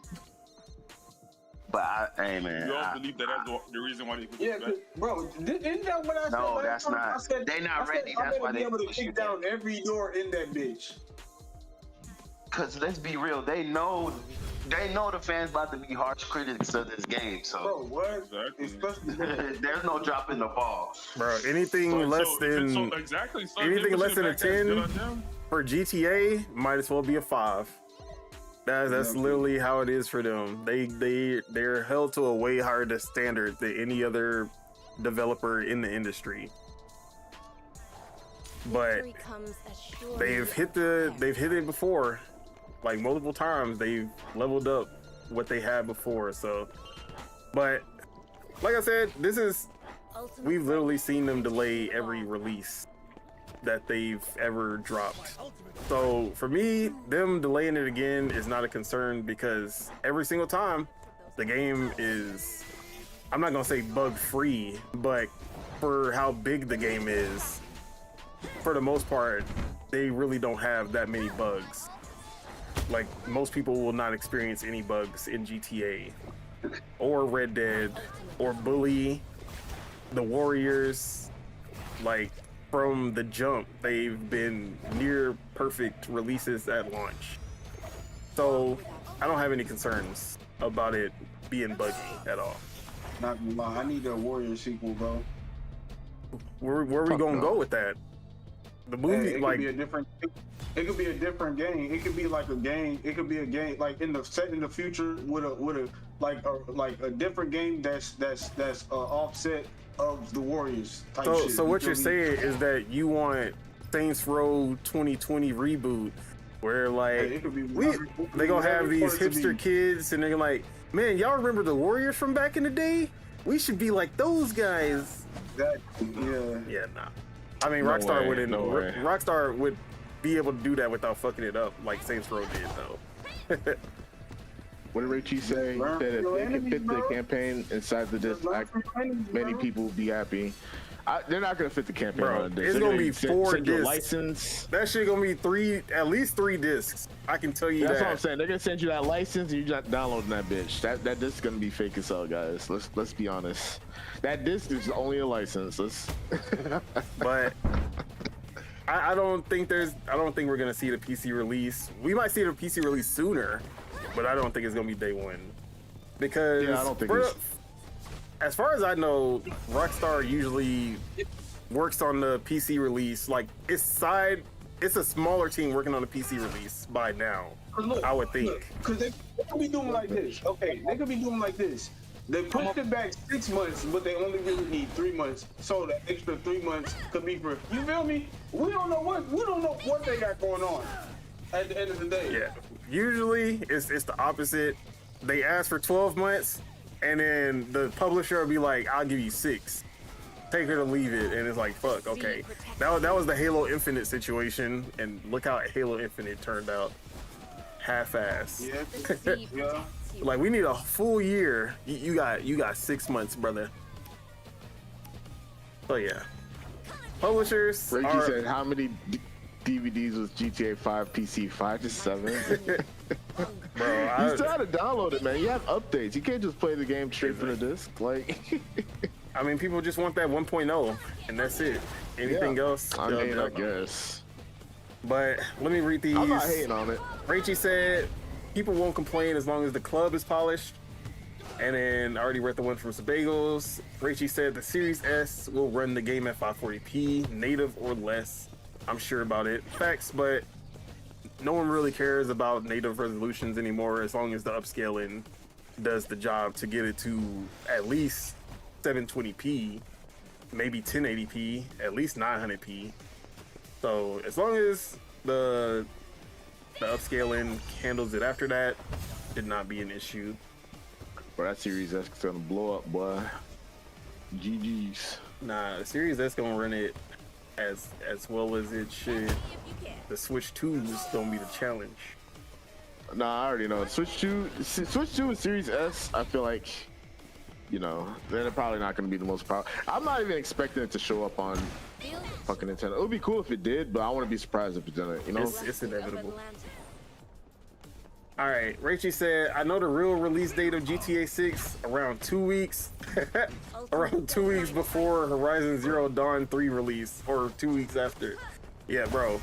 S4: But hey man,
S5: You don't believe that that's the reason why they push
S10: Yeah,
S5: it back?
S10: bro, isn't that what I said?
S4: No,
S10: last
S4: that's
S10: time?
S4: not.
S10: I said,
S4: They not ready. That's why
S10: be
S4: they
S10: able to
S4: pushing
S10: kick
S4: it
S10: down every door in that bitch.
S4: Cause let's be real, they know the fans about to be harsh critics of this game. So
S10: Bro, what?
S5: Exactly.
S10: Especially
S4: there's no drop in the ball.
S3: Bro, anything
S5: exactly. So
S3: anything less than a 10
S5: 10.
S3: for GTA might as well be a 5. That's literally how it is for them. They're held to a way higher standard than any other developer in the industry. But they've hit it before, like multiple times. They've leveled up what they had before. So, but like I said, we've literally seen them delay every release that they've ever dropped. So for me, them delaying it again is not a concern because every single time the game is, I'm not gonna say bug free, but for how big the game is, for the most part, they really don't have that many bugs. Like most people will not experience any bugs in GTA or Red Dead or Bully, the Warriors. Like from the jump, they've been near perfect releases at launch. So I don't have any concerns about it being buggy at all.
S10: not gonna lie, I need a Warrior sequel, bro.
S3: Where we gonna go with that? The movie,
S10: it
S3: like,
S10: could be a different. It could be a different game. It could be like a game. It could be a game like set in the future with a different game that's offset of the Warriors type shit.
S3: So what you're saying is that you want Saints Row 2020 reboot, where like
S10: it could be
S3: they gonna have these
S10: whatever
S3: hipster kids, and they're like, man, y'all remember the Warriors from back in the day? We should be like those guys. Yeah, nah. I mean,
S1: No
S3: Rockstar
S1: way,
S3: wouldn't.
S1: no way.
S3: Rockstar would be able to do that without fucking it up like Saints Row did, though.
S1: What did Richie say? He said if they can fit the campaign inside the disc, many people will be happy. They're not gonna fit the campaign
S3: Bro,
S1: on a disc.
S3: it's
S1: They're
S3: gonna be
S1: send
S3: 4
S1: you a
S3: discs.
S1: license.
S3: That shit gonna be at least 3 discs. I can tell you
S1: That's
S3: that.
S1: what I'm saying. They're gonna send you that license, and you're not downloading that bitch. That disc is gonna be fake as hell, guys. Let's be honest. That disc is only a license.
S3: But I don't think we're gonna see the PC release. We might see the PC release sooner, but I don't think it's gonna be day one. Because
S1: Yeah, I don't think
S3: as far as I know, Rockstar usually works on the PC release. Like it's a smaller team working on the PC release by now.
S10: Look,
S3: I would think.
S10: Because they could be doing like this. Okay, they could be doing like this. They pushed it back 6 months, but they only really need 3 months. So the extra 3 months could be for, you feel me? We don't know what they got going on at the end of the day.
S3: Yeah. Usually it's the opposite. They ask for 12 months, and then the publisher will be like, "I'll give you 6. Take it or leave it." And it's like, "Fuck, okay." That was the Halo Infinite situation, and look how Halo Infinite turned out. Half-ass.
S10: Yeah.
S3: Like we need a full year. You got 6 months, brother. So yeah. Publishers.
S1: Reggie said, "How many DVDs was GTA 5 PC? 5 to 7."
S3: Bro,
S1: You still gotta download it, man. You have updates. You can't just play the game straight from the disc. Like,
S3: I mean, people just want that 1.0, and that's it. Anything else?
S1: I mean, I guess.
S3: But let me read these.
S1: I'm not hating on it.
S3: Rachie said, people won't complain as long as the club is polished. And then I already read the one from Sebagos. Rachie said the Series S will run the game at 540p, native or less. I'm sure about it. Facts, but no one really cares about native resolutions anymore as long as the upscaling does the job to get it to at least 720p, maybe 1080p, at least 900p. So as long as the upscaling handles it after that, should not be an issue.
S1: Bro, that Series S is gonna blow up, boy. GG's.
S3: Nah, the Series S gonna run it as well as it should. The Switch 2 is gonna be the challenge.
S1: Nah, I already know. Switch 2 and Series S, I feel like, you know, they're probably not gonna be the most powerful. I'm not even expecting it to show up on fucking Nintendo. It would be cool if it did, but I wouldn't be surprised if it didn't, you know?
S3: It's inevitable. All right, Rachie said, I know the real release date of GTA 6 around 2 weeks, around 2 weeks before Horizon Zero Dawn 3 release, or 2 weeks after. Yeah, bro.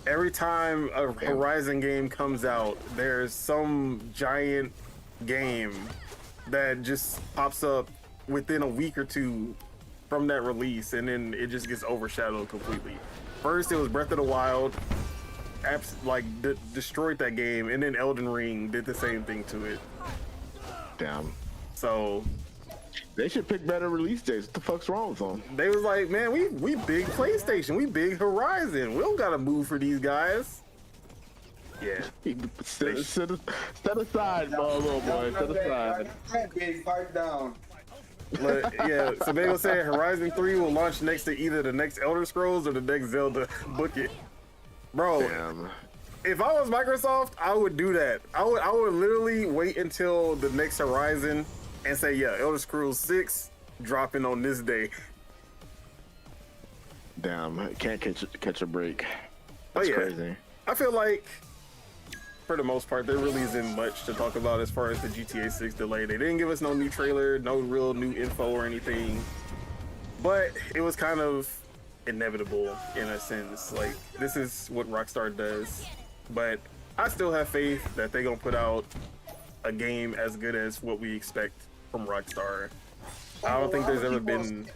S3: Every time a Horizon game comes out, there's some giant game that just pops up within a week or two from that release, and then it just gets overshadowed completely. First, it was Breath of the Wild. Destroyed that game, and then Elden Ring did the same thing to it.
S1: Damn.
S3: So
S1: they should pick better release dates. What the fuck's wrong with them?
S3: They was like, man, we big PlayStation, we big Horizon. We don't gotta move for these guys. Yeah.
S1: Set aside, bro, little boy. Set aside.
S10: Pipe down.
S3: But, yeah, so they will say Horizon 3 will launch next to either the next Elder Scrolls or the next Zelda. Book it. Bro,
S1: damn.
S3: If I was Microsoft, I would do that. I would literally wait until the next Horizon and say, yeah, Elder Scrolls 6 dropping on this day.
S1: Damn, can't catch a break. That's crazy.
S3: I feel like, for the most part, there really isn't much to talk about as far as the GTA 6 delay. They didn't give us no new trailer, no real new info or anything. But it was kind of inevitable in a sense. Like, this is what Rockstar does, but I still have faith that they're gonna put out a game as good as what we expect from Rockstar. I don't think there's ever been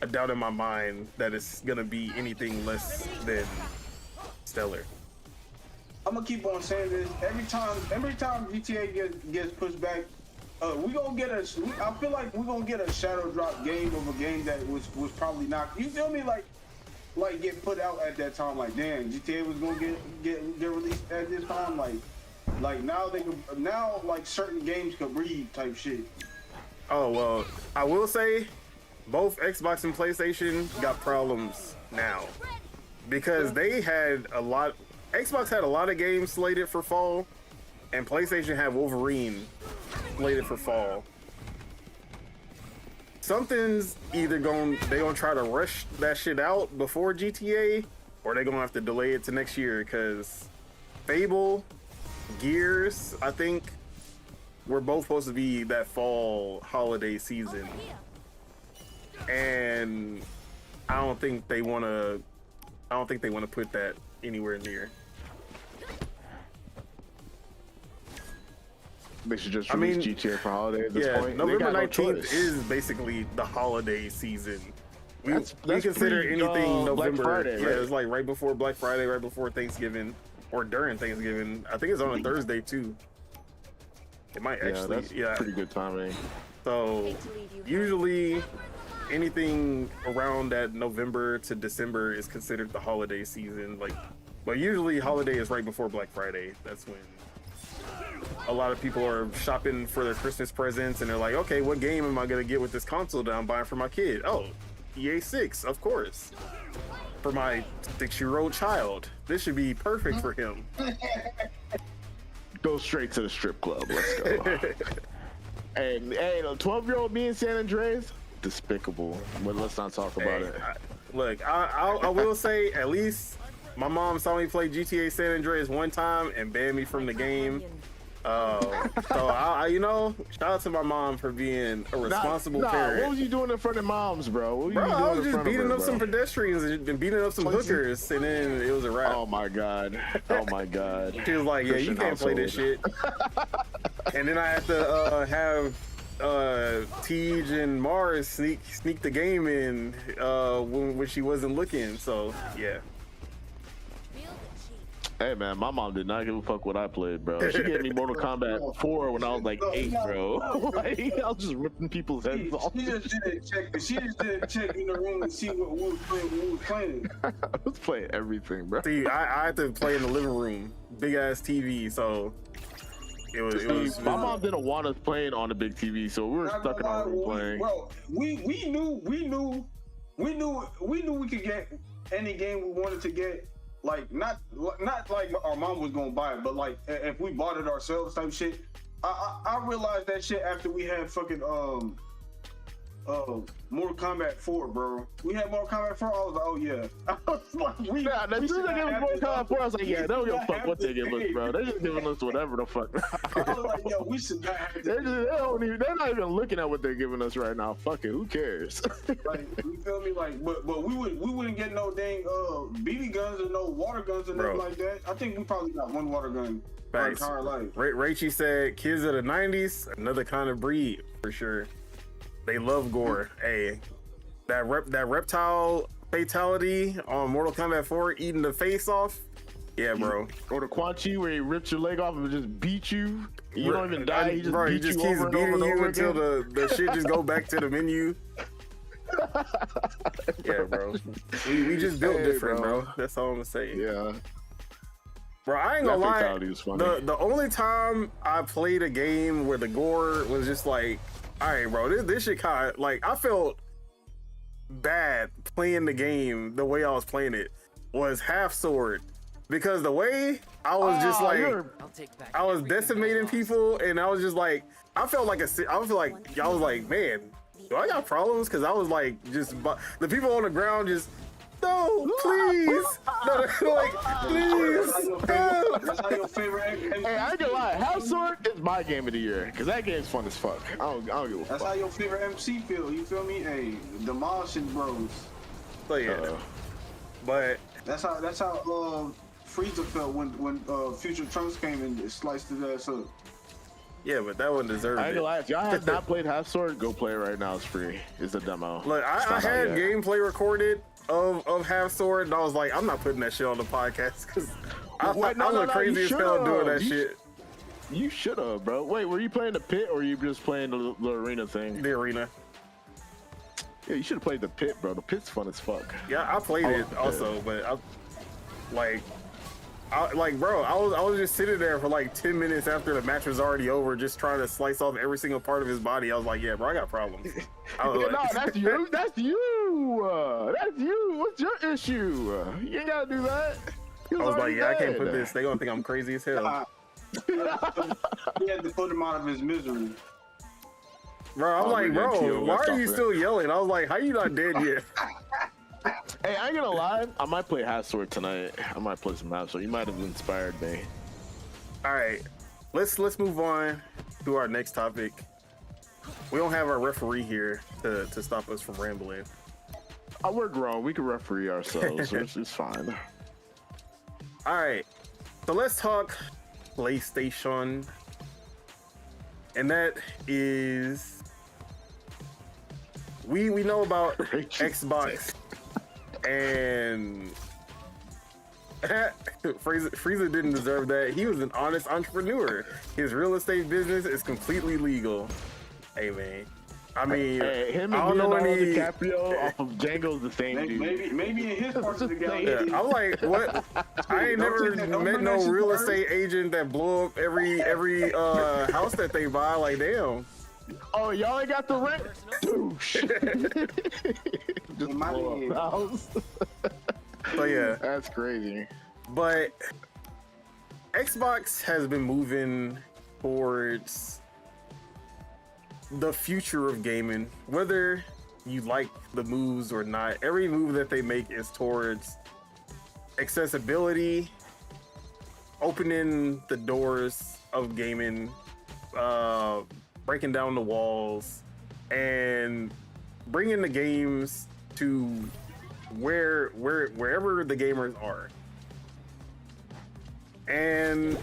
S3: a doubt in my mind that it's gonna be anything less than stellar.
S10: I'm gonna keep on saying this every time GTA gets pushed back. We gonna get I feel like we're gonna get a shadow drop game of a game that was probably not. You feel me? Like get put out at that time. Like, damn, GTA was gonna get released at this time. Like now like certain games could breathe type shit.
S3: Oh well, I will say both Xbox and PlayStation got problems now because they had a lot. Xbox had a lot of games slated for fall, and PlayStation had Wolverine slated for fall. Something's either they gonna try to rush that shit out before GTA, or they're gonna have to delay it to next year, because Fable, Gears, I think, we're both supposed to be that fall holiday season. And I don't think they wanna put that anywhere near.
S1: They should just release GTA for holiday at this point.
S3: November 19th is basically the holiday season. We consider anything November.
S1: Black Friday, right?
S3: Yeah, it's like right before Black Friday, right before Thanksgiving, or during Thanksgiving. I think it's on a Thursday too. It might actually,
S1: that's pretty good timing.
S3: So usually anything around that November to December is considered the holiday season. But usually holiday is right before Black Friday. That's when a lot of people are shopping for their Christmas presents, and they're like, okay, what game am I gonna get with this console that I'm buying for my kid? Oh, EA 6, of course. For my 6-year-old child. This should be perfect for him.
S1: Go straight to the strip club. Let's go. Hey, the 12-year-old me in San Andreas, despicable. But let's not talk about it.
S3: I will say, at least my mom saw me play GTA San Andreas one time and banned me from the game. So shout out to my mom for being a responsible parent.
S1: What was you doing in front of moms, bro?
S3: I was just beating up some pedestrians and beating up some hookers, and then it was a wrap.
S1: Oh my god.
S3: She was like, yeah, you can't play this shit. And then I had to have Tej and Mars sneak the game in when she wasn't looking. So yeah.
S1: Hey man, my mom did not give a fuck what I played, bro. She gave me Mortal Kombat 4 when I was like 8, bro. Like, I was just ripping people's heads off.
S10: She just didn't check. She just didn't check in the room and see what we was playing. When we was playing.
S1: I was playing everything, bro.
S3: See, I had to play in the living room, big ass TV, so it was.
S1: My mom didn't want us playing on the big TV, so we were stuck in our room playing.
S10: Bro, we knew we could get any game we wanted to get. Like not like our mom was gonna buy it, but like if we bought it ourselves type shit. I realized that shit after we had fucking Mortal Kombat 4, bro. We had Mortal Kombat 4. I was like, oh yeah. I was like,
S1: as soon as they gave us Mortal Kombat 4, I was like, yeah, they don't give a fuck what they give us, bro. They just giving us whatever the fuck.
S10: I was like, yo, we should not have
S1: they're not even looking at what they're giving us right now. Fuck it, who cares?
S10: Like, you feel me? Like, but we wouldn't get no dang BB guns or no water guns or nothing like that. I think we probably got one water gun our entire life.
S3: Rachie said, kids of the 90s, another kind of breed for sure. They love gore. Hey, that reptile fatality on Mortal Kombat 4, eating the face off. Yeah, bro.
S1: Or the Quan Chi where he rips your leg off and just beat you. You don't even die. He just
S3: keeps beating you until the shit just go back to the menu. Yeah, bro. We just built different, bro. That's all I'm gonna say.
S1: Yeah.
S3: Bro, I ain't gonna lie. The only time I played a game where the gore was just like, all right, bro, this shit kind of like, I felt bad playing the game the way I was playing it was Half Sword, because the way I was just like, I was decimating people, and I was just like, I was like, man, do I got problems? Because I was like, just the people on the ground just. No, please. No, like, please.
S10: That's how your favorite.
S1: Hey, I ain't gonna lie. Half Sword is my game of the year because that game's fun as fuck. I don't give a fuck.
S10: That's how your favorite MC feel. You feel me? Hey, demolishing bros.
S3: So yeah, but
S10: that's how Frieza felt when Future Trunks came and sliced his ass up.
S3: Yeah, but that one deserved it.
S1: I ain't gonna lie. If y'all have not played Half Sword, go play it right now. It's free. It's a demo.
S3: Look, I had gameplay recorded of Half Sword, and I was like, I'm not putting that shit on the podcast because I look crazy as hell doing that shit.
S1: You should have, bro. Wait, were you playing the pit or were you just playing the arena thing?
S3: The arena.
S1: Yeah, you should have played the pit, bro. The pit's fun as fuck.
S3: Yeah, I played it also, but bro, I was just sitting there for like 10 minutes after the match was already over, just trying to slice off every single part of his body. I was like, yeah, bro, I got problems.
S1: No, that's you. That's you. That's you. What's your issue? You ain't gotta do that.
S3: I was like, yeah, I can't put this. They gonna think I'm crazy as hell.
S10: He had to put him out of his misery.
S3: Bro, I'm like, bro, why are you still yelling? I was like, how you not dead yet?
S1: Hey, I ain't gonna lie. I might play Half Sword tonight. I might play some Half Sword. You might have inspired me.
S3: All right, let's move on to our next topic. We don't have our referee here to stop us from rambling.
S1: We're grown. We can referee ourselves. It's fine.
S3: All right, so let's talk PlayStation, and that is we know about Xbox. And Frieza didn't deserve that. He was an honest entrepreneur. His real estate business is completely legal. Hey man, I mean,
S1: him and Leonardo DiCaprio off of Django's the same dude.
S10: Maybe in his part of the game.
S3: Yeah, I'm like, what? I ain't never met no real estate agent that blow up every house that they buy. Like, damn.
S1: Oh, y'all ain't got the rent? Just
S10: blow up
S1: house.
S3: So yeah,
S1: that's crazy.
S3: But Xbox has been moving towards the future of gaming. Whether you like the moves or not, every move that they make is towards accessibility, opening the doors of gaming, breaking down the walls, and bringing the games to wherever the gamers are. And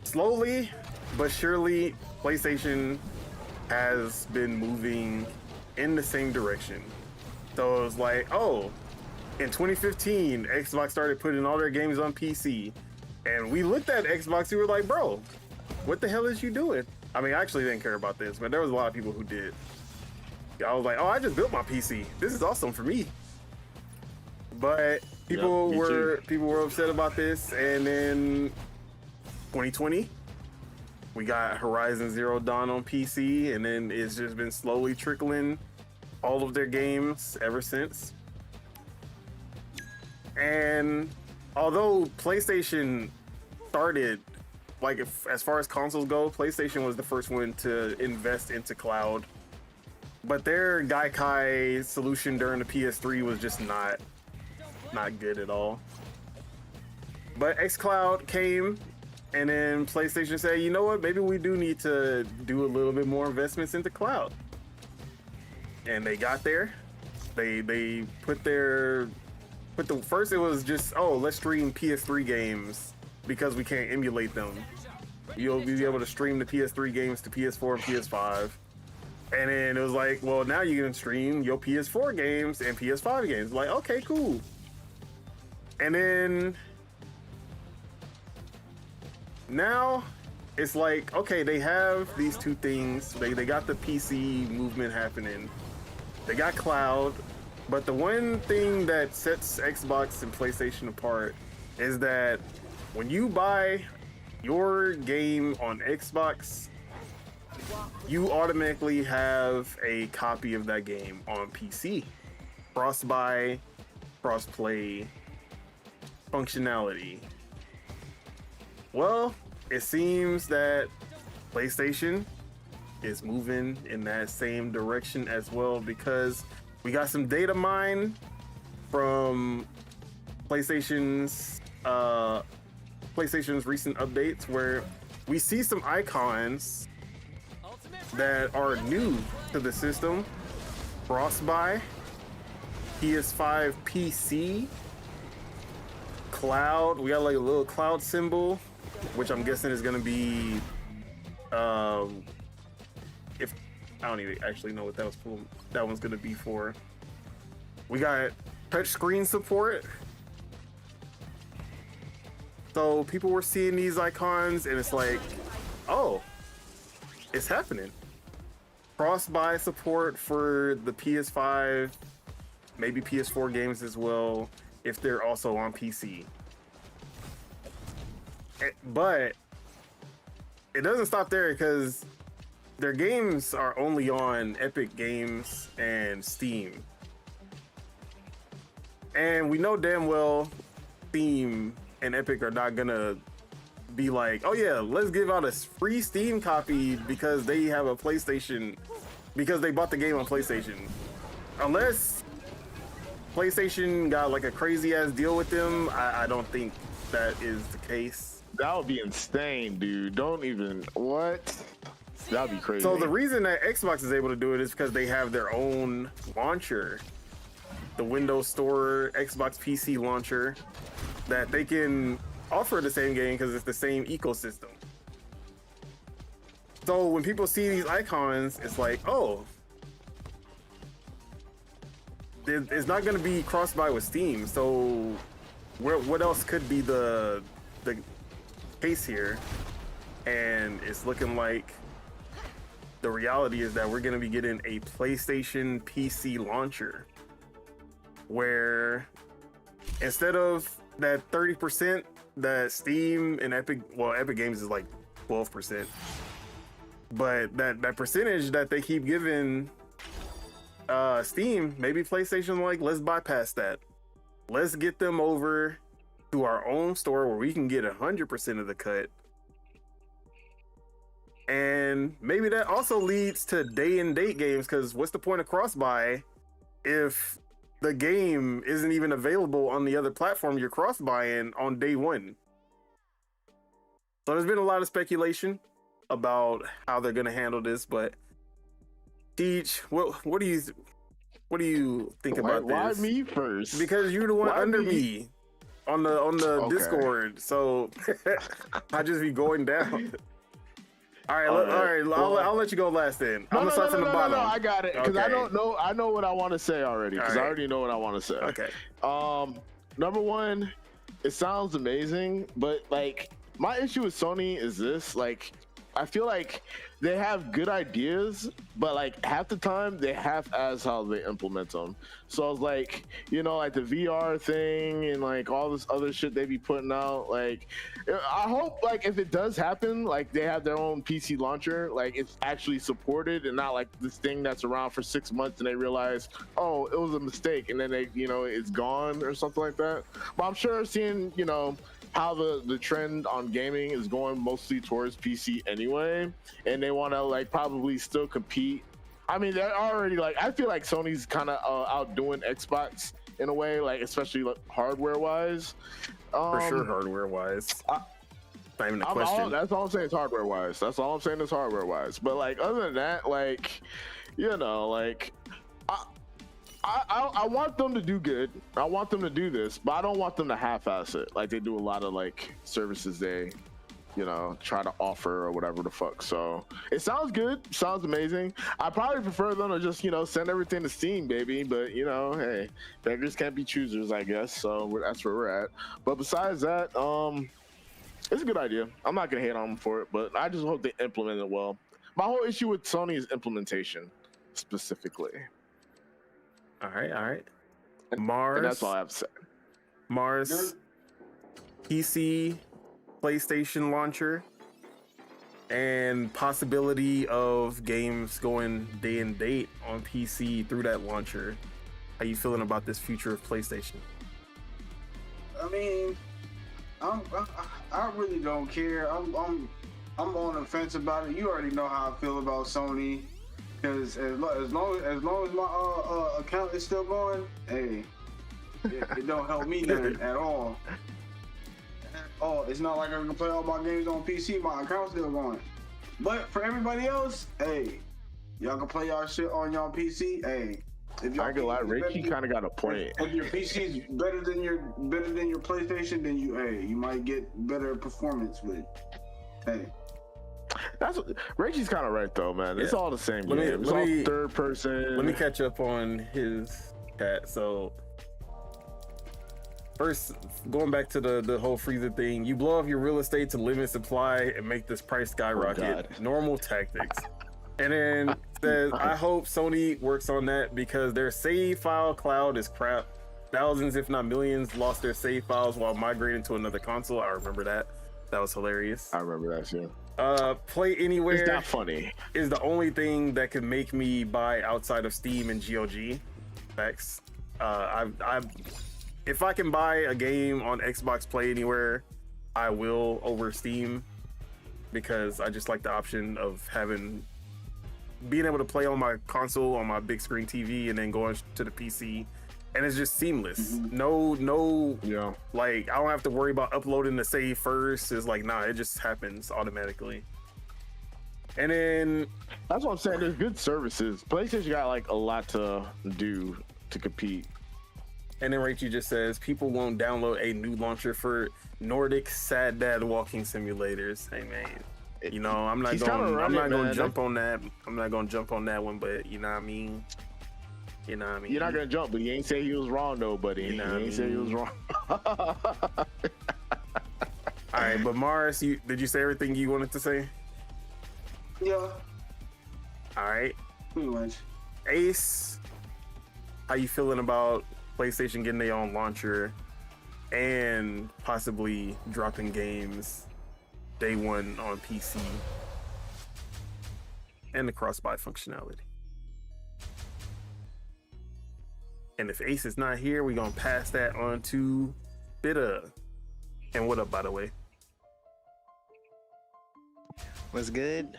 S3: slowly, but surely PlayStation has been moving in the same direction. So it was like, oh, in 2015, Xbox started putting all their games on PC. And we looked at Xbox, we were like, bro, what the hell is you doing? I mean, I actually didn't care about this, but there was a lot of people who did. I was like, oh, I just built my PC. This is awesome for me. But people were upset about this, and then 2020, we got Horizon Zero Dawn on PC, and then it's just been slowly trickling all of their games ever since. And although PlayStation started, like, as far as consoles go, PlayStation was the first one to invest into cloud. But their Gaikai solution during the PS3 was just not good at all. But xCloud came, and then PlayStation said, you know what, maybe we do need to do a little bit more investments into cloud. And they got there. They put the first, it was just, oh, let's stream PS3 games because we can't emulate them. You'll be able to stream the PS3 games to PS4 and PS5. And then it was like, well, now you can stream your PS4 games and PS5 games. Like, okay, cool. And then now it's like, okay, they have these two things. They got the PC movement happening. They got cloud. But the one thing that sets Xbox and PlayStation apart is that when you buy your game on Xbox, you automatically have a copy of that game on PC. Cross-buy, cross-play functionality. Well, it seems that PlayStation is moving in that same direction as well, because we got some data mine from PlayStation's recent updates where we see some icons that are new to the system. Cross-buy, PS5 PC, cloud. We got like a little cloud symbol, which I'm guessing is gonna be if I don't even actually know what that one's gonna be for. We got touchscreen support. So people were seeing these icons and it's like, oh, it's happening. Cross-buy support for the PS5, maybe PS4 games as well, if they're also on PC. But it doesn't stop there, because their games are only on Epic Games and Steam. And we know damn well Steam and Epic are not gonna be like, oh yeah, let's give out a free Steam copy because they have a PlayStation, because they bought the game on PlayStation. Unless PlayStation got like a crazy ass deal with them, I don't think that is the case.
S1: That would be insane, dude. Don't even, what? That'd be crazy.
S3: So the reason that Xbox is able to do it is because they have their own launcher, the Windows Store Xbox PC launcher, that they can offer the same game because it's the same ecosystem. So when people see these icons, it's like, oh, it's not going to be cross-buy with Steam. So what else could be the case here? And it's looking like the reality is that we're going to be getting a PlayStation PC launcher, where instead of that 30% that Steam and Epic Games is like 12%, but that percentage that they keep giving Steam, maybe PlayStation like, let's bypass that. Let's get them over to our own store where we can get 100% of the cut. And maybe that also leads to day and date games, because what's the point of cross-buy if the game isn't even available on the other platform you're cross-buying on day one? So there's been a lot of speculation about how they're going to handle this, but Teach, what do you think about this?
S1: Why me first?
S3: Because you're the one under me on the
S1: Okay.
S3: Discord, so I just be going down. All right, I'll let you go last then. I'm gonna start from the bottom.
S1: No, I got it because
S3: Okay.
S1: I don't know. I know what I want to say already because I
S3: All right.
S1: already know what I want to say.
S3: Okay.
S1: Number one, it sounds amazing, but like my issue with Sony is this: like, I feel like they have good ideas, but like half the time they half-ass how they implement them. So I was like, you know, like the VR thing and like all this other shit they be putting out. Like, I hope like if it does happen, like they have their own PC launcher, like it's actually supported and not like this thing that's around for 6 months and they realize, oh, it was a mistake, and then they, you know, it's gone or something like that. But I'm sure seeing, you know, how the trend on gaming is going mostly towards PC anyway, and they want to like probably still compete. I mean, they're already like, I feel like Sony's kind of outdoing Xbox in a way, like especially like, hardware wise.
S3: For sure, hardware wise. Not even a question.
S1: That's all I'm saying is hardware wise. That's all I'm saying is hardware wise. But like other than that, like, you know, like I want them to do good. I want them to do this, but I don't want them to half-ass it like they do a lot of like services they, you know, try to offer or whatever the fuck. So it sounds good, sounds amazing. I probably prefer them to just, you know, send everything to Steam, baby. But you know, hey, beggars can't be choosers, I guess. So that's where we're at. But besides that, it's a good idea. I'm not gonna hate on them for it, but I just hope they implement it well. My whole issue with Sony is implementation, specifically.
S3: All right. Mars.
S1: And that's all I have to say.
S3: Mars, PC, PlayStation launcher, and possibility of games going day and date on PC through that launcher. How you feeling about this future of PlayStation?
S10: I mean, I really don't care. I'm on the fence about it. You already know how I feel about Sony. Because as long as my account is still going, hey, it don't help me none at all. Oh, it's not like I can play all my games on PC. My account's still going. But for everybody else, hey, y'all can play y'all shit on y'all PC. Hey, if y'all
S1: I ain't gonna lie, Richie kind of got a point.
S10: If your PC's better than your PlayStation, then you might get better performance with. Hey.
S1: That's what, Reggie's kind of right though, man. It's all the same game. It's all third person.
S3: Let me catch up on his cat. So first, going back to the whole freezer thing, you blow off your real estate to limit supply and make this price skyrocket. Normal tactics. And then says, I hope Sony works on that because their save file cloud is crap. Thousands, if not millions, lost their save files while migrating to another console. I remember that. That was hilarious.
S1: I remember that too.
S3: Play anywhere.
S1: It's not funny.
S3: Is the only thing that could make me buy outside of Steam and GOG. Facts. If I can buy a game on Xbox Play Anywhere, I will over Steam because I just like the option of being able to play on my console on my big screen TV and then going to the PC. And it's just seamless. No,
S1: yeah.
S3: Like I don't have to worry about uploading the save first. It's like, nah, it just happens automatically. And then
S1: that's what I'm saying. There's good services. PlayStation got like a lot to do to compete.
S3: And then Rachel just says people won't download a new launcher for Nordic sad dad walking simulators. Hey man, you know I'm not gonna jump on that. I'm not gonna jump on that one, but you know what I mean. You know what I mean?
S1: You're not gonna jump, but you ain't say he was wrong though, buddy.
S3: You know
S1: he ain't say he was wrong.
S3: All right, but Mars, did you say everything you wanted to say?
S10: Yeah.
S3: All right.
S10: Pretty much.
S3: Ace, how you feeling about PlayStation getting their own launcher and possibly dropping games day one on PC and the cross-buy functionality? And if Ace is not here, we're gonna pass that on to Bitter. And what up, by the way?
S12: What's good?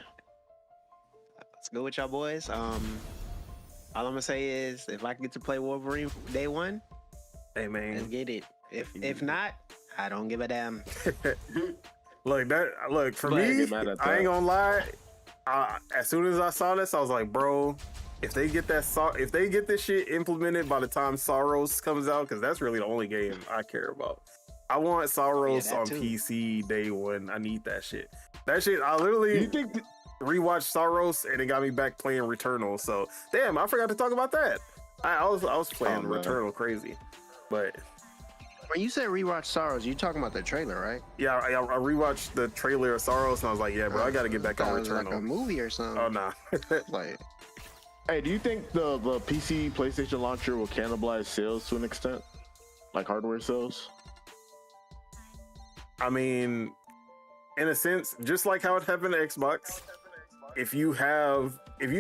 S12: Let's go with y'all boys. All I'm gonna say is if I get to play Wolverine day one,
S3: hey man,
S12: let's get it. If not, I don't give a damn.
S3: Look for me, I ain't gonna lie. As soon as I saw this, I was like, bro, if they get this shit implemented by the time Sorrows comes out, because that's really the only game I care about. I want Sorrows on PC day one. I need that shit. That shit, I literally
S1: You think?
S3: rewatched Saros and it got me back playing Returnal. So damn, I forgot to talk about that. I was playing Returnal crazy, but
S12: When you said rewatch Sorrows, you talking about the trailer, right?
S3: yeah, I rewatched the trailer of Saros and I was like, yeah, bro, I got to get back on
S12: It was
S3: Returnal.
S12: like a movie or something.
S3: Oh nah.
S12: Like,
S1: Hey, do you think the PC PlayStation launcher will cannibalize sales to an extent, like hardware sales?
S3: I mean, in a sense, just like how it happened to Xbox, if you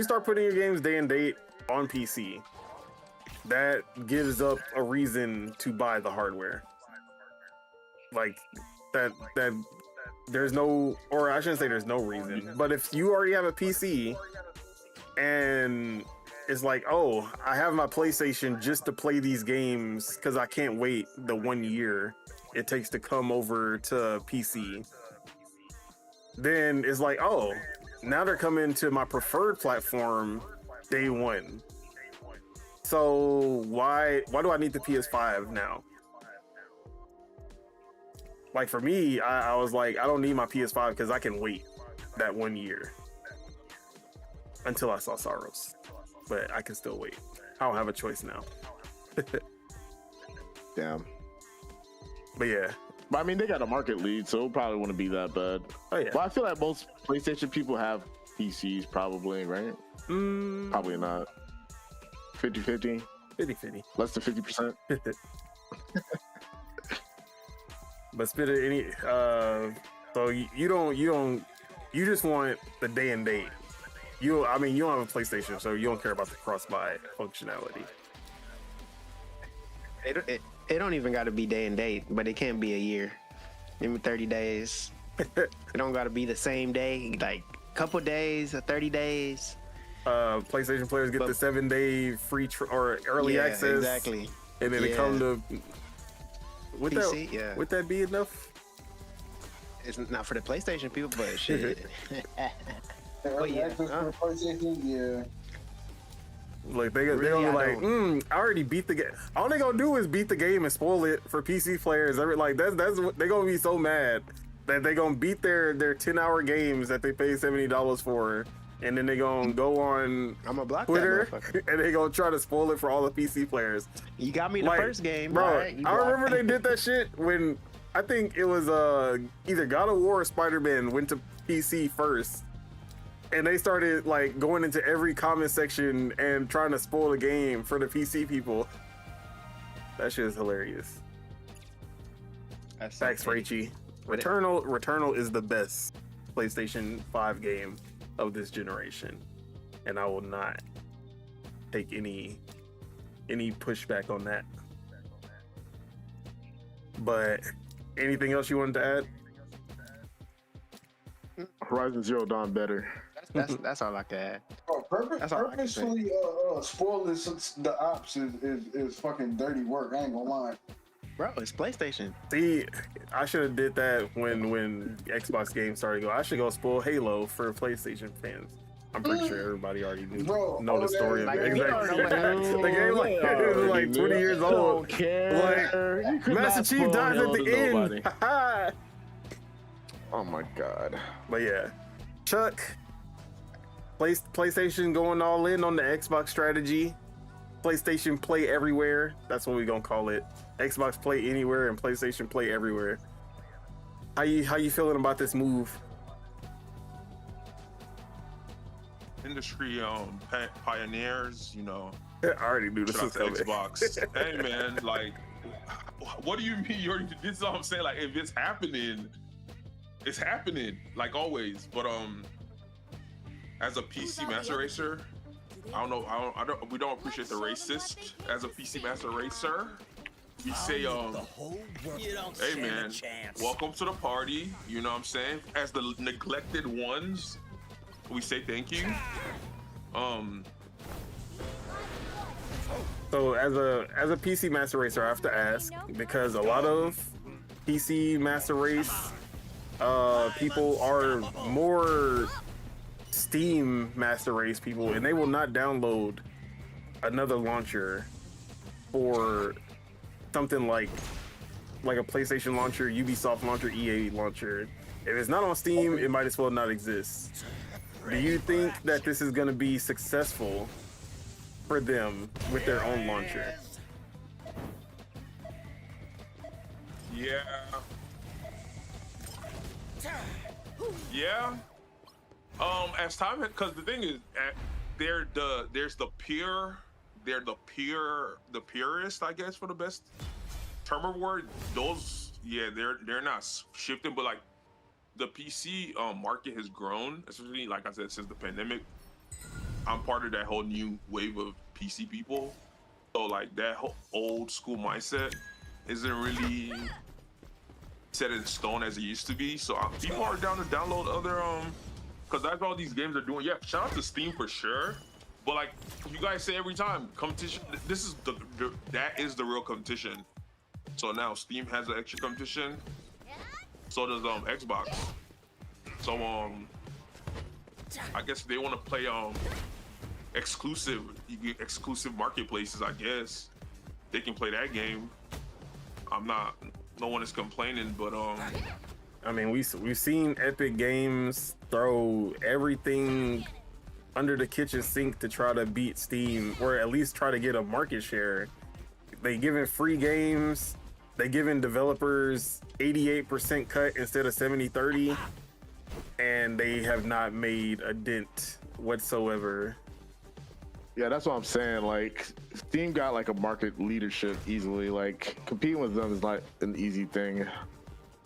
S3: start putting your games day and date on PC, that gives up a reason to buy the hardware. Like that there's no, or I shouldn't say there's no reason, but if you already have a PC and it's like, oh, I have my PlayStation just to play these games because I can't wait the 1 year it takes to come over to PC, then it's like, oh, now they're coming to my preferred platform day one. So why do I need the PS5 now? Like for me, I was like, I don't need my PS5 because I can wait that 1 year until I saw Saros. But I can still wait. I don't have a choice now.
S1: Damn.
S3: But yeah.
S1: But I mean, they got a market lead, so it probably wouldn't be that bad.
S3: Oh yeah.
S1: But I feel like most PlayStation people have PCs, probably, right? Probably not. 50-50?
S3: 50-50.
S1: Less than 50%?
S3: But spit it any so you just want the day and date. You don't have a PlayStation, so you don't care about the cross-buy functionality.
S12: it don't even got to be day and date, but it can be a year. Maybe 30 days. It don't got to be the same day, like a couple days or 30 days.
S3: PlayStation players get the 7-day free or early access.
S12: Exactly.
S3: And then they come to would
S12: PC, yeah.
S3: Would that be enough?
S12: It's not for the PlayStation people, but shit.
S10: But yeah, yeah.
S3: Like they're
S12: Really,
S3: gonna
S12: I
S3: be like, I already beat the game. All they gonna do is beat the game and spoil it for PC players. Like that's what they're gonna be so mad that they gonna beat their 10-hour games that they paid $70 for, and then they gonna go on Twitter and they gonna try to spoil it for all the PC players.
S12: You got me the first game,
S3: bro.
S12: right?
S3: I remember they did that shit when I think it was either God of War or Spider-Man went to PC first. And they started like going into every comment section and trying to spoil the game for the PC people. That shit is hilarious. Thanks, Raichi. Returnal is the best PlayStation 5 game of this generation, and I will not take any pushback on that. But anything else you wanted to add?
S1: Horizon Zero Dawn better.
S12: That's all I can add.
S10: Oh, purposely spoil this. The ops is fucking dirty work. I ain't gonna lie.
S12: Bro, it's PlayStation.
S3: See, I should have did that when Xbox games started going. I should go spoil Halo for PlayStation fans. I'm pretty sure everybody already know the story of it. Exactly. The game is like 20 years old. Like Master Chief dies at the end.
S1: Oh my god.
S3: But yeah, Chuck, PlayStation going all in on the Xbox strategy. PlayStation Play Everywhere. That's what we're gonna call it. Xbox Play Anywhere and PlayStation Play Everywhere. How you feeling about this move?
S5: Industry pioneers, you know.
S3: I already knew this was coming.
S5: Xbox. Hey man, like, what do you mean? This is all I'm saying. Like, if it's happening, it's happening. Like always. But as a PC master racer, I don't know. We don't appreciate the racist. As a PC master racer, we say, hey man, welcome to the party. You know what I'm saying? As the neglected ones, we say thank you.
S3: So as a PC master racer, I have to ask, because a lot of PC master race people are more Steam master race people, and they will not download another launcher for something like a PlayStation launcher, Ubisoft launcher, EA launcher. If it's not on Steam, it might as well not exist. Do you think that this is going to be successful for them with their own launcher?
S5: Yeah. Yeah. As time, because the thing is, they're the purist, I guess, for the best term of word. Those, yeah, they're not shifting, but like the PC market has grown, especially like I said, since the pandemic. I'm part of that whole new wave of PC people, so like that whole old school mindset isn't really set in stone as it used to be. So people are down to download other because that's what all these games are doing. Yeah, shout out to Steam for sure. But like you guys say every time, competition. This is that is the real competition. So now Steam has an extra competition. So does Xbox. So I guess they want to play exclusive marketplaces. I guess they can play that game. No one is complaining, but
S3: I mean, we've seen Epic Games throw everything under the kitchen sink to try to beat Steam, or at least try to get a market share. They giving free games, they giving developers 88% cut instead of 70-30, and they have not made a dent whatsoever.
S1: Yeah, that's what I'm saying. Like, Steam got like a market leadership easily. Like, competing with them is not an easy thing.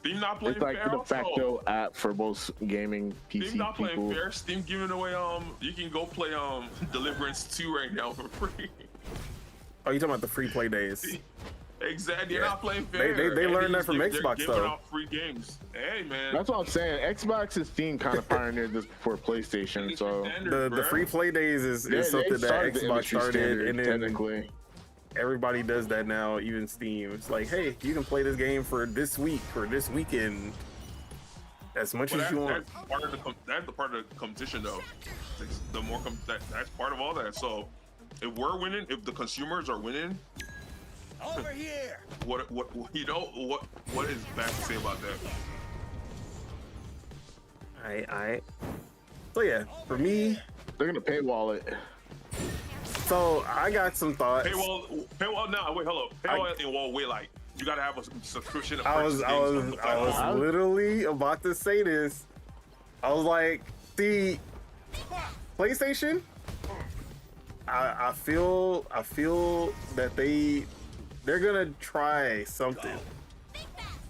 S5: Steam not playing
S1: it's like
S5: fair.
S1: the de facto app for most gaming PC
S5: Steam not
S1: people.
S5: playing fair. Steam giving away you can go play Deliverance 2 right now for free.
S3: Oh, you talking about the free play days?
S5: Exactly. They're not playing fair.
S3: They learned that from
S5: they're
S3: Xbox
S5: giving
S3: though.
S5: out free games. Hey man.
S1: That's what I'm saying. Xbox and Steam kind of pioneered this before PlayStation. So
S3: the free play days is something that Xbox started, and then
S1: technically
S3: everybody does that now. Even Steam. It's like, hey, you can play this game for this week or this weekend as much as you want.
S5: That's the part of the competition though. It's the more that's part of all that. So if we're winning, if the consumers are winning.
S13: Over here.
S5: What is bad to say about that?
S3: I. So yeah, for me,
S1: they're gonna paywall it.
S3: So I got some thoughts.
S5: Paywall. No, wait, hold up. Paywall in what way? Like you gotta have a subscription.
S3: I was literally about to say this. I was like, see, PlayStation. I feel that they're gonna try something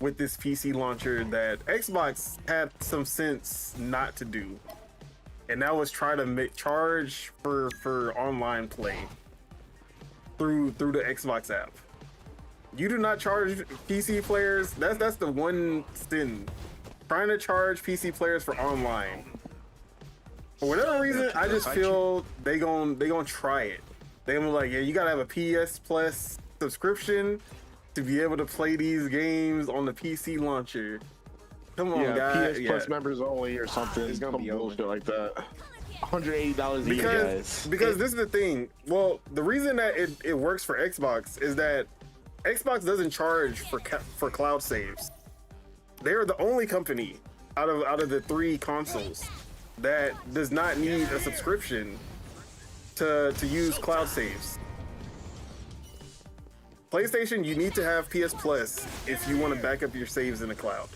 S3: with this PC launcher that Xbox had some sense not to do, and that was try to charge for online play through the Xbox app. You do not charge PC players. That's the one sin. Trying to charge PC players for online. For whatever reason, I just feel they gon' try it. They gonna be like, yeah, you gotta have a PS Plus subscription to be able to play these games on the PC launcher. Come on, guys.
S1: PS Plus members only or something. It's gonna be bullshit like that. $180 a year, guys.
S3: Because this is the thing. Well, the reason that it works for Xbox is that Xbox doesn't charge for cloud saves. They're the only company out of the three consoles that does not need a subscription to use cloud saves. PlayStation, you need to have PS Plus if you want to back up your saves in the cloud.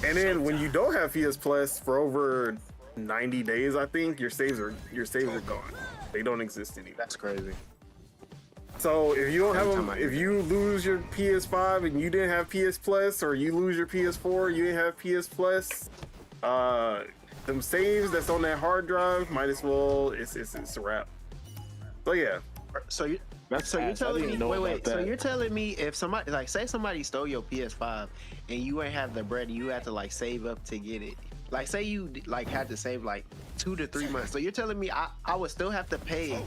S3: And then when you don't have PS Plus for over 90 days, I think your saves are gone. They don't exist anymore.
S12: That's crazy.
S3: So if you don't have them, if you lose your PS5 and you didn't have PS Plus, or you lose your PS4, you didn't have PS Plus, them saves that's on that hard drive might as well it's a wrap. So yeah.
S12: So you're telling me So you're telling me if somebody say somebody stole your PS5 and you ain't have the bread, you had to like save up to get it. Like say you like had to save like 2 to 3 months. So you're telling me I would still have to pay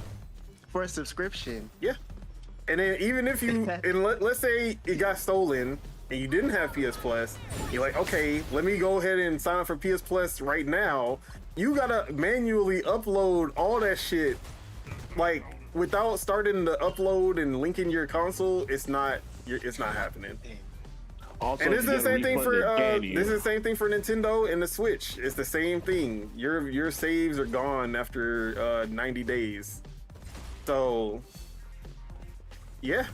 S12: for a subscription?
S3: Yeah. And then even if you and let's say it got stolen and you didn't have PS Plus, you're like, okay, let me go ahead and sign up for PS Plus right now. You gotta manually upload all that shit, like without starting the upload and linking your console. It's not happening.
S1: Also,
S3: And this is the same thing for
S1: Gaiden.
S3: this is the same thing for Nintendo and the Switch. It's the same thing. Your saves are gone after 90 days. So yeah,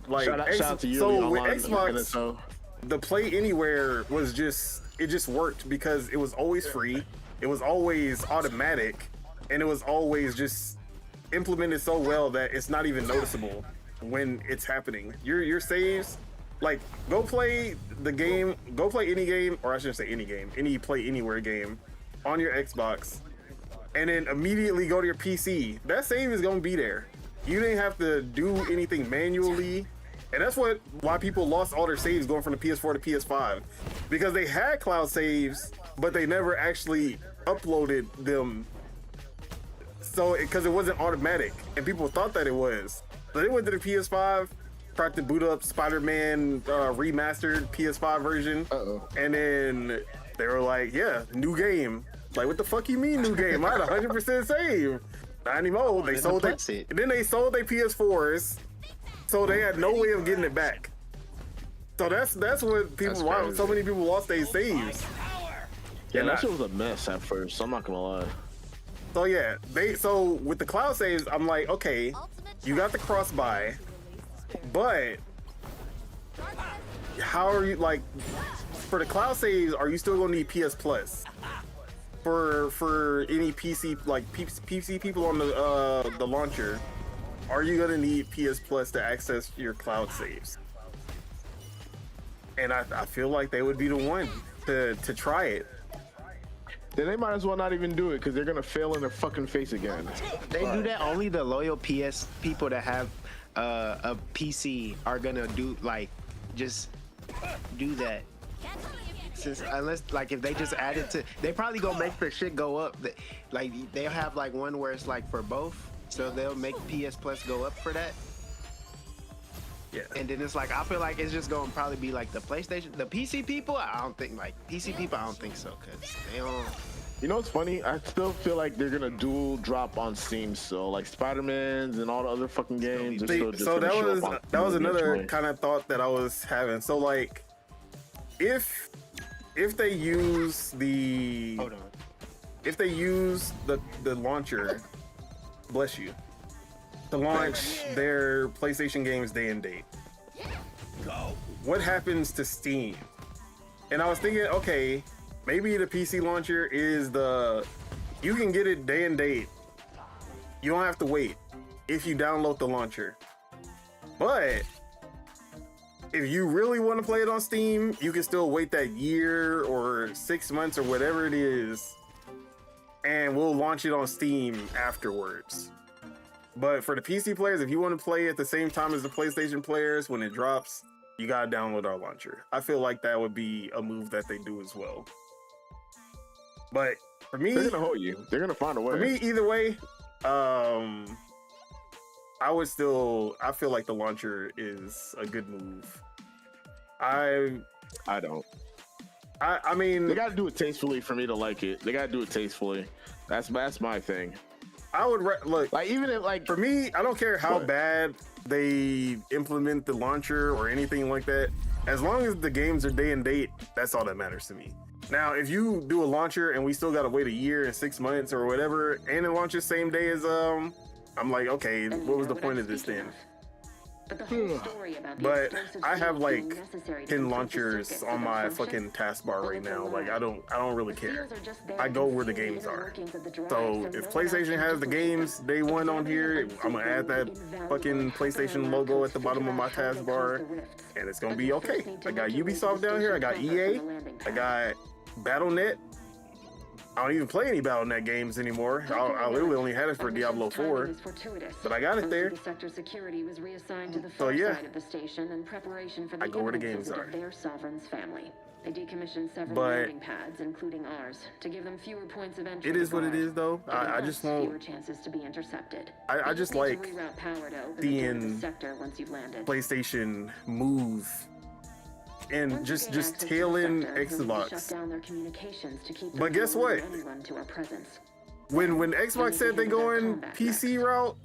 S3: like
S1: shout out to you,
S3: so with
S1: online,
S3: Xbox, the Play Anywhere was just worked because it was always free, it was always automatic, and it was always just implemented so well that it's not even noticeable when it's happening. Your saves, like, go play the game, go play any game, or I shouldn't say any game, any Play Anywhere game on your Xbox, and then immediately go to your PC. That save is gonna be there. You didn't have to do anything manually. And that's why people lost all their saves going from the PS4 to PS5, because they had cloud saves, but they never actually uploaded them. So, because it wasn't automatic, and people thought that it was. So they went to the PS5, tried to boot up Spider-Man remastered PS5 version, and then they were like, "Yeah, new game." Like, what the fuck you mean new game? I had 100% save. Not anymore. They sold it, and then they sold their PS4s. So they had no way of getting it back. So that's what people, why so many people lost their saves.
S1: Yeah, that shit was a mess at first. I'm not gonna lie.
S3: So yeah, so with the cloud saves, I'm like, okay, you got the cross buy, but how are you, like, for the cloud saves, are you still gonna need PS Plus? For any PC, like PC people on the launcher, are you gonna need PS Plus to access your cloud saves? And I feel like they would be the one to try it.
S1: Then they might as well not even do it, because they're gonna fail in their fucking face again.
S12: They do that. Only the loyal PS people that have a PC are gonna do, like, just do that. Since, unless, like, if they just add it to, they probably gonna make the shit go up. Like, they'll have like one where it's like for both, so they'll make PS Plus go up for that.
S3: Yeah.
S12: And then it's like, I feel like it's just gonna probably be like the PlayStation, the PC people. I don't think, like, PC people, I don't think so, because they don't.
S1: You know what's funny? I still feel like they're gonna dual drop on Steam. So, like, Spider-Man's and all the other fucking games.
S3: So that was another kind of thought that I was having. So, like, if they use the the launcher, bless you, to launch their PlayStation games day and date, what happens to Steam? And I was thinking, okay, maybe the PC launcher is you can get it day and date. You don't have to wait if you download the launcher. But if you really want to play it on Steam, you can still wait that year or 6 months or whatever it is, and we'll launch it on Steam afterwards. But for the PC players, if you want to play at the same time as the PlayStation players when it drops, you gotta download our launcher. I feel like that would be a move that they do as well. But for me,
S1: they're gonna hold you. They're gonna find a way.
S3: For me, either way, I feel like the launcher is a good move. I
S1: don't.
S3: I mean,
S1: they gotta do it tastefully for me to like it. They gotta do it tastefully. That's my thing.
S3: I would look,
S1: like, even if, like,
S3: for me, I don't care how bad they implement the launcher or anything like that. As long as the games are day and date, that's all that matters to me. Now, if you do a launcher and we still gotta wait a year and 6 months or whatever, and it launches same day as I'm like, okay, what was the point of this then? But I have like 10 launchers on my fucking taskbar right now. Like, I don't really care. I go where the games are. So if PlayStation has the games day one on here, I'm gonna add that fucking PlayStation logo at the bottom of my taskbar, and it's gonna be okay. I got Ubisoft down here. I got EA. I got Battle.net. I don't even play any Battle.net games anymore. I literally only had it for Diablo 4, but I got it there. So yeah, I go where the games are.
S14: They decommissioned several
S3: But
S14: landing pads, including ours, to give them fewer points of entry.
S3: it is what it is, though. I just won't.
S14: Fewer chances to be intercepted.
S3: I just like seeing
S14: once you've landed.
S3: PlayStation move and just tailing Xbox. But guess what? When Xbox said they going PC route,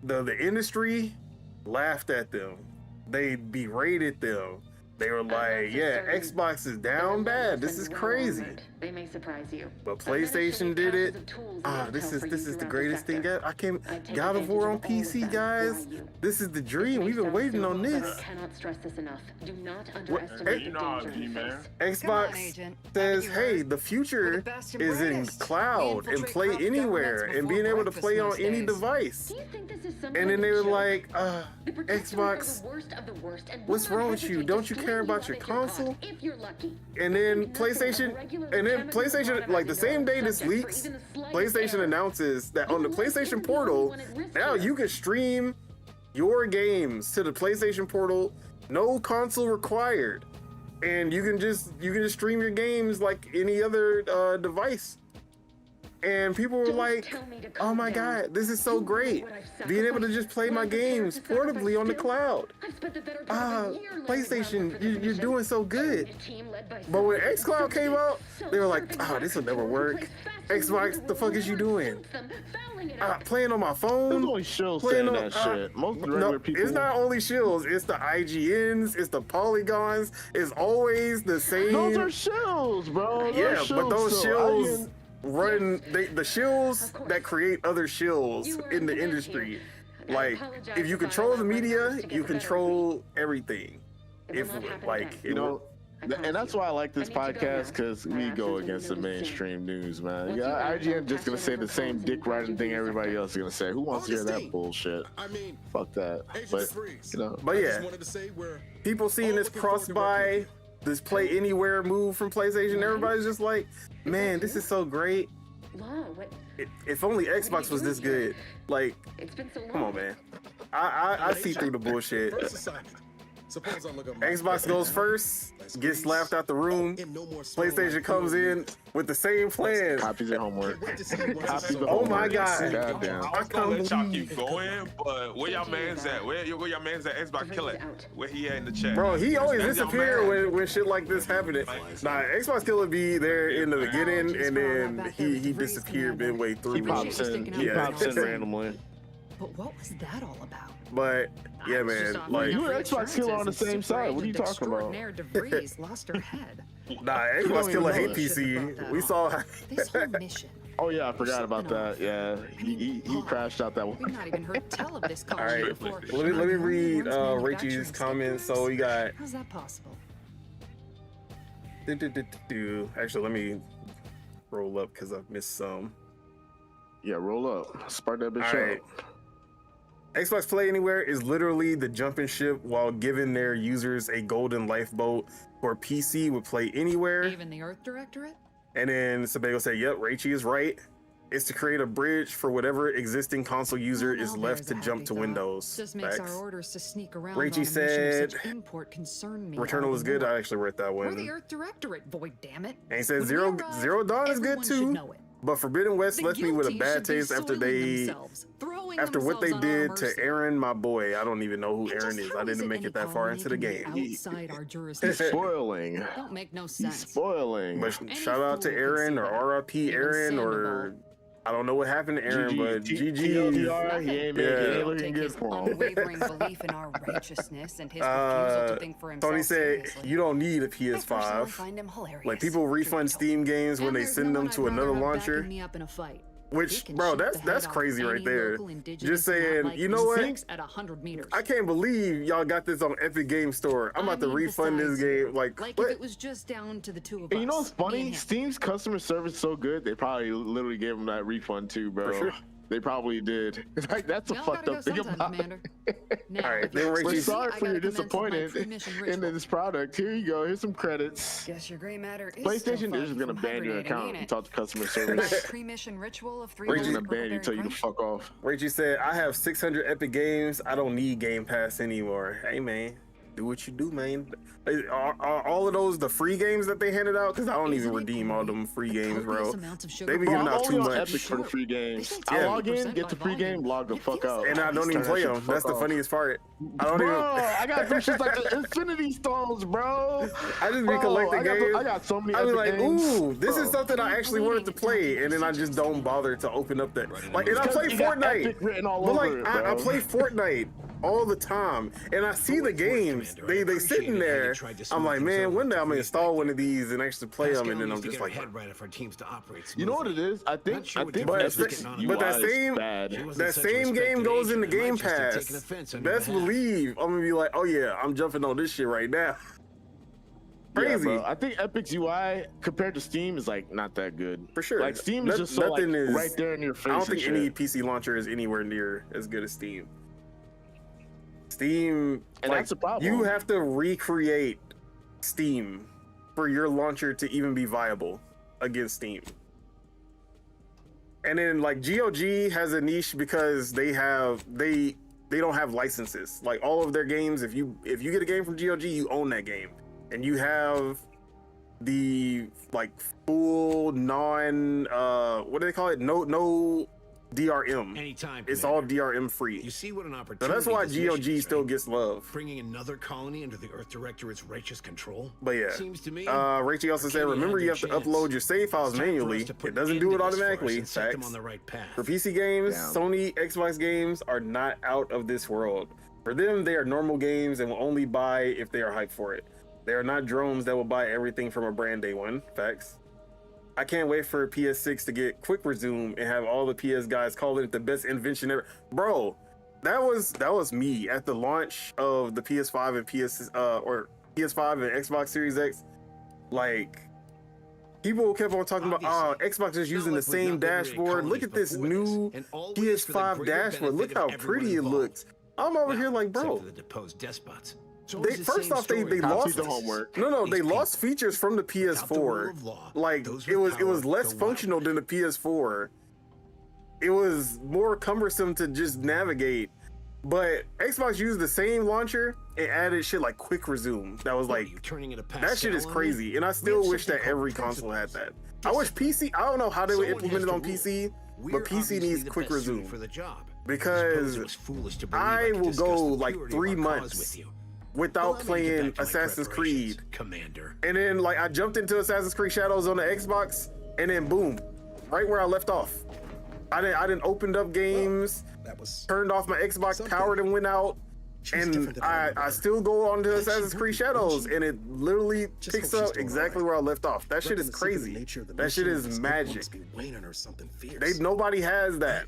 S3: the industry laughed at them. They berated them. They were like, yeah, Xbox is down bad. This is crazy.
S14: They may surprise you.
S3: But PlayStation did it. This is the greatest thing ever. God of War on PC, guys. This is the dream. We've been waiting on this.
S14: I cannot stress this enough. Do not underestimate the danger.
S3: Xbox says, hey, the future is in cloud and play anywhere and being able to play on any device. And then they were like, Xbox, what's wrong with you? Don't you care about your console? And then PlayStation, like the same day this leaks, PlayStation announces that on the PlayStation Portal, now you can stream your games to the PlayStation Portal, no console required. And you can just stream your games like any other device. And people were like, oh my God, this is so great. Being able to just play my games portably on the cloud. PlayStation, you're doing so good. But when xCloud came out, they were like, this will never work. Xbox, the fuck is you doing? Playing on my phone?
S1: There's only shills saying that shit. Most regular people.
S3: It's not only shills, it's the IGNs, it's the polygons, it's always the same.
S1: Those are shills, bro.
S3: Yeah, but those shills run the shills that create other shills in the industry. Like, if you control the media, you control everything.
S1: And that's why I like this podcast, because we go against the mainstream news, man. IGN just gonna say the same dick riding thing everybody else is gonna say. Who wants to hear that bullshit? Fuck that. But
S3: yeah, people seeing this cross-buy, this play anywhere move from PlayStation, everybody's just like, man, this is so great. If only Xbox was this good. Like, come on, man. I see through the bullshit. Xbox goes first, gets laughed out the room. PlayStation comes in with the same plan.
S1: Copies of homework.
S3: Oh my God.
S1: Goddamn.
S5: I can't let y'all keep going, but where y'all man's at? Where y'all man's at? Xbox Killer, where he at in the chat?
S3: Bro, he always disappear when shit like this happening. Nah, Xbox Killer be there in the beginning, and then he disappeared midway through.
S1: He pops in randomly.
S7: But what was that all about?
S3: But yeah, man, like
S1: you and Xbox Killer on the same side. What are you talking about?
S7: DeVries lost her head.
S3: Nah, Xbox Killer hate PC. We saw.
S7: This whole mission.
S1: Oh yeah, I forgot about that. Yeah, he crashed out that one.
S7: We've not even heard tell of this
S3: All
S7: car
S3: right,
S7: before.
S3: let me read Rachel's comments. So we got.
S7: How's that possible?
S3: Actually, let me roll up because I've missed some.
S1: Yeah, roll up. Spark that bitch
S3: All right.
S1: up.
S3: Xbox Play Anywhere is literally the jumping ship while giving their users a golden lifeboat for PC would play anywhere.
S7: Even the Earth Directorate?
S3: And then Sebago said, yep, Raichi is right. It's to create a bridge for whatever existing console user is left to jump to Windows.
S7: Just makes our orders to sneak around
S3: Raichi said,
S7: import concern me.
S3: Returnal is good. I actually read that one.
S7: We're the Earth Directorate, void damn it.
S3: And he said Zero Dawn is good too. But Forbidden West left me with a bad taste after what they did to Aaron, my boy. I don't even know who Aaron is. I didn't make it that far into the game.
S1: He's spoiling.
S7: Don't make no sense.
S1: He's spoiling.
S3: But shout out to Aaron or RIP Aaron or I don't know what happened to Aaron, but GG.
S1: He ain't looking good for him.
S7: Unwavering belief in our righteousness and his refusal to think for himself.
S3: Tony said you don't need a PS5. Like people refund Steam games when they send them to another launcher. Which, bro, that's crazy right there. Just saying, you know what? I can't believe y'all got this on Epic Game Store. I'm about to refund this game. Like
S7: if it was just down to the two of us.
S1: You know what's funny? Steam's customer service is so good, they probably literally gave them that refund too, bro.
S3: For sure.
S1: They probably did. Like that's a fucked up thing about it.
S7: Now,
S3: all right,
S1: we're sorry for your disappointment in this product. Here you go. Here's some credits.
S7: Guess your gray matter is
S1: PlayStation is just gonna ban your account and talk to customer service.
S7: Pre-mission ritual of
S1: They're gonna ban you, tell you to fuck off.
S3: Rachel said, "I have 600 Epic games. I don't need Game Pass anymore." Hey man, do what you do, man. Are all of those the free games that they handed out? Because I don't even redeem all them free games, bro. They be giving out too much.
S1: Epic for the free games. I log in, get the free game, log the fuck out.
S3: And I don't even play them. That's the funniest part. I don't even.
S1: I got some shit like the Infinity Stones, bro.
S3: I just be collecting games.
S1: I got so many.
S3: I be
S1: Epic
S3: like,
S1: games.
S3: ooh, this is something I actually wanted to play, and then I just don't bother to open up that. Like, and I play Fortnite.
S1: Written all
S3: but
S1: over
S3: like,
S1: it,
S3: I play Fortnite. all the time, and I see the games. They sitting there. I'm like, man, when did I'm gonna install one of these and actually play them? And then I'm just like,
S1: you know what it is? I think
S3: but that same game goes in the Game Pass. Best believe I'm gonna be like, oh yeah, I'm jumping on this shit right now. Crazy.
S1: Yeah, bro. I think Epic's UI compared to Steam is like not that good.
S3: For sure.
S1: Like Steam is just so like, right there in your face.
S3: I don't think any PC launcher is anywhere near as good as Steam. Steam,
S1: and
S3: like,
S1: that's a problem.
S3: You have to recreate Steam for your launcher to even be viable against Steam. And then like GOG has a niche because they don't have licenses. Like all of their games, if you get a game from GOG, you own that game. And you have the like full non what do they call it? No DRM.
S13: Anytime.
S3: It's all DRM free.
S13: You see what an opportunity.
S3: So that's why
S13: this
S3: GOG
S13: mission is,
S3: still
S13: right?
S3: gets love.
S13: Bringing another colony under the Earth Directorate's righteous control.
S3: But yeah,
S13: seems to me.
S3: Rachel also said, remember you have to upload your save files manually. It doesn't do it automatically. Facts.
S13: On the right path.
S3: For PC games, Sony, Xbox games are not out of this world. For them, they are normal games and will only buy if they are hyped for it. They are not drones that will buy everything from a brand day one. Facts. I can't wait for PS6 to get quick resume and have all the PS guys calling it the best invention ever. Bro, that was me at the launch of the PS5 and PS5 and Xbox Series X. Like, people kept on talking about, Xbox is using the same dashboard. Look at this new PS5 dashboard. Look how pretty it looks. I'm over here like, bro.
S13: The deposed despots.
S3: First off, they lost the homework. No, they lost features from the PS4. Like it was less functional than the PS4. It was more cumbersome to just navigate. But Xbox used the same launcher and added shit like quick resume. That was like, that shit is crazy. And I still wish that every console had that. I wish PC. I don't know how they would implement it on PC, but PC needs quick resume because I will go like 3 months without playing Assassin's Creed.
S13: Commander.
S3: And then like I jumped into Assassin's Creed Shadows on the Xbox and then boom, right where I left off. I didn't opened up games, turned off my Xbox, powered and went out, and I still go on to Assassin's Creed Shadows and it literally picks up exactly where I left off. That shit is crazy. That shit is magic. Nobody has that.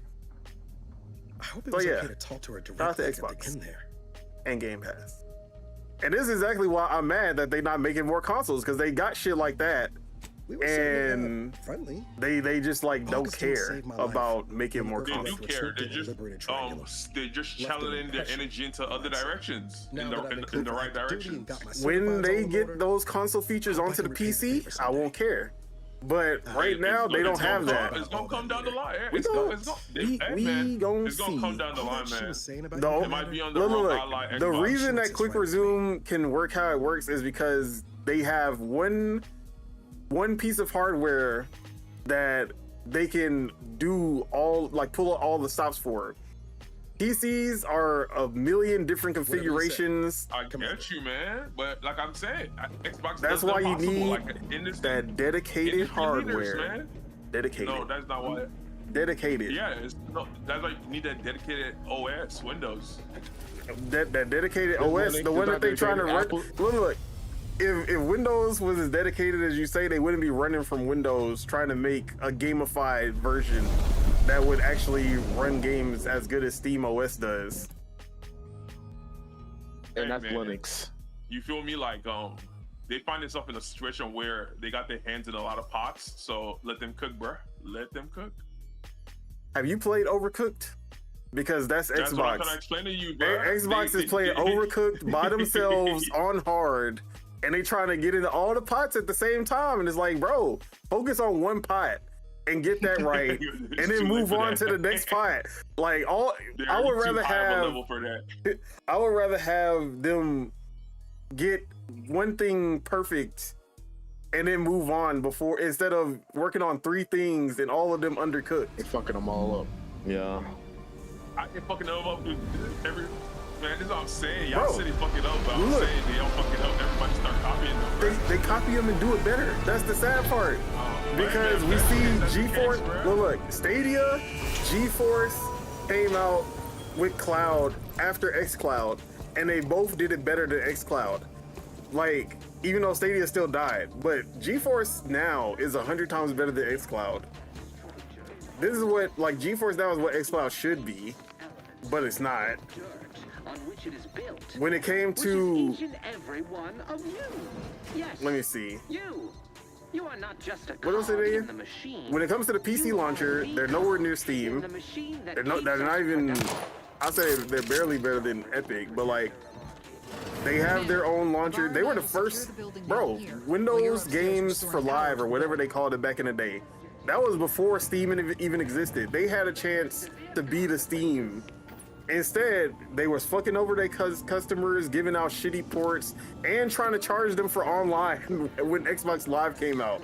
S15: I hope it was okay to talk to her directly
S3: to Xbox and Game Pass. And this is exactly why I'm mad that they're not making more consoles, because they got shit like that, and they just like don't care about making more consoles.
S5: They do care. They're just channeling their energy into other directions, in the right directions.
S3: When they get those console features onto the PC, I won't care. But right now, they don't have that.
S5: It's gonna come down the line.
S3: We gonna
S5: It's gonna come down the line, man. It might be on the wrong
S3: the reason that quick resume can work how it works is because they have one piece of hardware that they can do all, like pull all the stops for. PCs are a million different configurations.
S5: I get you, man. But like I'm saying, Xbox.
S3: That's why you need
S5: like,
S3: that dedicated hardware.
S5: Leaders, man.
S3: Dedicated.
S5: No, that's not why.
S3: Dedicated.
S5: Yeah, that's why you need that dedicated OS, Windows.
S3: That dedicated OS, the one that they trying to run. Look. If Windows was as dedicated as you say, they wouldn't be running from Windows trying to make a gamified version that would actually run games as good as Steam OS does.
S1: And that's Linux.
S5: You feel me? Like they find themselves in a situation where they got their hands in a lot of pots, so let them cook, bruh. Let them cook.
S3: Have you played Overcooked? Because that's Xbox.
S5: That's what I'm trying to explain to you, bro.
S3: Xbox is playing Overcooked by themselves on hard, and they trying to get into all the pots at the same time. And it's like, bro, focus on one pot and get that right, and then move on to the next pot. Like I would rather have them get one thing perfect and then move on instead of working on 3 things and all of them undercooked.
S1: They're fucking them all up. Yeah.
S5: I can fucking them up every. Man, this is what I'm saying. Y'all say they fuck it up, but I'm saying they don't fuck it up. Everybody start copying them.
S3: They copy them and do it better. That's the sad part. Because we see GeForce. Look, Stadia, GeForce came out with Cloud after xCloud, and they both did it better than xCloud. Like, even though Stadia still died, but GeForce Now is 100 times better than xCloud. This is what, like, GeForce Now is what xCloud should be, but it's not. When it came to, let me see.
S14: You are not just a
S3: what else did they? When it comes to the PC launcher, they're nowhere near Steam. They're not even. I'll say they're barely better than Epic, but like they have their own launcher. They were the first, bro. Windows Games for Live or whatever they called it back in the day. That was before Steam even existed. They had a chance to beat a Steam. Instead, they was fucking over their customers, giving out shitty ports, and trying to charge them for online when Xbox Live came out.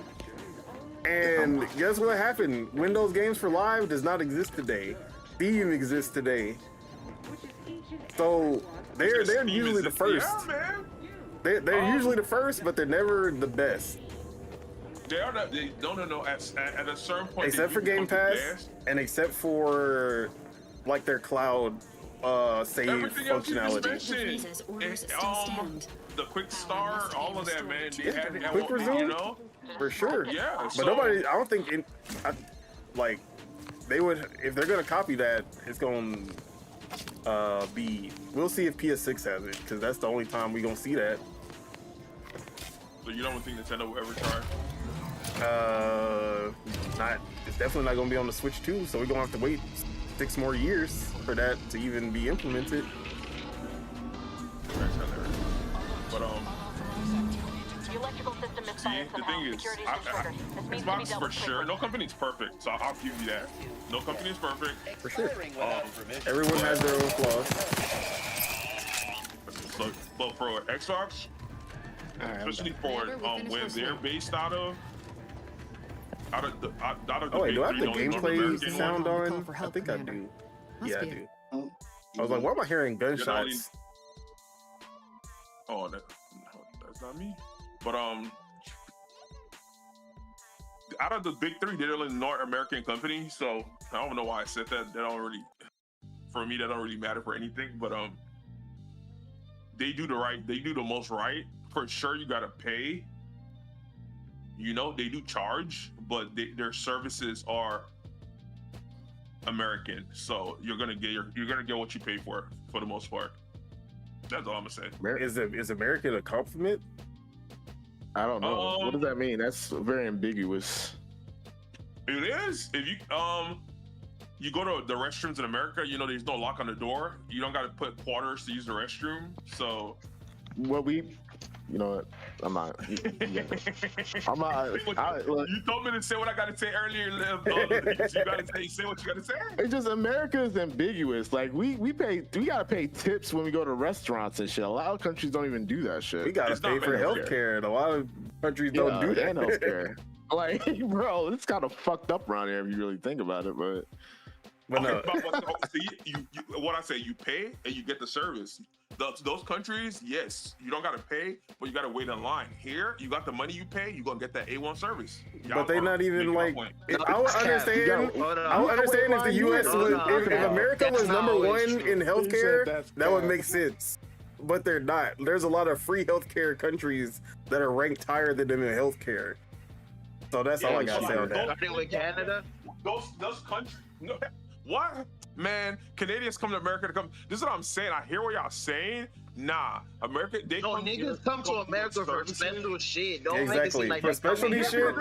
S3: And guess what happened? Windows Games for Live does not exist today. Steam exists today. So they're usually the first.
S5: Yeah, man.
S3: They're usually the first, but they're never the best.
S5: They are not. No. At a certain point,
S3: Except for Game Pass, and except for like their cloud save functionality.
S5: The quick start, all of that, man. They had it at
S3: quick resume,
S5: you know,
S3: for sure.
S5: Yeah,
S3: but
S5: so,
S3: nobody. I don't think like they would if they're gonna copy that. It's gonna be. We'll see if PS6 has it because that's the only time we gonna see that.
S5: So you don't think Nintendo will ever try?
S3: Not. It's definitely not gonna be on the Switch 2. So we're gonna have to wait 6 more years for that to even be implemented.
S5: But
S11: The electrical system is
S5: see, the thing is, Xbox for sure. No company's perfect, so I'll give you that. No company is perfect.
S3: For sure. Everyone has their own flaws.
S5: So, but for Xbox, especially for when they're based out of the
S3: oh wait, do I have the
S5: only
S3: gameplay sound on? I think I do. Yeah, I do. I was like, why am I hearing gunshots?
S5: Oh, that's not me. But out of the big three, they're only North American company, so I don't know why I said that. That don't really, for me, that don't really matter for anything. But they do the most right. For sure, you gotta pay. You know, they do charge, but their services are American, so you're gonna get what you pay for the most part. That's all I'm gonna say.
S3: Is American a compliment?
S1: I don't know. What does that mean? That's very ambiguous.
S5: It is. If you go to the restrooms in America, you know there's no lock on the door. You don't got to put quarters to use the restroom. So,
S1: you know what? I'm not. Yeah. I'm not.
S5: You told me to say what I got to say earlier, Liv. You got to say what you got to say.
S1: It's just America is ambiguous. Like we gotta pay tips when we go to restaurants and shit. A lot of countries don't even do that shit.
S3: We gotta pay for healthcare, and a lot of countries don't do that.
S1: And healthcare. Like, bro, it's kind of fucked up around here if you really think about it. But
S5: what I say, you pay and you get the service. Those countries, yes, you don't gotta pay, but you gotta wait in line. Here, you got the money you pay, you gonna get that A1 service.
S3: But they not even like. I would understand. I would understand if the U.S. if America was number one in healthcare, that would make sense. But they're not. There's a lot of free healthcare countries that are ranked higher than them in healthcare. So that's all I gotta say on that.
S4: Starting with Canada.
S5: Those countries. No, what? Man, Canadians come to America to come. This is what I'm saying. I hear what y'all saying. Nah, America.
S4: Niggas come to America for special shit. Don't make it seem like
S3: for specialty shit.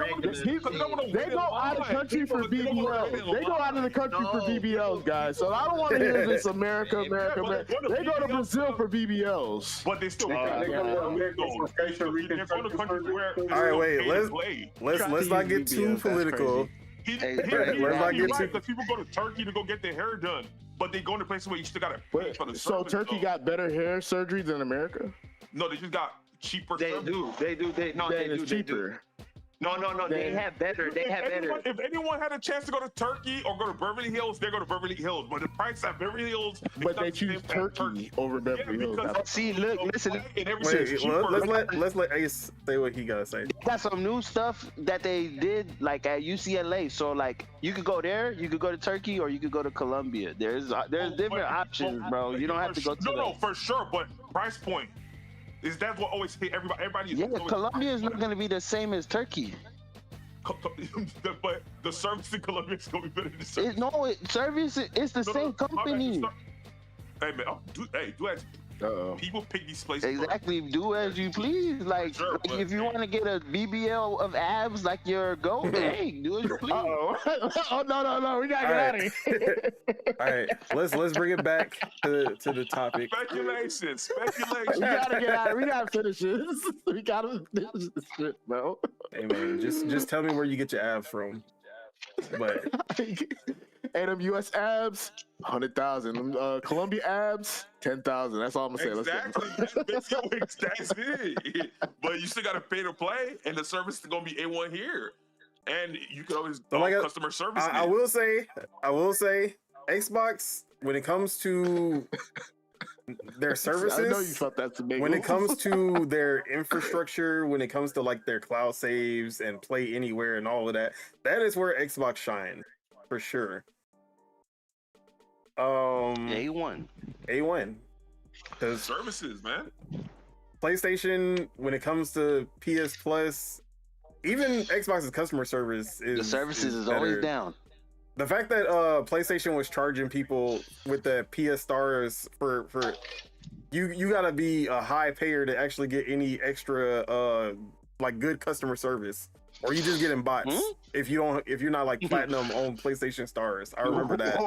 S1: They go out of the country for BBLs. They go out of the country for BBLs, guys. So I don't want to hear this America. They go to Brazil for BBLs.
S5: But they still go.
S3: All right, wait. Let's not get too political.
S5: Because people go to Turkey to go get their hair done, but they go to places where you still gotta pay for the service.
S1: So Turkey got better hair surgery than America?
S5: No, they just got cheaper.
S4: They do.
S1: It's cheaper.
S16: No. They have better.
S5: If anyone had a chance to go to Turkey or go to Beverly Hills, they go to Beverly Hills. But the price at Beverly Hills,
S1: but they choose Turkey over Beverly Hills.
S16: See, look, listen.
S3: Let's let Ace say what he gotta say.
S16: Got some new stuff that they did like at UCLA. So like you could go there, you could go to Turkey, or you could go to Colombia. There's different options, bro. You don't have to go to
S5: no, for sure. But price point. Is that what always hit everybody?
S16: Colombia is not going to be the same as Turkey.
S5: But the service in Colombia is going to be better than service.
S16: Service is the same company.
S5: Hey man, do as people pick these places.
S16: Exactly, do as you please. Like if you want to get a BBL of abs like your goat, hey, do as you please.
S1: Oh no, we gotta get out of here.
S3: All right, let's bring it back to the topic.
S5: Speculation.
S1: We gotta get out. We gotta finish this. We gotta finish this shit, bro.
S3: Hey man, just tell me where you get your abs from. But
S1: and them US abs, 100,000. Colombia abs, 10,000. That's all I'm gonna say.
S5: Exactly. That's it. But you still gotta pay to play, and the service is gonna be A1 here. And you can always customer service.
S3: I will say, Xbox, when it comes to their services,
S1: I know you felt that to me.
S3: When it comes to their infrastructure, when it comes to like their cloud saves and play anywhere and all of that, that is where Xbox shines for sure.
S16: A1.
S3: Because
S5: services, man.
S3: PlayStation, when it comes to PS Plus, even Xbox's customer service is
S16: always down.
S3: The fact that PlayStation was charging people with the PS Stars for you gotta be a high payer to actually get any extra like good customer service, or you just getting bots if you're not like platinum on PlayStation Stars. I remember that.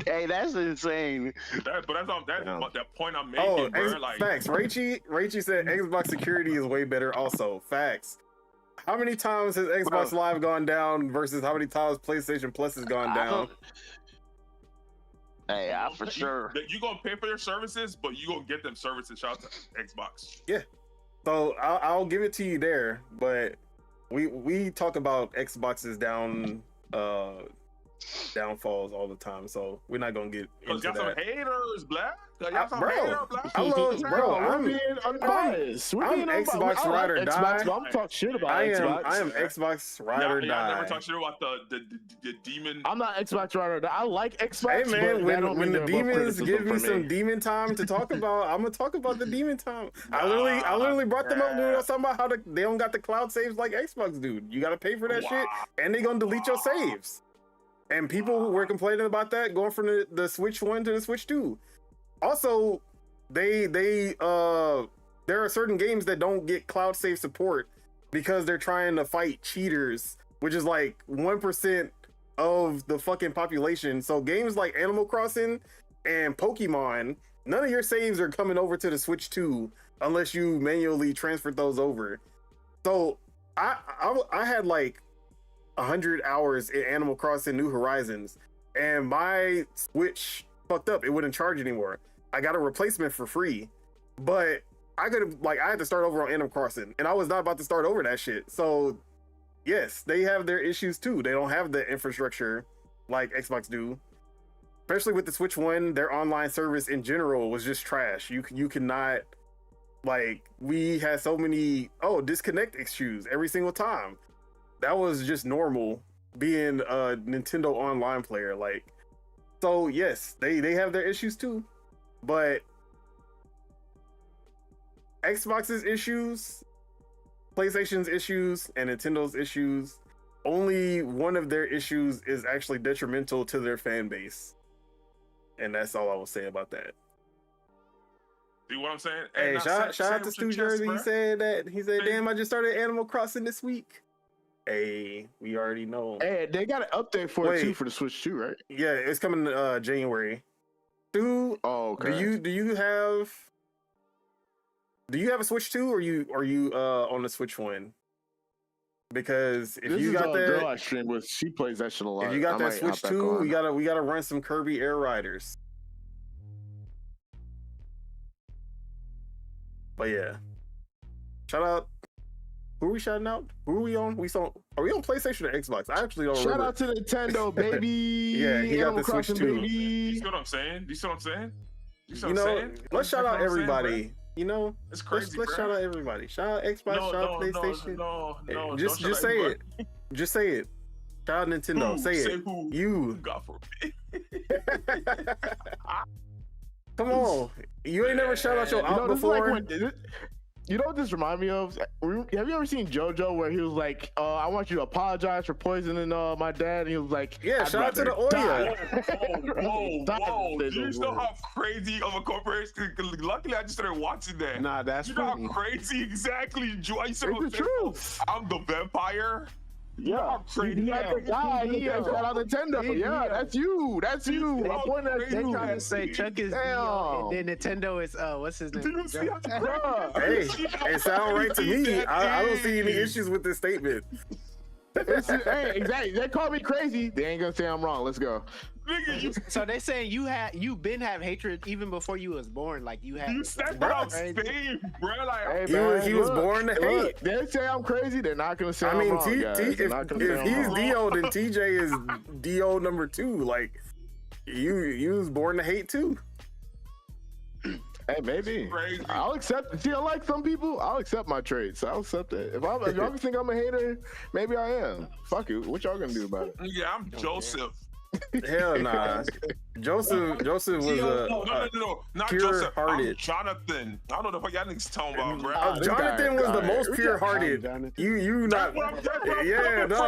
S16: Hey, that's insane.
S5: But that point I'm making, bro.
S3: Facts. Raichi said Xbox security is way better. Also, facts. How many times has Xbox Live gone down versus how many times PlayStation Plus has gone down?
S16: Hey, for sure.
S5: You gonna pay for your services, but you gonna get them services. Shout out to Xbox.
S3: Yeah. So I'll give it to you there, but we talk about Xbox's downfalls all the time, so we're not gonna get into
S5: that. Some haters, black. I'm
S1: being unbiased. I'm
S3: Xbox ride or die.
S1: I'm talking shit about Xbox.
S3: I am Xbox ride or die.
S5: I never talk shit about the demon.
S1: I'm not Xbox ride or die. I like Xbox.
S3: Hey man, when the demons give me some demon time to talk about, I'm gonna talk about the demon time. I literally brought them up when I was talking about how they don't got the cloud saves like Xbox, dude. You gotta pay for that shit, and they gonna delete your saves. And people were complaining about that, going from the Switch 1 to the Switch 2. Also, there are certain games that don't get cloud save support because they're trying to fight cheaters, which is like 1% of the fucking population. So games like Animal Crossing and Pokemon, none of your saves are coming over to the Switch 2 unless you manually transferred those over. So I had like 100 hours in Animal Crossing New Horizons, and my Switch fucked up. It wouldn't charge anymore. I got a replacement for free, but I had to start over on Animal Crossing, and I was not about to start over that shit. So yes, they have their issues too. They don't have the infrastructure like Xbox do, especially with the Switch 1. Their online service in general was just trash. You cannot, like, we had so many disconnect issues every single time. That was just normal being a Nintendo online player. Like, so yes, they have their issues too, but Xbox's issues, PlayStation's issues, and Nintendo's issues, only one of their issues is actually detrimental to their fan base. And that's all I will say about that.
S5: See what I'm saying?
S3: Hey, shout out to Stu Jersey. He said, damn, I just started Animal Crossing this week. Hey, we already know.
S1: Hey, they got an update for it too for the Switch 2, right?
S3: Yeah, it's coming January. Stu,
S1: okay.
S3: Do you have a Switch 2 or you on the Switch 1? Because if you got that
S1: girl I stream with, she plays that shit a lot.
S3: If you got that Switch 2, we gotta run some Kirby Air Riders. But yeah. Shout out. Who are we shouting out? Who are we on? Are we on PlayStation or Xbox? I actually don't remember.
S1: Shout out to Nintendo, baby.
S3: Yeah, he got the Switch too.
S5: You see what I'm saying? You see what I'm saying?
S3: Let's shout out everybody.
S5: It's crazy.
S3: Let's shout out everybody. Shout out Xbox. Shout out PlayStation.
S5: No.
S3: Just say it. Just say it. Shout out Nintendo. Say it.
S5: Who?
S3: You.
S5: God forbid.
S3: Come on. You ain't never shout out your aunt before.
S1: You know what this remind me of? Have you ever seen JoJo where he was like, I want you to apologize for poisoning my dad? And he was like,
S3: yeah, shout out to the Oya.
S5: Whoa. Do you know how crazy of a corporation? Luckily, I just started watching that.
S12: Nah, that's
S5: funny. You know how crazy exactly.
S1: It's the truth.
S5: I'm the vampire.
S1: Yeah,
S5: crazy.
S1: Shout out Nintendo. Yeah, that's you. That's you. My point is,
S12: they try to say Chuck is Dio, and then Nintendo is what's his name?
S3: Hey, it sounds right to me. I don't see any issues with this statement.
S1: Hey, exactly. They call me crazy. They ain't gonna say I'm wrong. Let's go.
S12: So they saying you been have hatred even before you was born. Like you had.
S5: You stepped out Spain, bro. Like
S3: he was born to hate.
S1: They say I'm crazy. They're not gonna say I'm wrong.
S3: If he's Dio, then TJ is Dio number 2. Like you was born to hate too.
S1: Hey, maybe. I'll accept it. See, unlike some people, I'll accept my traits. I'll accept it. If y'all think I'm a hater, maybe I am. Fuck it. What y'all gonna do about it?
S5: Yeah, I'm Joseph.
S3: Hell nah. Joseph was
S5: no, not Joseph.
S3: Pure-hearted.
S5: I'm Jonathan. I don't know the fuck y'all niggas talking about, bro.
S3: Jonathan was the most pure-hearted. You not. Yeah, no.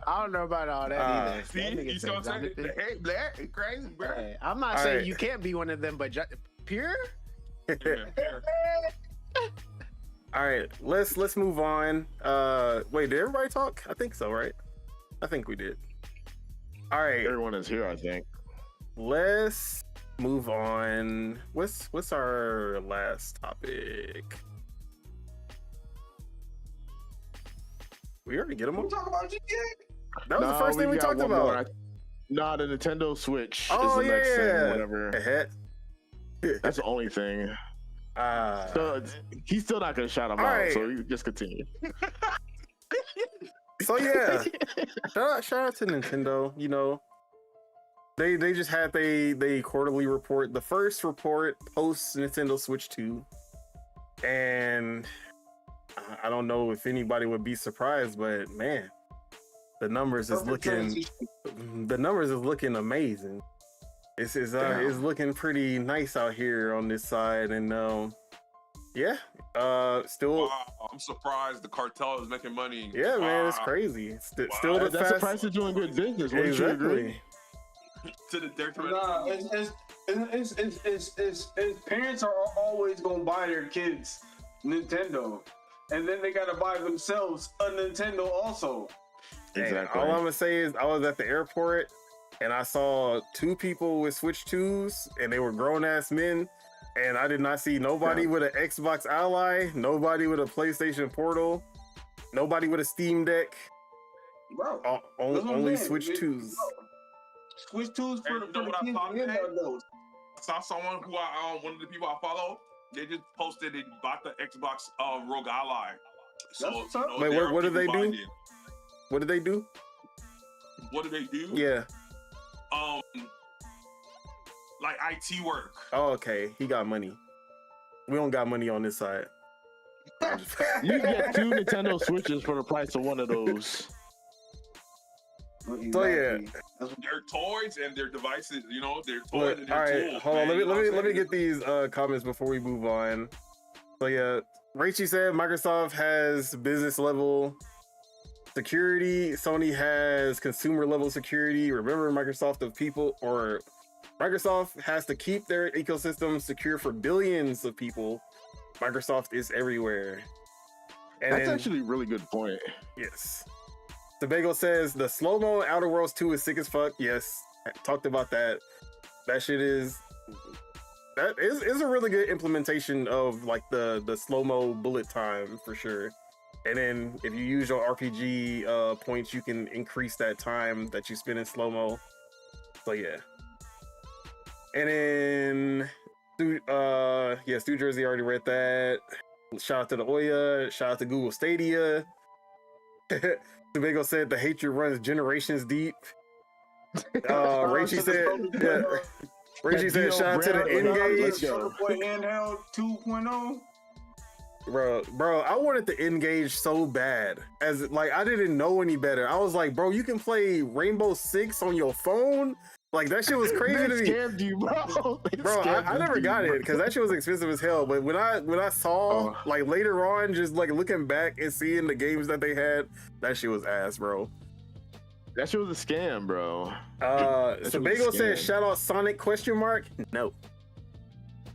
S12: I don't know about all that either.
S5: See, you know what I'm saying? Hey, black, crazy, bro.
S12: Hey, I'm not saying you can't be one of them, but pure.
S3: All right, let's move on. Wait, did everybody talk? I think so, right? I think we did. All right.
S1: Everyone is here, I think.
S3: Let's move on. What's our last topic? We already get them.
S10: We talk about GTA.
S3: That was the first thing we talked about.
S1: Nah, the Nintendo Switch.
S3: Oh,
S1: is the next thing,
S3: whatever.
S1: That's the only thing. So he's still not gonna shout him out.
S3: Right.
S1: So you just continue.
S3: So yeah, shout out to Nintendo. You know, they just had they quarterly report, the first report post Nintendo Switch 2, and I don't know if anybody would be surprised, but man, the numbers is looking amazing. It's looking pretty nice out here on this side, and yeah. Still.
S5: Wow, I'm surprised the cartel is making money.
S3: Yeah, man, it's crazy. Still,
S1: that's the price of doing good business. Wouldn't you agree?
S5: To the detriment.
S10: Nah, it's parents are always gonna buy their kids Nintendo, and then they gotta buy themselves a Nintendo also.
S3: Exactly. All I'm gonna say is I was at the airport and I saw 2 people with Switch 2s, and they were grown ass men. And I did not see nobody with an Xbox Ally, nobody with a PlayStation Portal, nobody with a Steam Deck.
S10: Bro,
S3: only Switch 2s.
S10: Switch 2s for the kids.
S5: I saw someone who one of the people I follow. They just posted they bought the Xbox Rogue Ally. So
S3: wait, what did they do? What did they do?
S5: What did they do?
S3: Yeah.
S5: Like IT work.
S3: Oh, okay. He got money. We don't got money on this side.
S1: You get 2 Nintendo Switches for the price of one of those.
S3: So yeah,
S5: their toys and their devices. You know, their toys and their
S3: all right,
S5: tools.
S3: hold on. Let me get these comments before we move on. So yeah, Rachie said Microsoft has business level security. Sony has consumer level security. Remember, Microsoft has to keep their ecosystem secure for billions of people. Microsoft is everywhere. And
S1: that's actually a really good point.
S3: Yes. Sebago says the slow-mo Outer Worlds 2 is sick as fuck. Yes, I talked about that. That shit is a really good implementation of like the slow-mo bullet time for sure. And then if you use your RPG points, you can increase that time that you spend in slow-mo. So yeah. And then Stu Jersey already read that. Shout out to the Oya. Shout out to Google Stadia. Tobago said the hatred runs generations deep. Rachie said, Rachie said, shout out to the Engage.
S10: Handheld 2.0.
S3: Bro, I wanted the Engage so bad. As like, I didn't know any better. I was like, bro, you can play Rainbow Six on your phone. Like that shit was crazy to me.
S1: Scammed you, bro.
S3: Bro, I never got it because that shit was expensive as hell. But when I saw like later on, just like looking back and seeing the games that they had, that shit was ass, bro.
S1: That shit was a scam, bro.
S3: So Bagel said, "Shout out Sonic?" ? No.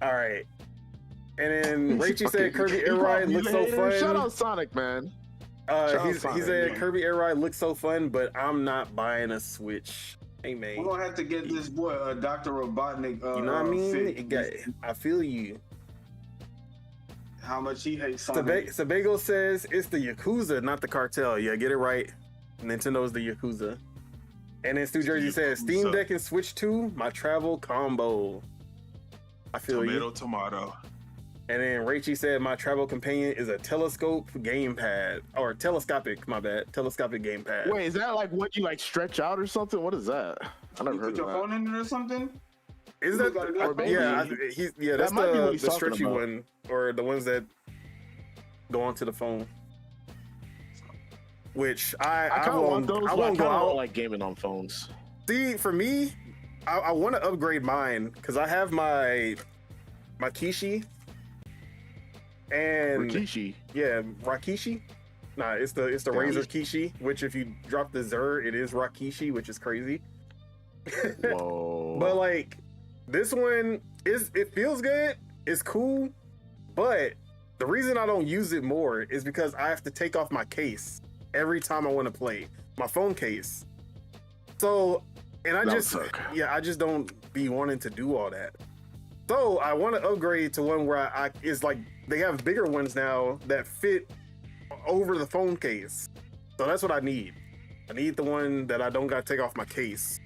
S3: All right. And then Rachie said, "Kirby Air Ride looks so fun."
S1: Shout out Sonic, man.
S3: He said, "Kirby Air Ride looks so fun, but I'm not buying a Switch." Hey man,
S10: we're gonna have to get this boy Dr. Robotnik.
S3: You know what I mean? I feel you.
S10: How much he hates Sonic.
S3: Sebago says it's the Yakuza, not the cartel. Yeah, get it right. Nintendo's the Yakuza. And then Stu Jersey says Steam Deck and Switch 2, my travel combo. I feel you.
S5: Tomato.
S3: And then Rachie said my travel companion is a telescope gamepad. Or telescopic, my bad. Telescopic gamepad.
S1: Wait, is that like what you like stretch out or something? What is that? I never heard
S10: of that. Put your phone in it or something?
S3: Is that that's the stretchy one. Or the ones that go onto the phone. Which I kind of want those. I won't go out
S1: like gaming on phones.
S3: See, for me, I want to upgrade mine because I have my Kishi. And
S1: Rikishi.
S3: Yeah, Rakishi. Nah, it's the Razer Kishi, which if you drop the Zer, it is Rakishi, which is crazy.
S1: Whoa.
S3: But like this one it feels good, it's cool, but the reason I don't use it more is because I have to take off my case every time I want to play. My phone case. So and I just don't be wanting to do all that. So I want to upgrade to one where it's like they have bigger ones now that fit over the phone case. So that's what I need. I need the one that I don't got to take off my case.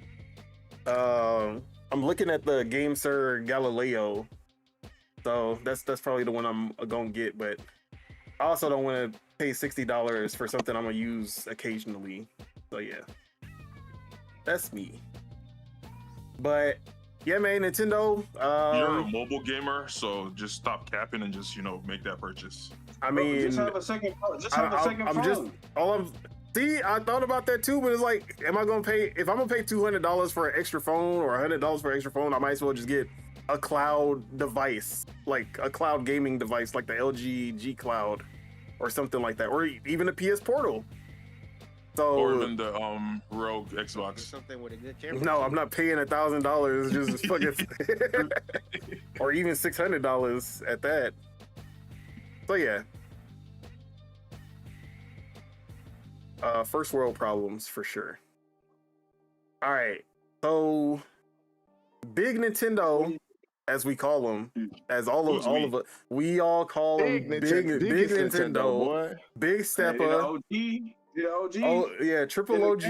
S3: I'm looking at the GameSir Galileo. So that's probably the one I'm gonna get, but I also don't want to pay $60 for something I'm gonna use occasionally. So yeah, that's me. But yeah, man, Nintendo.
S5: You're a mobile gamer, so just stop capping and just make that purchase.
S3: I mean,
S10: just have a second. phone.
S3: See, I thought about that too, but it's like, am I gonna pay? If I'm gonna pay $200 for an extra phone or $100 for an extra phone, I might as well just get a cloud device, like a cloud gaming device, like the LG G Cloud or something like that, or even a PS Portal. So,
S5: or even the Rogue Xbox.
S12: Something with a good camera.
S3: No, I'm not paying $1,000 just fucking, or even $600 at that. So yeah. First world problems for sure. All right, so Big Nintendo, as we call them, as all of us, we all call them Big Nintendo, boy. Big Steppa,
S10: the OG.
S3: Oh yeah, Triple OG.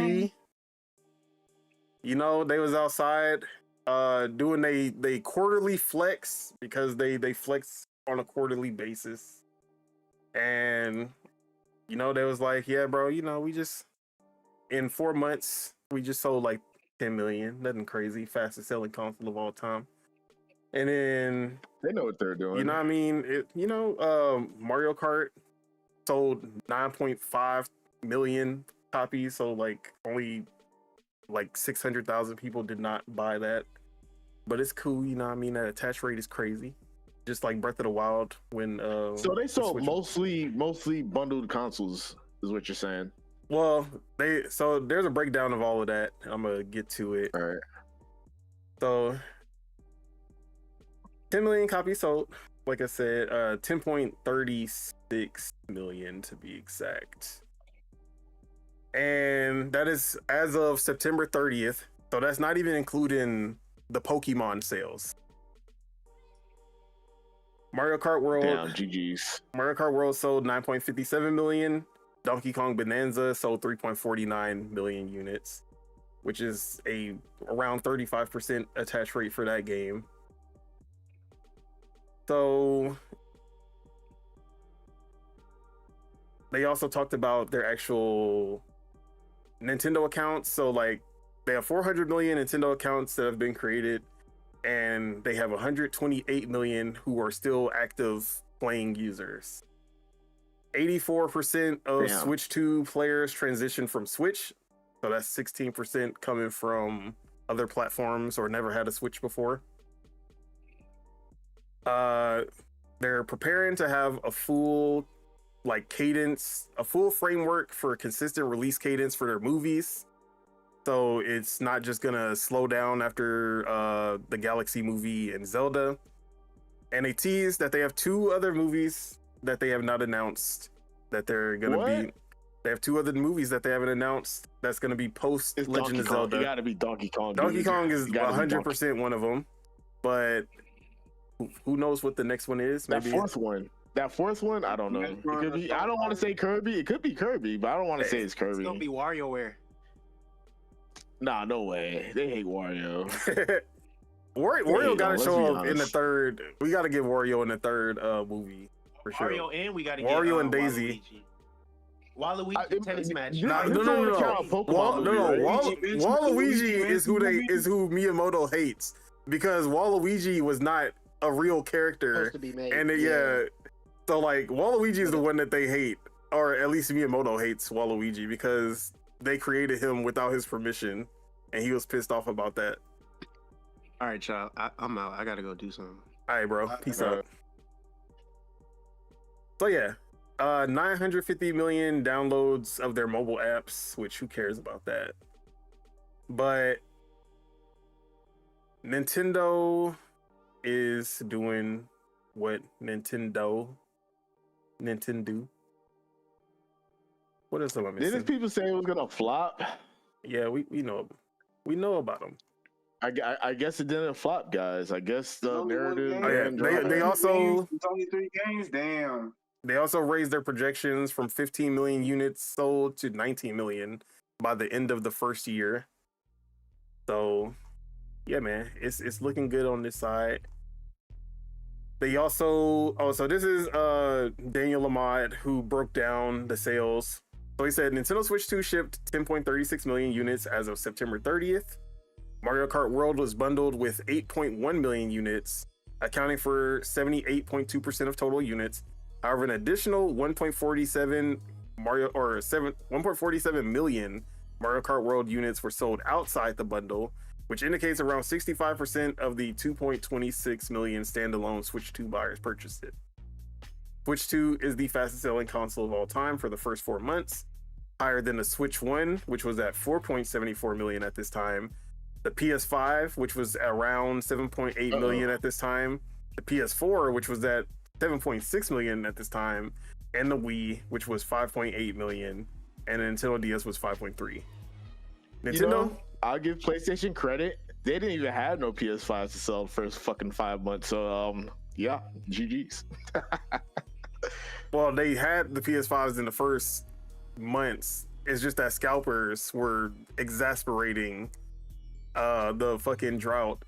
S3: You know, they was outside doing they quarterly flex because they flex on a quarterly basis, and they was like, yeah, bro, we just in 4 months we just sold like 10 million, nothing crazy, fastest selling console of all time. And then
S1: they know what they're doing.
S3: You know what I mean? Mario Kart sold 9.5 million copies, so like only like 600,000 people did not buy that. But it's cool, you know what I mean? That attach rate is crazy. Just like Breath of the Wild when
S1: so they sold mostly bundled consoles is what you're saying.
S3: Well, there's a breakdown of all of that. I'm gonna get to it.
S1: All right.
S3: So 10 million copies sold. Like I said, 10.36 million to be exact. And that is as of September 30th. So that's not even including the Pokemon sales. Mario Kart World.
S1: Damn, GG's.
S3: Mario Kart World sold 9.57 million. Donkey Kong Bonanza sold 3.49 million units, which is around 35% attach rate for that game. So they also talked about their actual Nintendo accounts. So like they have 400 million Nintendo accounts that have been created, and they have 128 million who are still active playing users. 84% of Switch 2 players transitioned from Switch. So that's 16% coming from other platforms or never had a Switch before. They're preparing to have a full cadence, a full framework for consistent release cadence for their movies. So it's not just gonna slow down after the Galaxy movie and Zelda. And they teased that they have 2 other movies that they have not announced that they're gonna be. They have 2 other movies that they haven't announced that's gonna be post Legend of Zelda.
S1: It gotta be Donkey Kong.
S3: Donkey Kong is 100% one of them, but who knows what the next one is? Maybe
S1: that fourth one, I don't know. It could be. I don't want to say Kirby. It could be Kirby, but I don't want to say it's Kirby.
S12: It's gonna be WarioWare.
S1: Nah, no way. They hate Wario.
S3: Wario got to show up in the third. We got to get Wario in the third movie for sure.
S12: Wario and we got to get
S3: Wario and Daisy.
S12: Waluigi tennis match.
S3: No. Waluigi is who Miyamoto hates, because Waluigi was not a real character, and so like Waluigi is the one that they hate, or at least Miyamoto hates Waluigi because they created him without his permission, and he was pissed off about that.
S12: All right, child, I'm out. I gotta go do something.
S3: All right, bro. Peace out. So yeah, 950 million downloads of their mobile apps, which who cares about that? But Nintendo is doing what Nintendo. What else am I missing?
S1: Didn't people say it was gonna flop?
S3: Yeah, we know about them.
S1: I guess it didn't flop, guys. I guess the narrative.
S3: They also.
S10: It's only 3 games. Damn.
S3: They also raised their projections from 15 million units sold to 19 million by the end of the first year. So, yeah, man, it's looking good on this side. They also, so this is Daniel Lamont who broke down the sales. So he said Nintendo Switch 2 shipped 10.36 million units as of September 30th. Mario Kart World was bundled with 8.1 million units, accounting for 78.2% of total units. However, an additional 1.47 million Mario Kart World units were sold outside the bundle, which indicates around 65% of the 2.26 million standalone Switch 2 buyers purchased it. Switch 2 is the fastest selling console of all time for the first 4 months, higher than the Switch 1, which was at 4.74 million at this time, the PS5, which was around 7.8 million at this time, the PS4, which was at 7.6 million at this time, and the Wii, which was 5.8 million, and the Nintendo DS was 5.3. Nintendo,
S1: I'll give PlayStation credit. They didn't even have no PS5s to sell the first fucking 5 months. So, yeah, GG's.
S3: Well, they had the PS5s in the first months. It's just that scalpers were exasperating the fucking drought.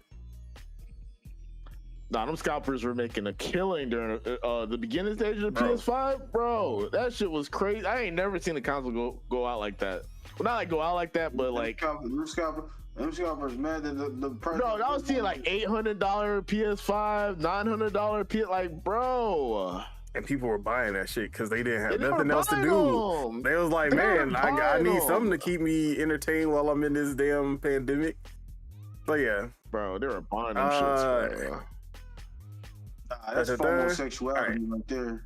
S1: Nah, them scalpers were making a killing during the beginning stage of the PS5, bro. That shit was crazy. I ain't never seen a console go out like that. Well, not like go out like that, but like
S10: them scalpers, man. The price.
S1: Bro, I was seeing like $800 PS5, $900 PS. Like, bro.
S3: And people were buying that shit because they didn't have nothing else to do. They was like, man, I need something to keep me entertained while I'm in this damn pandemic. But yeah,
S1: bro, they were buying them shits, bro.
S10: That's homosexuality right there.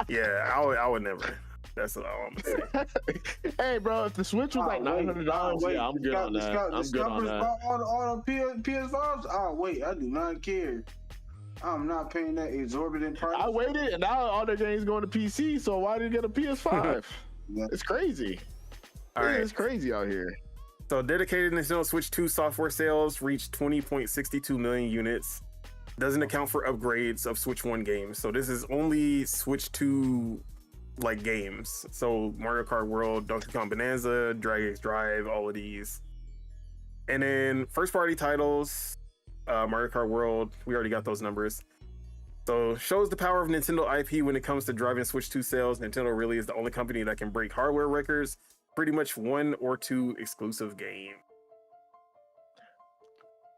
S3: Yeah, I would never. That's all I'm gonna say.
S1: Hey, bro, if the Switch was like $900, yeah, I'm good on that. I'm good on that.
S10: All the PS5s? Oh, wait, I do not care. I'm not paying that exorbitant price.
S1: I waited, and now all their games going to PC, so why did you get a PS5? It's crazy. It's crazy out here.
S3: So dedicated Nintendo Switch 2 software sales reached 20.62 million units. Doesn't account for upgrades of Switch 1 games. So this is only Switch 2 like games. So Mario Kart World, Donkey Kong Bonanza, Drag X Drive, all of these. And then first party titles, Mario Kart World, we already got those numbers. So shows the power of Nintendo IP when it comes to driving Switch 2 sales. Nintendo really is the only company that can break hardware records. Pretty much 1 or 2 exclusive games.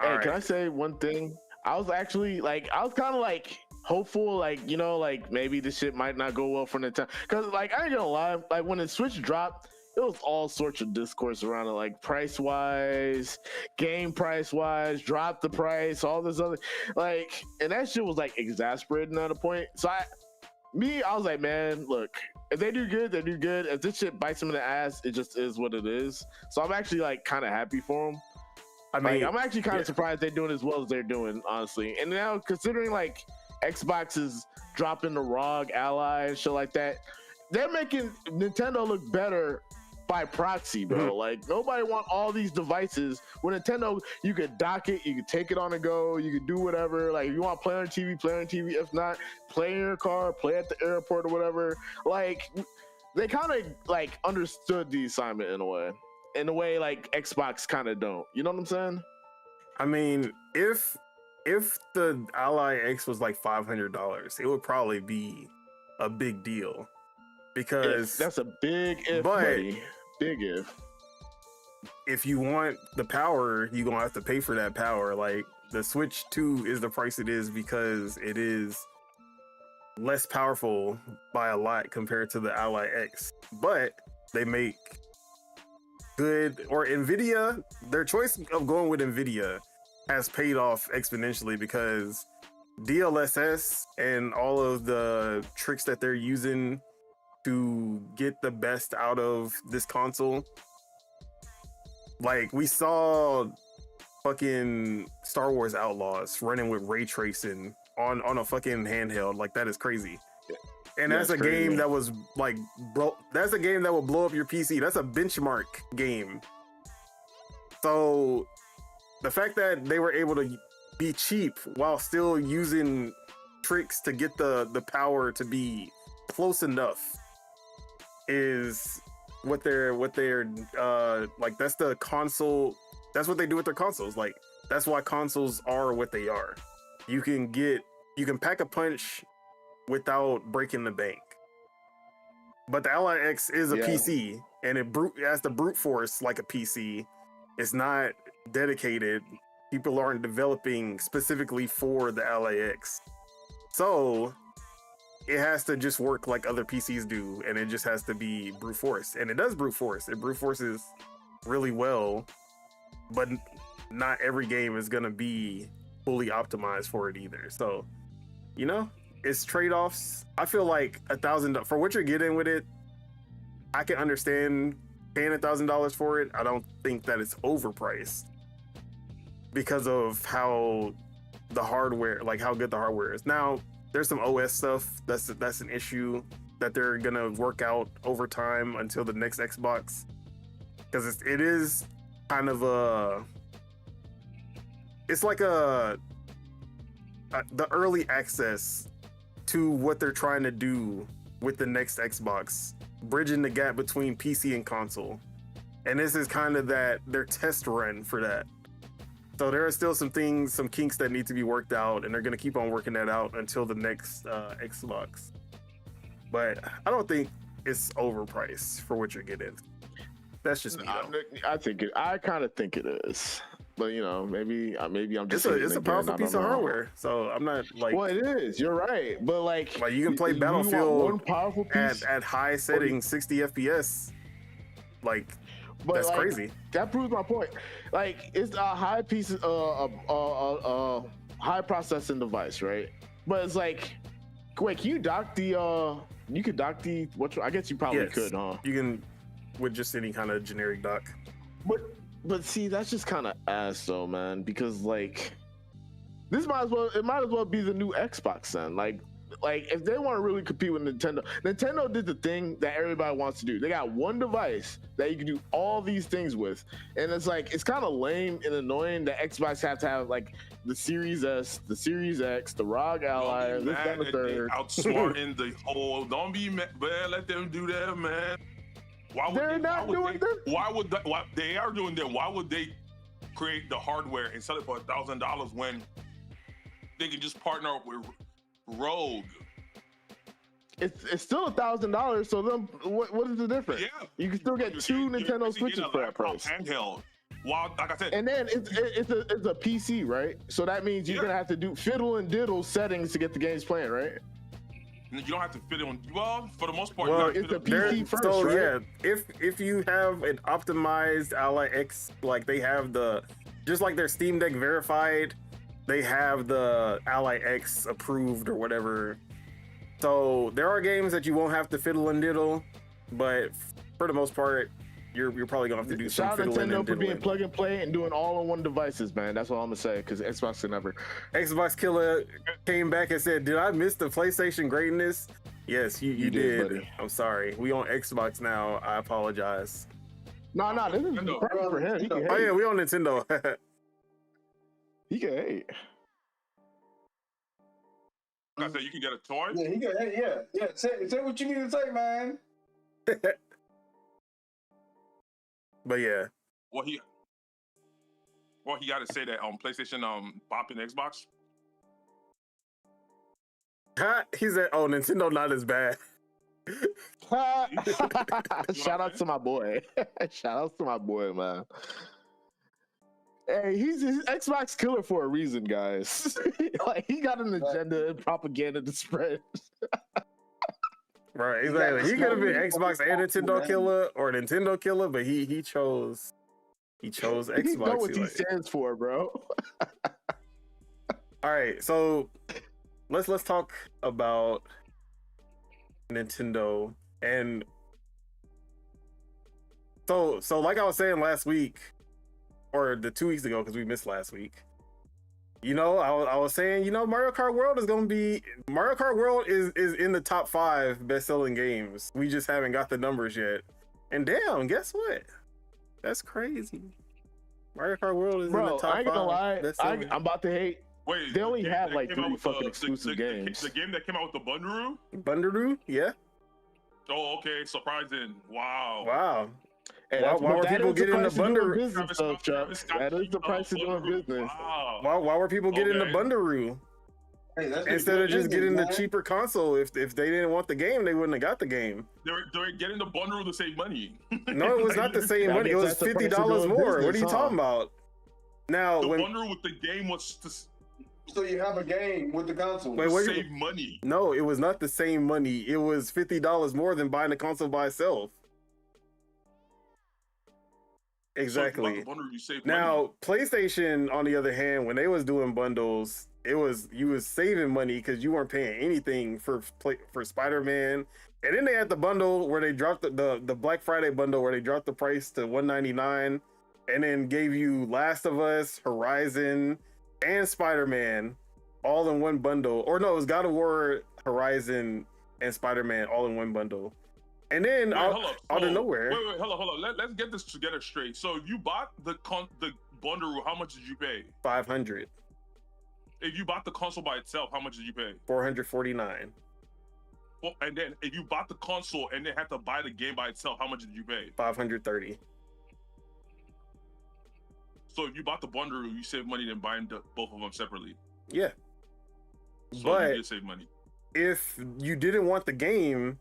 S1: Hey, can I say one thing? I was actually like, I was kind of like hopeful, like, you know, like maybe this shit might not go well for Nintendo. Cause like, I ain't gonna lie, like when the Switch dropped, it was all sorts of discourse around it, like price wise, game price wise, drop the price, all this other, like, and that shit was like exasperating at a point. So I was like, man, look, if they do good, they do good. If this shit bites them in the ass, it just is what it is. So I'm actually like kind of happy for them. I mean, like, I'm actually kind of surprised they're doing as well as they're doing, honestly. And now considering like Xbox is dropping the ROG Ally and shit like that, they're making Nintendo look better by proxy, bro. Like nobody want all these devices. With Nintendo, you could dock it, you could take it on the go, you could do whatever. Like if you want to play on TV, play on TV. If not, play in your car, play at the airport or whatever. Like they kind of like understood the assignment in a way like Xbox kind of don't. You know what I'm saying?
S3: I mean, if the Ally X was like $500, it would probably be a big deal. Because
S1: that's a big if, buddy. Big if.
S3: If you want the power, you're gonna have to pay for that power. Like the Switch 2 is the price it is because it is less powerful by a lot compared to the Ally X. But they make good, or Nvidia, their choice of going with Nvidia has paid off exponentially because DLSS and all of the tricks that they're using to get the best out of this console. Like we saw fucking Star Wars Outlaws running with ray tracing on a fucking handheld. Like that is crazy. And that's a crazy game that was like, bro, that's a game that will blow up your PC. That's a benchmark game. So the fact that they were able to be cheap while still using tricks to get the power to be close enough is what they're like. That's the console. That's what they do with their consoles. Like that's why consoles are what they are. You can pack a punch without breaking the bank. But the Ally X is a PC, and it has the brute force like a PC. It's not dedicated. People aren't developing specifically for the Ally X. So it has to just work like other PCs do, and it just has to be brute force. And it does brute force. It brute forces really well, but not every game is gonna be fully optimized for it either. So, you know, it's trade-offs. I feel like $1,000 for what you're getting with it. I can understand paying $1,000 for it. I don't think that it's overpriced because of how the hardware, like how good the hardware is. Now, there's some OS stuff that's an issue that they're gonna work out over time until the next Xbox, because it is kind of it's like the early access to what they're trying to do with the next Xbox, bridging the gap between PC and console. And this is kind of their test run for that. So there are still some kinks that need to be worked out, and they're going to keep on working that out until the next Xbox. But I don't think it's overpriced for what you're getting. That's just me, though.
S1: I kind of think it is. But you know, maybe I'm just.
S3: It's a powerful piece of hardware, so I'm not like.
S1: Well, it is. You're right, but like
S3: you can play Battlefield at high settings, 60 FPS. Like, but that's crazy.
S1: That proves my point. Like, it's a high piece of high processing device, right? But it's like, wait, can you dock the? You could dock the. I guess you probably could, huh?
S3: You can with just any kind of generic dock.
S1: But see, that's just kind of ass though, man, because like it might as well be the new Xbox then. Like if they want to really compete with Nintendo did the thing that everybody wants to do. They got one device that you can do all these things with. And it's like, it's kind of lame and annoying that Xbox have to have like the Series S, the Series X, the ROG Ally, this, that, and the third.
S5: Outsmarting the whole, don't be mad, man, let them do that, man. Why would they are doing that? Why would they create the hardware and sell it for $1,000 when they can just partner up with Rogue.
S1: It's still $1,000. So then, what is the difference?
S5: Yeah,
S1: you can still get two Nintendo Switches for that price.
S5: Handheld. Wow, like I said,
S1: and then it's a PC, right? So that means you're gonna have to do fiddle and diddle settings to get the games playing, right?
S5: You don't have to fit it on. Well, for the most part,
S3: well,
S5: it's
S1: a PC first,
S3: so
S1: right?
S3: Yeah, if you have an optimized Ally X, like they have just like their Steam Deck verified, they have the Ally X approved or whatever. So there are games that you won't have to fiddle and diddle, but for the most part, you're probably gonna have to do some fiddling and diddling.
S1: Nintendo for being plug and play and doing all-in-one devices, man. That's what I'm gonna say, because Xbox can never.
S3: Xbox Killer came back and said, "Did I miss the PlayStation greatness?" Yes, you did. Buddy. I'm sorry. We on Xbox now. I apologize.
S1: No, this is perfect for him. He can hate.
S3: Oh yeah, we on Nintendo.
S1: He can hate.
S5: I said you can get a toy.
S10: Yeah, he got. Yeah. Say what you need to say, man.
S3: But yeah.
S5: Well, he got to say that PlayStation bopping Xbox.
S3: He said, "Oh, Nintendo not as bad."
S1: Shout out to my boy. Shout out to my boy, man. Hey, he's Xbox Killer for a reason, guys. Like he got an agenda and propaganda to spread.
S3: Right, exactly. He could have been Xbox and Nintendo killer or Nintendo killer, but he chose Xbox.
S1: He know what he stands for, bro.
S3: All right, so let's talk about Nintendo and so like I was saying last week or the 2 weeks ago because we missed last week. I was saying, Mario Kart World is in the top 5 best-selling games. We just haven't got the numbers yet. And damn, guess what? That's crazy. Mario Kart World is in the top 5.
S1: I ain't gonna lie. I'm about to hate.
S5: Wait,
S1: they only have like 3 fucking exclusive games.
S5: The game that came out with the Bundaroo?
S3: Bundaroo? Yeah.
S5: Oh, okay. Surprising. Wow.
S1: Hey,
S3: why were people getting the Bundaroo?
S1: That is the price of doing business.
S5: Wow.
S3: Why were people getting the Bundaroo?
S10: Hey,
S3: instead of just getting the cheaper console? If they didn't want the game, they wouldn't have got the game.
S5: They're getting the Bundaroo to save money.
S3: No, it was not the same money. It was $50 more. What are you talking about? Now,
S5: the Bundaroo with the game was
S10: so you have a game with the console.
S5: Save money.
S3: No, it was not the same money. It was $50 more than buying the console by itself. Exactly. Now, PlayStation, on the other hand, when they was doing bundles, you was saving money because you weren't paying anything for Spider-Man. And then they had the bundle where they dropped the Black Friday bundle where they dropped the price to $199 and then gave you Last of Us, Horizon, and Spider-Man all in one bundle. Or no, it was God of War, Horizon, and Spider-Man all in one bundle. And then out of nowhere.
S5: Wait, hold on. Let's get this together straight. So you bought the Bundaroo, how much did you pay?
S3: $500.
S5: If you bought the console by itself, how much did you pay?
S3: $449.
S5: Well, and then if you bought the console and then had to buy the game by itself, how much did you pay?
S3: $530.
S5: So if you bought the Bundaroo, you saved money than buying both of them separately.
S3: Yeah.
S5: So
S3: but
S5: you did save money.
S3: If you didn't want the game,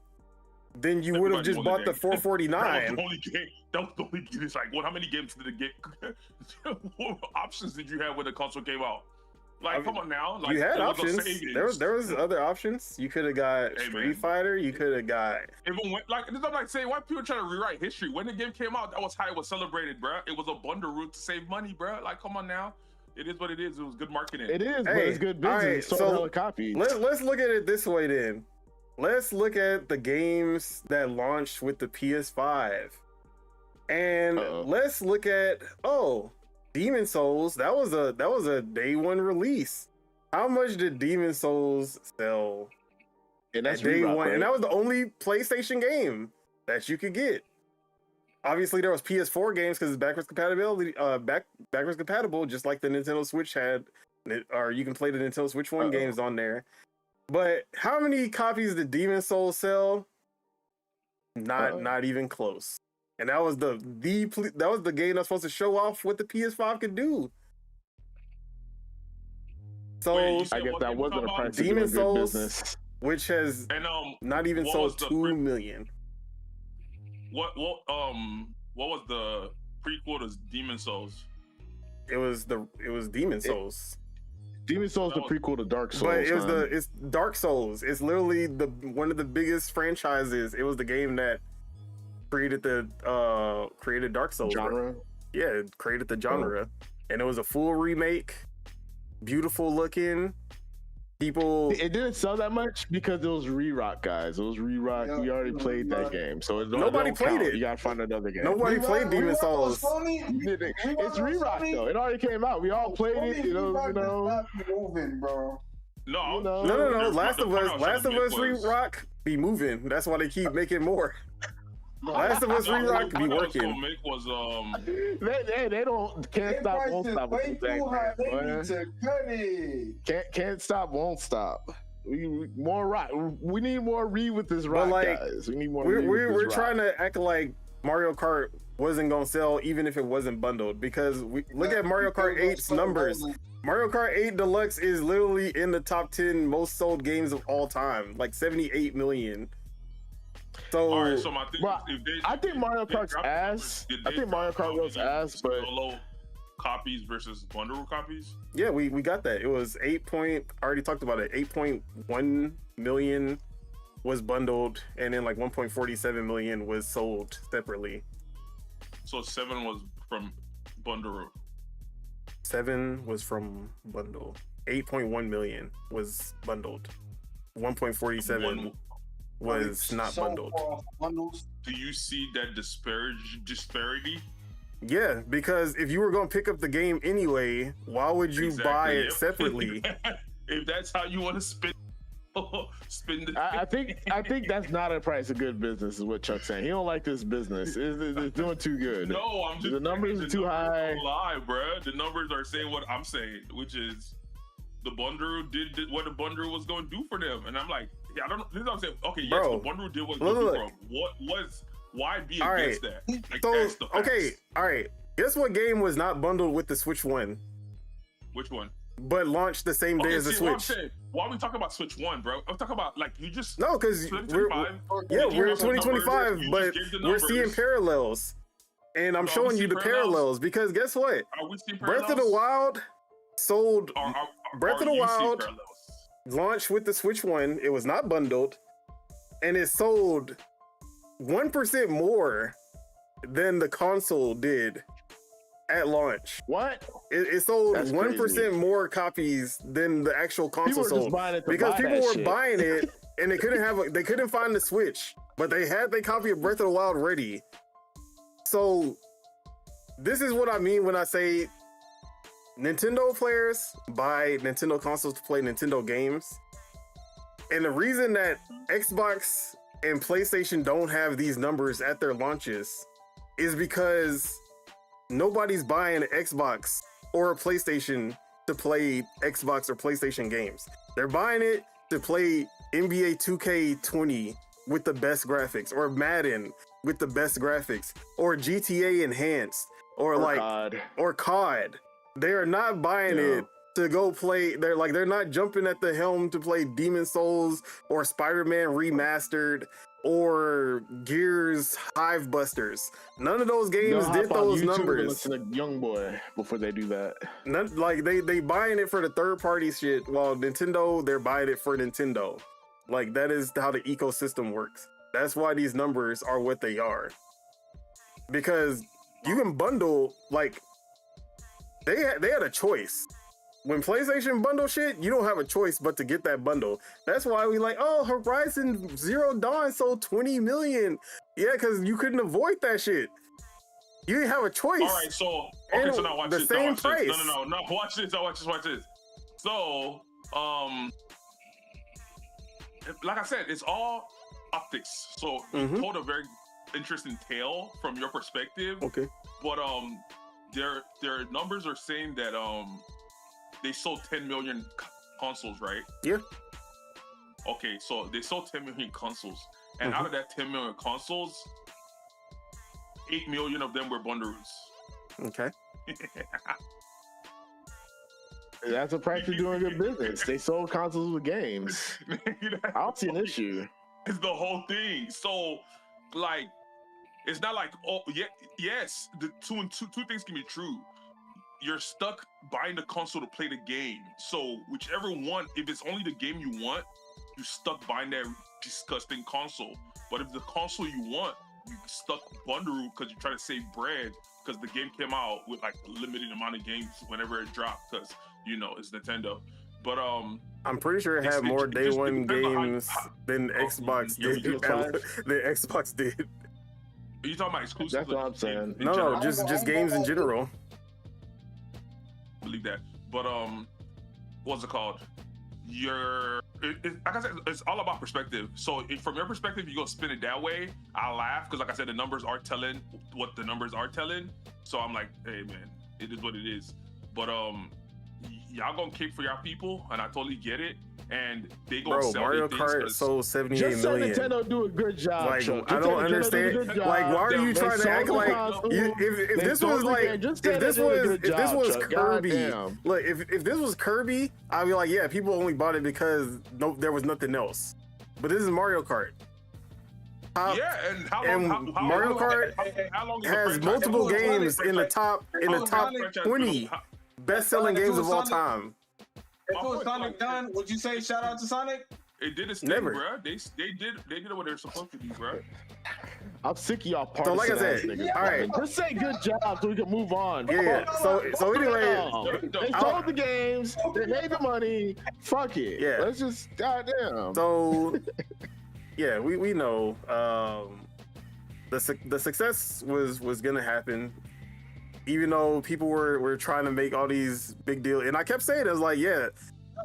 S3: then you would have just bought the $449.
S5: That was the only game. It's like, how many games did it get? What options did you have when the console came out? Like, come on now. Like,
S3: you had options. There was other options. You could have got Street Fighter. You could have got.
S5: Even when, I'm like saying, why people trying to rewrite history? When the game came out, that was how it was celebrated, bro. It was a Bundaroo to save money, bro. Like, come on now. It is what it is. It was good marketing.
S1: It is, but it's good business.
S3: Right, so let's look at it this way then. Let's look at the games that launched with the PS5. And let's look at Demon Souls. That was a day one release. How much did Demon Souls sell?
S1: And that's
S3: day one,
S1: right?
S3: and that was the only PlayStation game that you could get. Obviously, there was PS4 games because it's backwards compatible, just like the Nintendo Switch had, or you can play the Nintendo Switch 1 games on there. But how many copies did Demon Souls sell? Not even close. And that was the game that's supposed to show off what the PS5 could do. Souls.
S1: I guess that wasn't a price.
S3: Demon Souls,
S1: business.
S3: which has not even sold 2 million.
S5: What was the prequel to Demon Souls?
S3: It was Demon Souls.
S1: Demon Souls the prequel to Dark Souls.
S3: But it's Dark Souls. It's literally one of the biggest franchises. It was the game that created Dark Souls
S1: genre.
S3: Yeah, it created the genre, and it was a full remake, beautiful looking. People,
S1: it didn't sell that much because it was Re-Rock, guys. It was Re-Rock. We already played that game, so
S3: nobody played it.
S1: You gotta find another game.
S3: Nobody played Demon Souls.
S1: It's Re-Rock though. It already came out. We all played it. You know.
S10: Moving, bro.
S5: No.
S3: Last of Us Re-Rock be moving. That's why they keep making more. Last of Us Re-Rock be working.
S1: They can't stop, won't stop. Can't stop, won't stop. More rock. We need more Re with this rock, guys. We need more.
S3: We're trying to act like Mario Kart wasn't gonna sell even if it wasn't bundled, because we look at Mario Kart 8's numbers. Mario Kart 8 Deluxe is literally in the top 10 most sold games of all time, like 78 million. So,
S5: all right, so my thing
S1: I think Mario Kart's ass. I think Mario Kart was ass, but
S5: solo copies versus bundle copies.
S3: Yeah, we got that. It was I already talked about it. 8.1 million was bundled, and then like 1.47 million was sold separately.
S5: So 7 was from bundle.
S3: 7 was from bundle. 8.1 million was bundled. 1.47 was not bundled.
S5: Do you see that disparity?
S3: Yeah, because if you were going to pick up the game anyway, why would you buy it separately?
S5: If that's how you want to spend the
S1: I think that's not a price of good business, is what Chuck's saying. He don't like this business. It's doing too good.
S5: No, I'm just
S1: the numbers are too high.
S5: Lie, bro. The numbers are saying what I'm saying, which is the bundle did what the bundle was going to do for them, and I'm like, yeah, I don't know. This is what I'm saying. Okay, yes, the bundle did what it was going to do for them. Why be against that? Like, that's the facts.
S3: All right. Guess what game was not bundled with the Switch 1?
S5: Which one?
S3: But launched the same day as the Switch.
S5: Why are we talking about Switch 1, bro? I'm talking about, like, you just...
S3: No, because we're in 2025, but we're seeing parallels. And I'm showing you the parallels because guess what?
S5: Are we seeing
S3: Breath of the Wild sold... Breath of the Wild launched with the Switch 1. It was not bundled. And it sold 1% more than the console did at launch.
S1: What?
S3: It sold 1% more copies than the actual console sold, because people were buying it and they couldn't find the Switch, but they had their copy of Breath of the Wild ready. So this is what I mean when I say Nintendo players buy Nintendo consoles to play Nintendo games. And the reason that Xbox and PlayStation don't have these numbers at their launches is because nobody's buying an Xbox or a PlayStation to play Xbox or PlayStation games. They're buying it to play NBA 2K20 with the best graphics, or Madden with the best graphics, or GTA Enhanced, or COD. They are not buying it to go play. They're not jumping at the helm to play Demon Souls or Spider-Man Remastered or Gears Hive Busters. None of those games did those numbers.
S1: Listen to Young Boy before they do that.
S3: They buying it for the third party shit, while Nintendo, they're buying it for Nintendo. Like, that is how the ecosystem works. That's why these numbers are what they are. Because you can bundle, like, they had a choice. When PlayStation bundle shit, you don't have a choice but to get that bundle. That's why we like, oh, Horizon Zero Dawn sold 20 million. Yeah, because you couldn't avoid that shit. You didn't have a choice.
S5: All right, so now watch this.
S3: Same price.
S5: No, watch this. Watch this. So, like I said, it's all optics. So you told a very interesting tale from your perspective.
S3: Okay.
S5: But their numbers are saying that they sold 10 million consoles, right?
S3: Yeah.
S5: Okay, so they sold 10 million consoles, and out of that 10 million consoles, 8 million of them were bundles.
S3: Okay.
S1: That's a practice doing good business. They sold consoles with games. I don't see an issue.
S5: It's the whole thing. So, like, it's not like, oh, yeah, yes, the two things can be true. You're stuck buying the console to play the game. So, whichever one, if it's only the game you want, you're stuck buying that disgusting console. But if the console you want, you stuck bundle because you're trying to save bread because the game came out with like a limited amount of games whenever it dropped because, you know, it's Nintendo. But
S3: I'm pretty sure it had more day one games than Xbox did. Than Xbox did.
S5: Are you talking about exclusives?
S1: That's what I'm saying.
S3: No, just games in general.
S5: Believe that. But what's it called? Like I said, it's all about perspective. So from your perspective, you go spin it that way, I laugh because, like I said, the numbers are telling what the numbers are telling. So I'm like, hey man, it is what it is. But y'all gonna kick for y'all people, and I totally get it. And they gonna sell
S3: Mario Kart sold 78
S1: just
S3: million.
S1: Just Nintendo do a good job.
S3: Like, I don't understand. Like, why are you trying to act like if this was like if this was Kirby? Look, if this was Kirby, I'd be like, yeah, people only bought it because there was nothing else. But this is Mario Kart. Mario Kart has multiple games in the top 20 best-selling games of all time.
S10: If it was Sonic done, would you say shout out to Sonic?
S5: It did its thing, bro. They did what they're supposed to do, bro.
S1: I'm sick of y'all parties.
S3: So like I said, all right,
S1: just say good job so we can move on.
S3: Yeah. So anyway,
S1: they sold the games, they made the money. Fuck it.
S3: Yeah.
S1: Let's just goddamn.
S3: So yeah, we know the success was gonna happen. Even though people were trying to make all these big deals, and I kept saying it, I was like, yeah,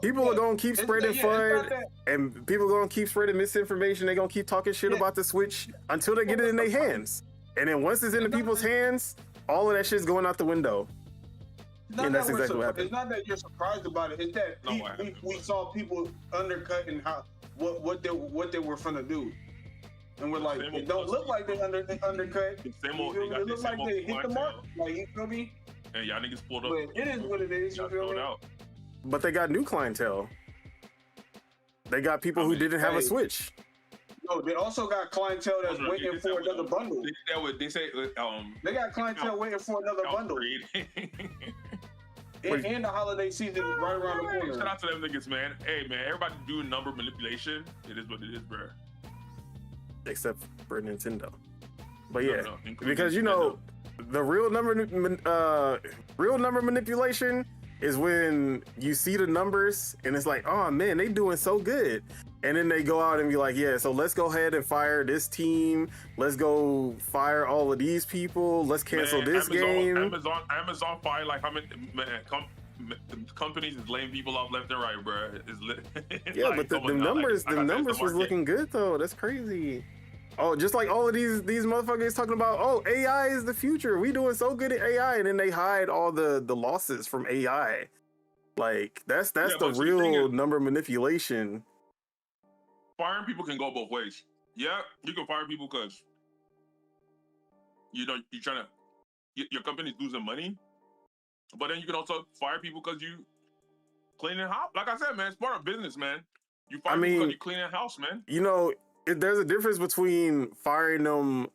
S3: people are gonna keep spreading FUD, and people are gonna keep spreading misinformation. They're gonna keep talking shit about the Switch until they get it in their hands, and then once it's in the people's hands, all of that shit's going out the window. And that's exactly what happened.
S10: It's not that you're surprised about it. It's that we saw people undercutting what they were finna do. And we're like, it don't look like they undercut. It looks like they hit the mark. Like, you feel me?
S5: And y'all niggas pulled up.
S10: But it is what it is. You feel me?
S3: But they got new clientele. They got people who didn't have a Switch.
S10: No, they also got clientele that's waiting for another bundle. They got clientele waiting for another bundle. And the holiday season is right around the corner.
S5: Shout out to them niggas, man. Hey, man, everybody doing number manipulation. It is what it is, bro.
S3: Except for Nintendo. But yeah, because you know, the real number manipulation is when you see the numbers and it's like, oh man, they doing so good. And then they go out and be like, yeah, so let's go ahead and fire this team. Let's go fire all of these people. Let's cancel this game.
S5: Amazon fire like how many companies is laying people off left and right, bro.
S3: Yeah, like, but the numbers was looking good though. That's crazy. Oh, just like all of these motherfuckers talking about, oh, AI is the future. We doing so good at AI, and then they hide all the losses from AI. Like that's the real number manipulation.
S5: Firing people can go both ways. Yeah, you can fire people because you know you're trying to your company's losing money, but then you can also fire people because you cleaning house. Like I said, man, it's part of business, man. You fire people because you cleaning house, man.
S3: You know, there's a difference between firing them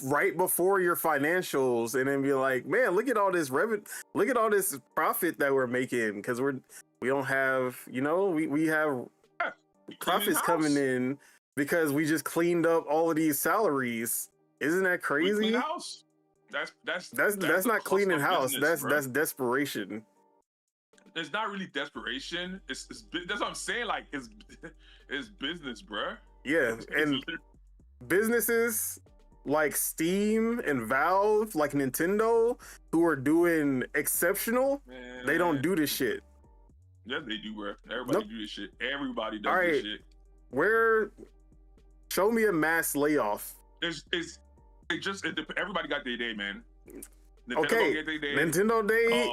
S3: right before your financials and then be like, man, look at all this revenue, look at all this profit that we're making because we don't have, you know, we have profits coming in because we just cleaned up all of these salaries. Isn't that crazy?
S5: House. That's
S3: not cleaning house. Business, that's desperation.
S5: It's not really desperation. It's that's what I'm saying. Like it's business, bro.
S3: Yeah, and businesses like Steam and Valve, like Nintendo, who are doing exceptional, they don't do this shit.
S5: Yes, they do, bro. Everybody do this shit. Everybody does this shit.
S3: Show me a mass layoff.
S5: Everybody got their day, man.
S3: Nintendo Day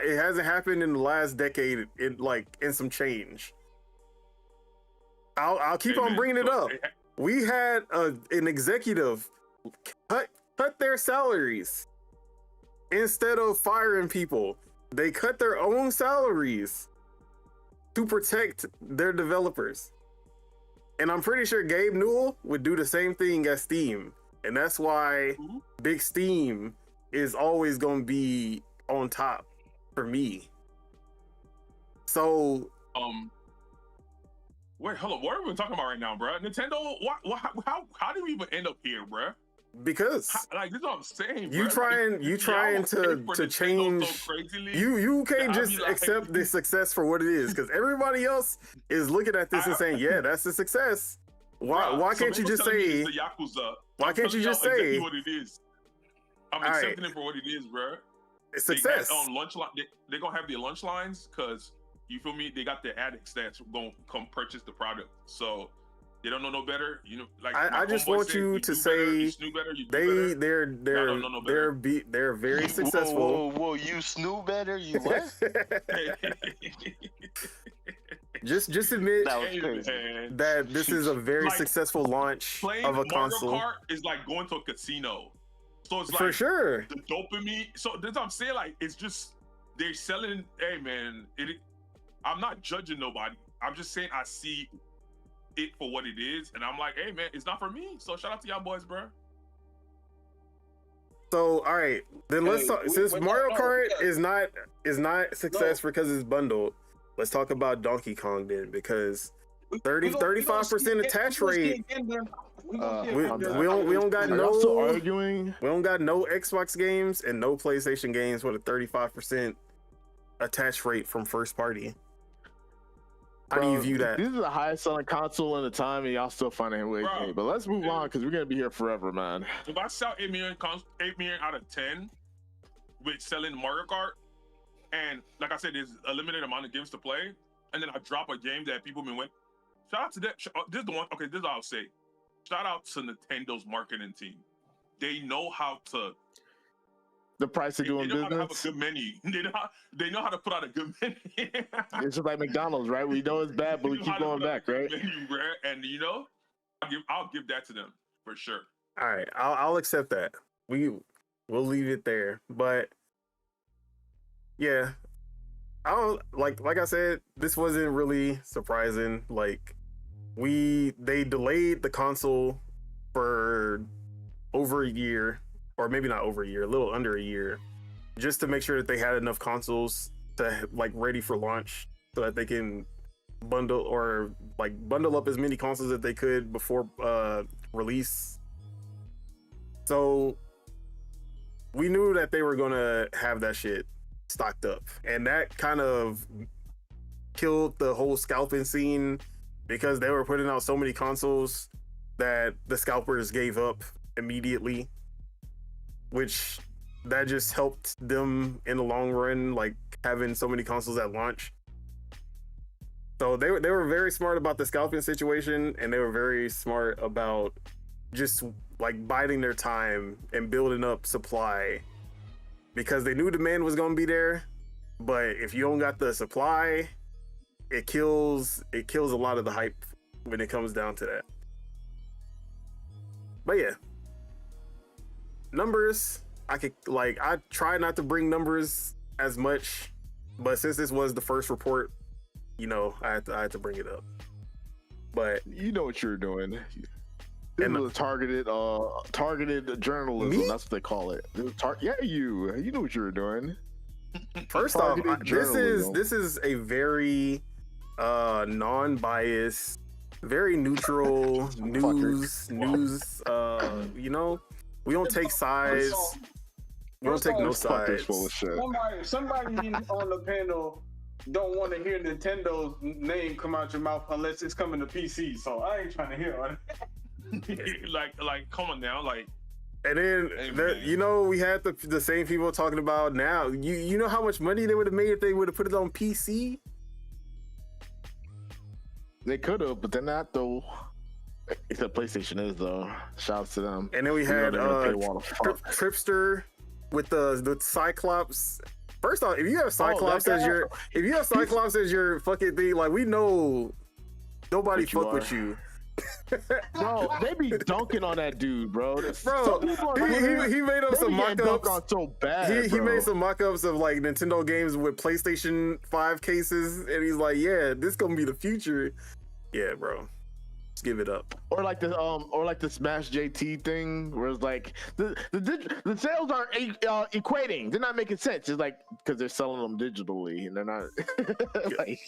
S3: it hasn't happened in the last decade in some change. I'll keep on bringing it up. We had an executive cut their salaries instead of firing people. They cut their own salaries to protect their developers. And I'm pretty sure Gabe Newell would do the same thing as Steam. And that's why Big Steam is always going to be on top for me. So,
S5: wait, hold on. What are we talking about right now, bro? Nintendo, how did we even end up here, bro?
S3: Because
S5: like this is what I'm saying.
S3: You
S5: bro.
S3: trying to change.
S5: So
S3: you can't just accept the success for what it is, because everybody else is looking at this and saying, "Yeah, that's a success." Why can't you just say? Why can't you just say
S5: exactly what it is? I'm accepting it for what it is, bro.
S3: It's success.
S5: Lunch line, they're gonna have their lunch lines because you feel me. They got the addicts that's gonna come purchase the product, so. They don't know no better, you know. Like
S3: I just want you to say they're very successful.
S4: Whoa, you snoo better? You what?
S3: just admit that this is a very successful launch of a console.
S5: Mario Kart is like going to a casino, so it's like
S3: for sure
S5: the dopamine. So that's what I'm saying. Like it's just they're selling. Hey man, I'm not judging nobody. I'm just saying I see it for what it is, and I'm like, hey man, it's not for me. So shout out to y'all boys, bro.
S3: So all right, then let's talk. Since Mario Kart is not success because it's bundled, let's talk about Donkey Kong then, because 35% attach rate. We don't got no Xbox games and no PlayStation games with a 35% attach rate from first party. How do you view that?
S1: This is the highest selling console in the time, and y'all still finding a way. But let's move on because we're gonna be here forever, man.
S5: If I sell 8 million out of 10 with selling Mario Kart, and like I said, there's a limited amount of games to play, and then I drop a game that people been waiting. Shout out to that. This is the one. Okay, this is what I'll say. Shout out to Nintendo's marketing team. They know how to.
S1: The price of doing business.
S5: They know how to have a good menu. They know how to put out a good menu.
S1: It's just like McDonald's, right? We know it's bad, but we keep going back, right?
S5: Menu, bro. And you know, I'll give that to them for sure.
S3: All right, I'll accept that. We'll leave it there. But yeah, I don't like I said, this wasn't really surprising. Like they delayed the console for over a year. Or maybe not over a year, a little under a year, just to make sure that they had enough consoles to like ready for launch, so that they can bundle up as many consoles that they could before release. So we knew that they were gonna have that shit stocked up, and that kind of killed the whole scalping scene, because they were putting out so many consoles that the scalpers gave up immediately, which that just helped them in the long run, like having so many consoles at launch. So they were very smart about the scalping situation, and they were very smart about just like biding their time and building up supply, because they knew demand was going to be there. But if you don't got the supply, it kills a lot of the hype when it comes down to that. But yeah. Numbers, I try not to bring numbers as much, but since this was the first report, you know, I had to bring it up. But
S1: you know what you're doing. This was targeted journalism. Me? That's what they call it. You know what you were doing.
S3: First off, this is a very non-biased, very neutral news. You know. We don't take sides. We don't take no sides.
S10: Somebody on the panel don't want to hear Nintendo's name come out your mouth unless it's coming to PC. So I ain't trying to hear it.
S5: like, come on now, like.
S3: And then you know, we had the same people talking about now. You know how much money they would have made if they would have put it on PC.
S1: They could have, but they're not though. Except PlayStation is though. Shouts to them.
S3: And then we had Tripster with the Cyclops. First off, if you have Cyclops as your fucking thing, like we know nobody fuck with you.
S1: Bro, they be dunking on that dude, bro.
S3: Bro, he made up some mock-ups.
S1: So bad,
S3: he made some mock-ups of like Nintendo games with PlayStation 5 cases, and he's like, "Yeah, this gonna be the future." Yeah, bro, just give it up.
S1: Or like the Smash JT thing, where it's like the sales aren't equating. They're not making sense. It's like because they're selling them digitally, and they're not. Like,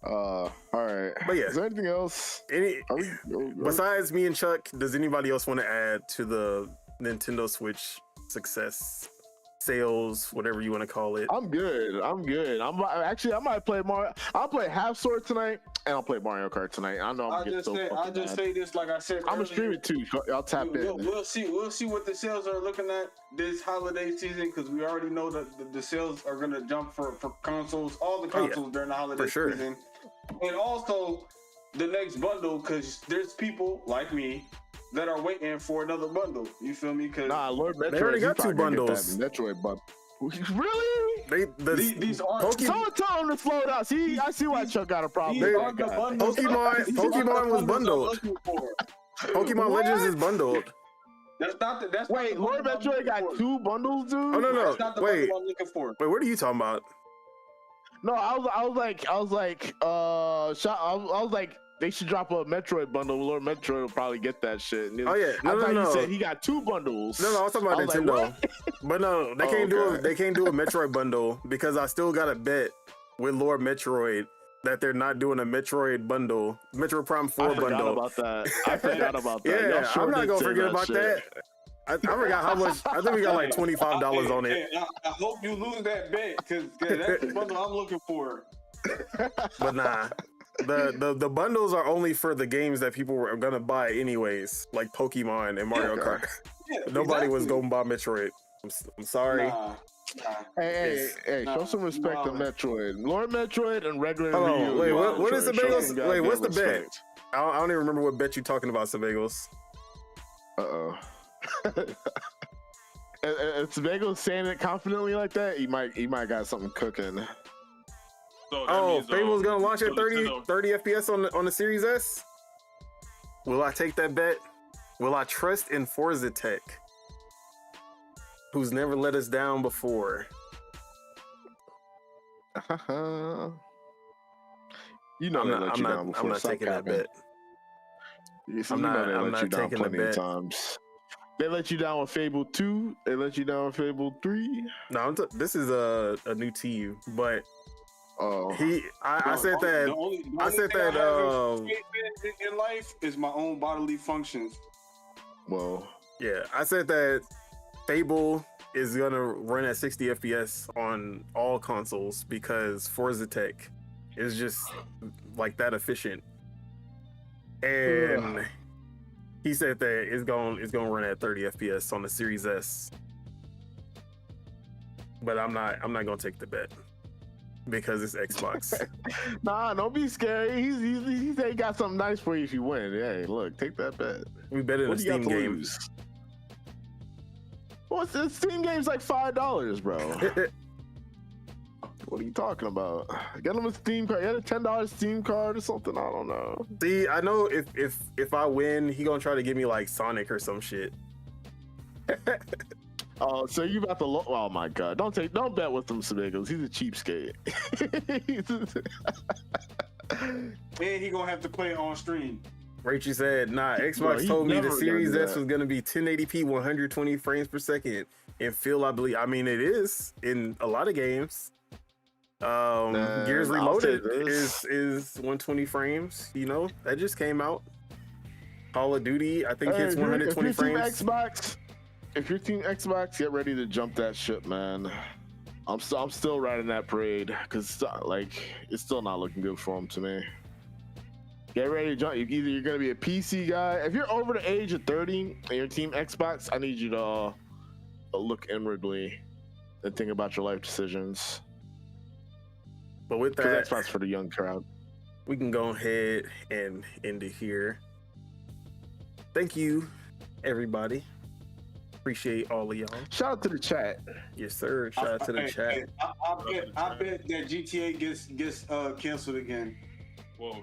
S1: all right.
S3: But yeah,
S1: is there anything else?
S3: Besides me and Chuck, does anybody else want to add to the Nintendo Switch success, sales, whatever you want to call it?
S1: I'm good. I might play Mario. I'll play Half Sword tonight, and I'll play Mario Kart tonight. I know
S10: I'll just say this, like I said,
S1: I'm gonna stream it too. I'll tap in.
S10: We'll see what the sales are looking at this holiday season, because we already know that the sales are gonna jump for consoles, all the consoles during the holiday season, and also the next bundle, because there's people like me that are waiting for another bundle. You feel me? Cause
S1: Lord Metroid,
S3: they already got 2 bundles.
S1: Metroid bundle. Really?
S10: These aren't.
S1: Someone tell them to slow down. See, I see why Chuck got a problem.
S3: Pokemon was bundled. Pokemon Legends is bundled.
S10: That's not the.
S1: Wait, Lord Metroid got 2 bundles, dude.
S3: Oh no.
S10: That's not the bundle I'm looking for.
S3: Wait, what are you talking about?
S1: No, I was like, they should drop a Metroid bundle. Lord Metroid will probably get that shit.
S3: Oh yeah,
S1: I thought you said he got 2 bundles.
S3: No, I was talking about Nintendo. But no, they can't do they can't do a Metroid bundle, because I still got a bet with Lord Metroid that they're not doing a Metroid bundle, Metroid Prime 4 bundle.
S1: I forgot about that.
S3: Yeah, I'm not gonna forget about that. I forgot how much. I think we got like $25 on it.
S10: I hope you lose that bet, because that's the bundle I'm looking for.
S3: But nah, the bundles are only for the games that people were gonna buy anyways, like Pokemon and Mario Kart.
S10: Yeah,
S3: Nobody was gonna buy Metroid. I'm sorry.
S1: Hey, show some respect to Metroid. Lord Metroid and regular.
S3: Oh, wait, what is the bagels? Wait, what's the bet? I don't even remember what bet you're talking about, Sebagels.
S1: If Sebagels saying it confidently like that, he might got something cooking.
S5: So
S3: Fable's gonna launch at 30 FPS on the Series S. Will I take that bet? Will I trust in Forza Tech, who's never let us down before?
S1: You know,
S3: I'm not taking that bet. I'm not taking the bet.
S1: Times. They let you down with Fable 2. They let you down with Fable 3.
S3: No, this is a new to you, but I said that.
S10: I said that. In life is my own bodily functions.
S1: Well,
S3: yeah, I said that Fable is gonna run at 60 FPS on all consoles because Forza Tech is just like that efficient, and he said that it's gonna run at 30 FPS on the Series S. But I'm not gonna take the bet because it's Xbox.
S1: Nah, don't be scary. He said he got something nice for you if you win. Hey, look, take that bet.
S3: We bet in a Steam game.
S1: Well, the Steam game's like $5, bro. What are you talking about? Get him a Steam card. Get a $10 Steam card or something. I don't know.
S3: See, I know if I win, he gonna try to give me like Sonic or some shit.
S1: Oh, so you about to? Oh my God! Don't bet with him, Sebagels. He's a cheapskate.
S10: And he gonna have to play it on stream.
S3: Rachel said, "Nah, Xbox told me the Series S was gonna be 1080p, 120 frames per second." And Phil, I mean, it is in a lot of games. Gears Reloaded is 120 frames. You know, that just came out. Call of Duty, I think it's 120 frames.
S1: If you're Team Xbox, get ready to jump that ship, man. I'm still riding that parade because it's still not looking good for him to me. Get ready to jump. Either you're gonna be a PC guy. If you're over the age of 30 and you're Team Xbox, I need you to look inwardly and think about your life decisions.
S3: But with that,
S1: Xbox for the young crowd.
S3: We can go ahead and end it here. Thank you, everybody. Appreciate all of y'all.
S1: Shout out to the chat.
S3: Yes, sir. Shout out to the chat.
S10: I bet that GTA gets canceled again.
S5: Whoa.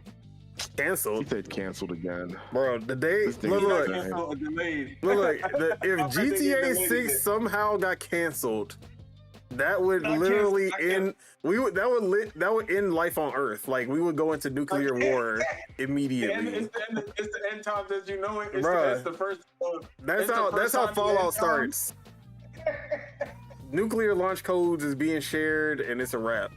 S3: Canceled.
S1: He said canceled again,
S3: bro. The day
S1: This thing
S3: look,
S1: is
S3: look,
S10: delayed.
S3: look, if
S10: I bet they get
S3: GTA
S10: delayed
S3: 6
S10: again.
S3: somehow got canceled, that would
S10: Not
S3: literally
S10: canceled,
S3: end. That would end life on Earth. Like we would go into nuclear war immediately.
S10: It's the end times as you know it.
S3: Bruh.
S10: It's the first.
S3: That's
S10: it's the
S3: how
S10: first
S3: Fallout
S10: sign of the end times.
S3: starts. Nuclear launch codes is being shared, and it's a wrap.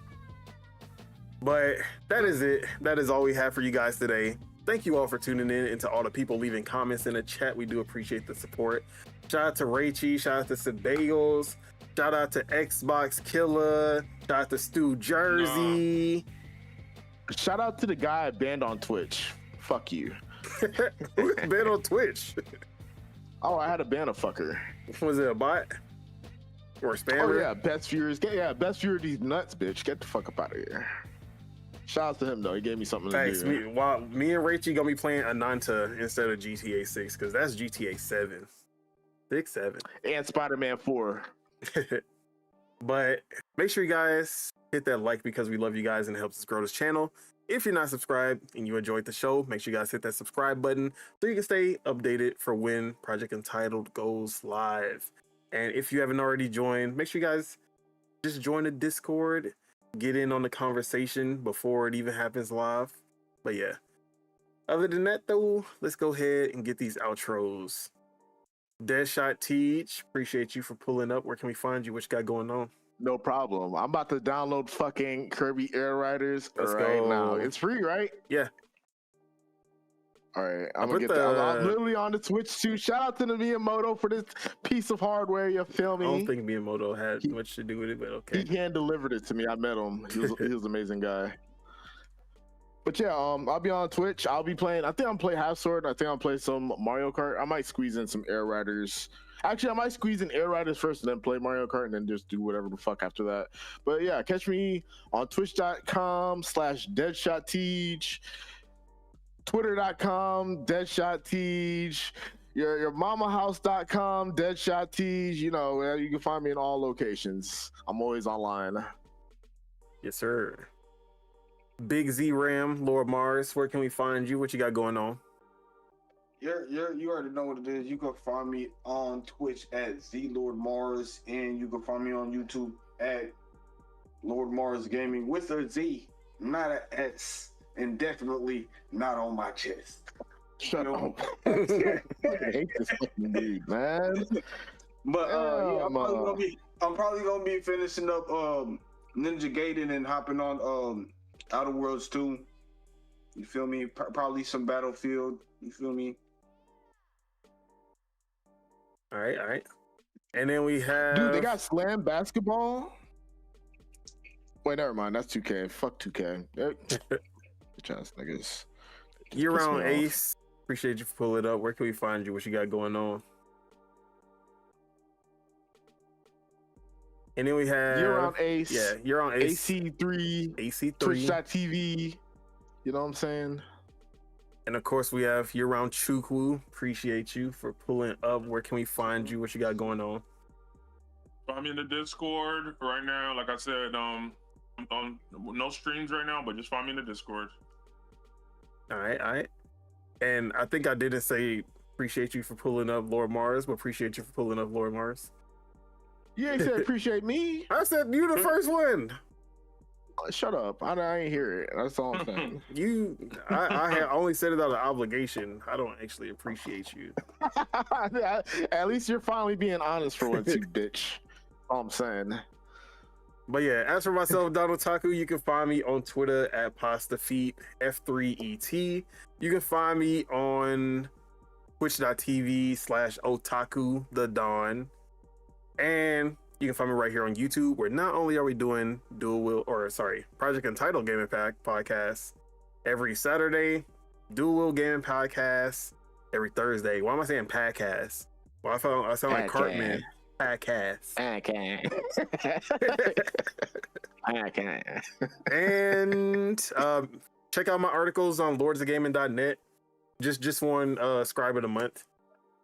S3: But that is it. That is all we have for you guys today. Thank you all for tuning in, and to all the people leaving comments in the chat. We do appreciate the support. Shout out to Raichi. Shout out to Sebagels. Shout out to Xbox Killer. Shout out to Stu Jersey.
S1: Shout out to the guy banned on Twitch. Fuck you.
S3: Who's banned on Twitch?
S1: Oh, I had to ban a fucker.
S3: Was it a bot? Or a
S1: Oh
S3: spammer?
S1: yeah, Best Viewers. Yeah, Best Viewer these nuts, bitch. Get the fuck up out of here. Shout out to him though. He gave me something to
S3: Thanks.
S1: do.
S3: Me and Raichi gonna be playing Ananta instead of GTA 6 because that's GTA 7. 6, 7.
S1: And Spider-Man 4.
S3: But make sure you guys hit that like because we love you guys and it helps us grow this channel. If you're not subscribed and you enjoyed the show, make sure you guys hit that subscribe button so you can stay updated for when Project Untitled goes live. And if you haven't already joined, make sure you guys just join the Discord, get in on the conversation before it even happens live. But yeah, other than that though, let's go ahead and get these outros. Deadshot Teach, appreciate you for pulling up. Where can we find you? What you got going on?
S1: No problem. I'm about to download fucking Kirby Air Riders
S3: Let's
S1: right
S3: go.
S1: now. It's free, right?
S3: Yeah.
S1: All right,
S3: I
S1: I'm gonna
S3: put
S1: get that. I'm
S3: the-
S1: literally on the Twitch too. Shout out to the Miyamoto for this piece of hardware. You feel
S3: I don't
S1: me?
S3: think Miyamoto had much to do with it, but okay.
S1: He hand delivered it to me. I met him. He was an amazing guy. But yeah, I'll be on Twitch. I'll be playing. I think I'm playing Half Sword. I think I'll play some Mario Kart. I might squeeze in some Air Riders. Actually, I might squeeze in Air Riders first and then play Mario Kart and then just do whatever the fuck after that. But yeah, catch me on twitch.com/DeadshotTeach, twitter.com, DeadshotTeach, your mamahouse.com, DeadshotTeach. You know, you can find me in all locations. I'm always online.
S3: Yes, sir. Big Z Ram, Lord Mars, where can we find you? What you got going on?
S10: You already know what it is. You can find me on Twitch at ZLordMars, and you can find me on YouTube at Lord Mars Gaming with a Z, not an S, and definitely not on my chest.
S1: Shut up. I hate this fucking dude, man.
S10: But yeah, I'm probably gonna be finishing up Ninja Gaiden and hopping on Outer Worlds 2. You feel me? Probably some Battlefield. You feel me?
S3: All right. And then we have...
S1: Dude, they got Slam Basketball? Wait, never mind. That's 2K. Fuck 2K. Bitch-ass niggas.
S3: Year
S1: Piss me
S3: Round
S1: off.
S3: Ace, appreciate you for pulling it up. Where can we find you? What you got going on? And then we have...
S1: Year Round Ace.
S3: Yeah, Year Round Ace.
S1: AC3. Twitch.tv. You know what I'm saying?
S3: And of course, we have Year Round Chukwu. Appreciate you for pulling up. Where can we find you? What you got going on?
S5: Find me in the Discord right now. Like I said, I'm on no streams right now, but just find me in the Discord.
S3: All right. And I think I didn't say appreciate you for pulling up Lord Mars, but appreciate you for pulling up Lord Mars.
S1: You ain't said appreciate me.
S3: I said you the first one.
S1: Shut up. I ain't hear it. That's all I'm saying.
S3: I had only said it out of obligation. I don't actually appreciate you.
S1: At least you're finally being honest for once, you bitch. All I'm saying.
S3: But yeah, as for myself, Donald Taku, you can find me on Twitter at PastaFeet F3ET. You can find me on twitch.tv/Otaku the Dawn. And you can find me right here on YouTube, where not only are we doing Project Untitled Gaming Podcast every Saturday, Dual Wheel Gaming Podcast every Thursday. Why am I saying podcast? Well, I sound like Cartman. Podcast. And check out my articles on lordsofgaming.net. Just one scribe of the month.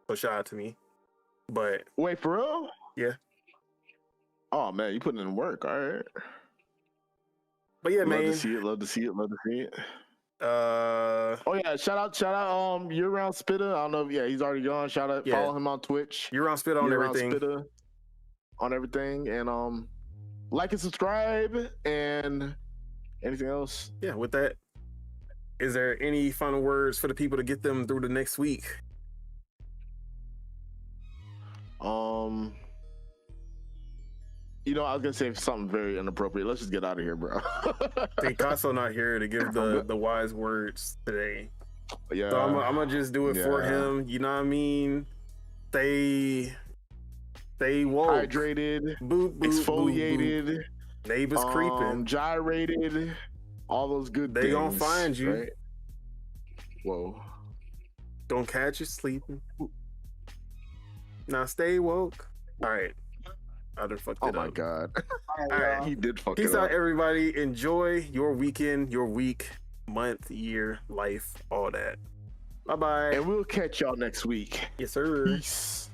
S3: So shout out to me. But
S1: wait, for real?
S3: Yeah.
S1: Oh man, you putting in work, all right.
S3: But yeah,
S1: love
S3: man.
S1: Love to see it. Oh yeah, shout out Year Round Spitter. I don't know if he's already gone. Shout out, follow him on Twitch.
S3: Year Round Spitter on everything.
S1: Spitter on everything, and like and subscribe, and anything else.
S3: Yeah, with that, is there any final words for the people to get them through the next week?
S1: I was gonna say something very inappropriate. Let's just get out of here, bro.
S3: Picasso not here to give the wise words today.
S1: Yeah,
S3: so I'm gonna just do it for him. You know what I mean? Stay woke,
S1: hydrated, exfoliated,
S3: neighbors creeping,
S1: gyrated, all those good things.
S3: They gonna find you.
S1: Right? Whoa!
S3: Don't catch you sleeping. Now stay woke. All right. I done fucked it up.
S1: Oh my god.
S3: All right.
S1: He did fuck
S3: Peace
S1: it up.
S3: out, everybody. Enjoy your weekend, your week, month, year, life, all that. Bye-bye.
S1: And we'll catch y'all next week.
S3: Yes, sir.
S1: Peace.